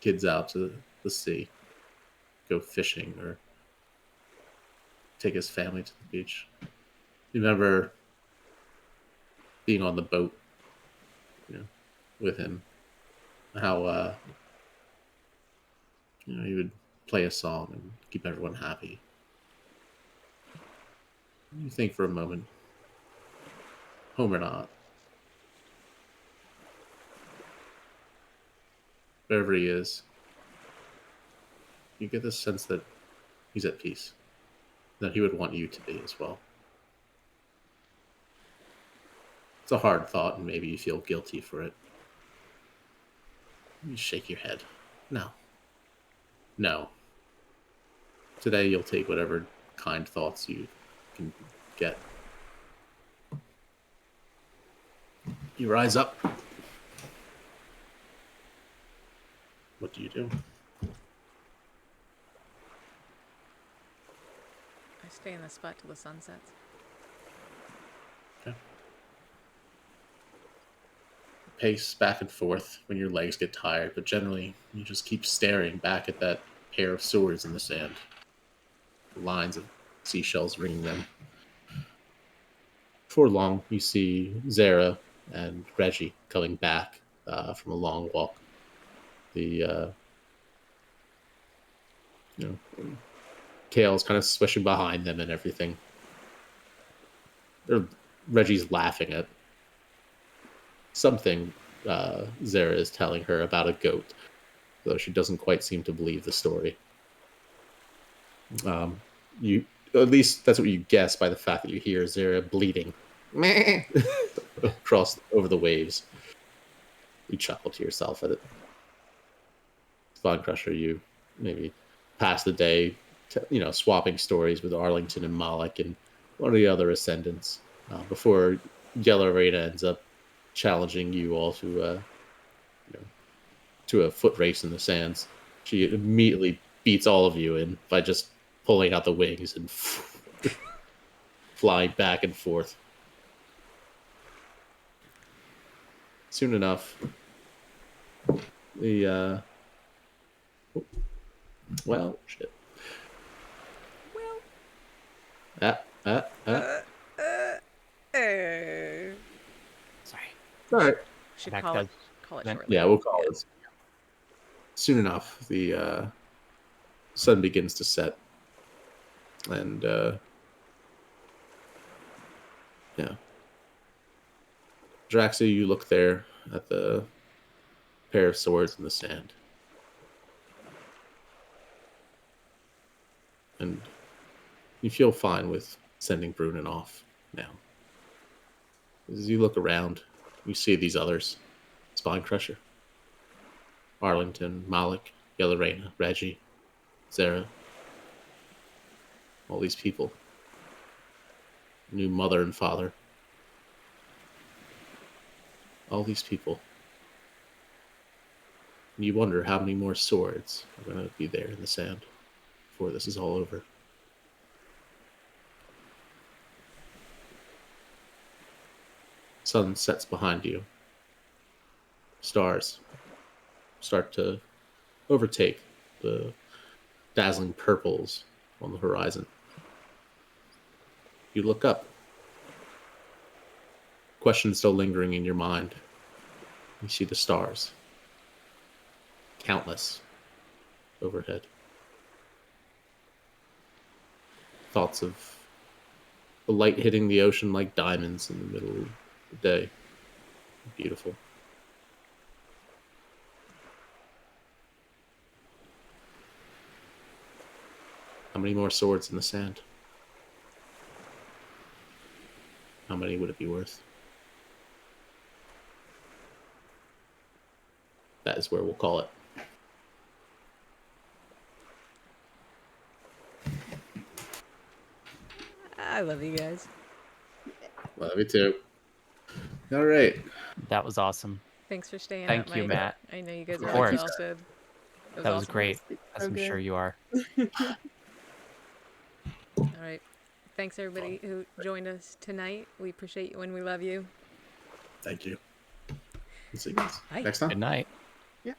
Speaker 1: kids out to the sea, go fishing, or take his family to the beach. You remember being on the boat, with him, how, he would play a song and keep everyone happy. You think for a moment, home or not, wherever he is, you get this sense that he's at peace, that he would want you to be as well. It's a hard thought, and maybe you feel guilty for it. You shake your head. No. Today you'll take whatever kind thoughts you can get. You rise up. What do you do?
Speaker 2: I stay in the spot till the sun sets.
Speaker 1: Okay. Pace back and forth when your legs get tired, but generally you just keep staring back at that pair of swords in the sand. The lines of seashells ringing them. Before long, you see Zara and Reggie coming back from a long walk. The tails kind of swishing behind them and everything. Reggie's laughing at something Zara is telling her about a goat, though she doesn't quite seem to believe the story. You, at least that's what you guess by the fact that you hear Zara bleating across over the waves. You chuckle to yourself at it. Spawn Crusher, you maybe pass the day, swapping stories with Arlington and Malik and one of the other ascendants before Yellow Raina ends up challenging you all to a foot race in the sands. She immediately beats all of you in by just pulling out the wings and flying back and forth. Soon enough, the shit.
Speaker 3: Sorry.
Speaker 1: All right.
Speaker 2: Should
Speaker 3: Back
Speaker 2: call
Speaker 3: to-
Speaker 2: it
Speaker 3: then-
Speaker 2: shortly.
Speaker 1: Yeah, we'll call it. Soon enough, the sun begins to set, and Draxa, you look there at the pair of swords in the sand, and you feel fine with sending Brunin off now. As you look around, you see these others: Spine Crusher, Arlington, Malik, Yellow Raina, Reggie, Zara. All these people. New mother and father. All these people. And you wonder how many more swords are going to be there in the sand before this is all over. Sun sets behind you. Stars start to overtake the dazzling purples on the horizon. You look up. Question still lingering in your mind. You see the stars. Countless. Overhead. Thoughts of the light hitting the ocean like diamonds in the middle of the day. Beautiful. How many more swords in the sand? How many would it be worth? That is where we'll call it.
Speaker 2: I love you guys.
Speaker 1: Love you too. All right.
Speaker 3: That was awesome.
Speaker 2: Thanks for staying
Speaker 3: Thank
Speaker 2: up,
Speaker 3: you,
Speaker 2: Mike.
Speaker 3: Matt.
Speaker 2: I know you guys
Speaker 3: Of
Speaker 2: are
Speaker 3: course.
Speaker 2: exhausted. It
Speaker 3: That was
Speaker 2: awesome.
Speaker 3: great,
Speaker 6: It's
Speaker 3: as
Speaker 6: so
Speaker 3: I'm
Speaker 6: good.
Speaker 3: sure you are.
Speaker 2: All right. Thanks everybody who joined us tonight. We appreciate you and we love you.
Speaker 1: Thank you. We'll see you guys
Speaker 2: Bye.
Speaker 1: next time.
Speaker 3: Good night.
Speaker 6: Yeah.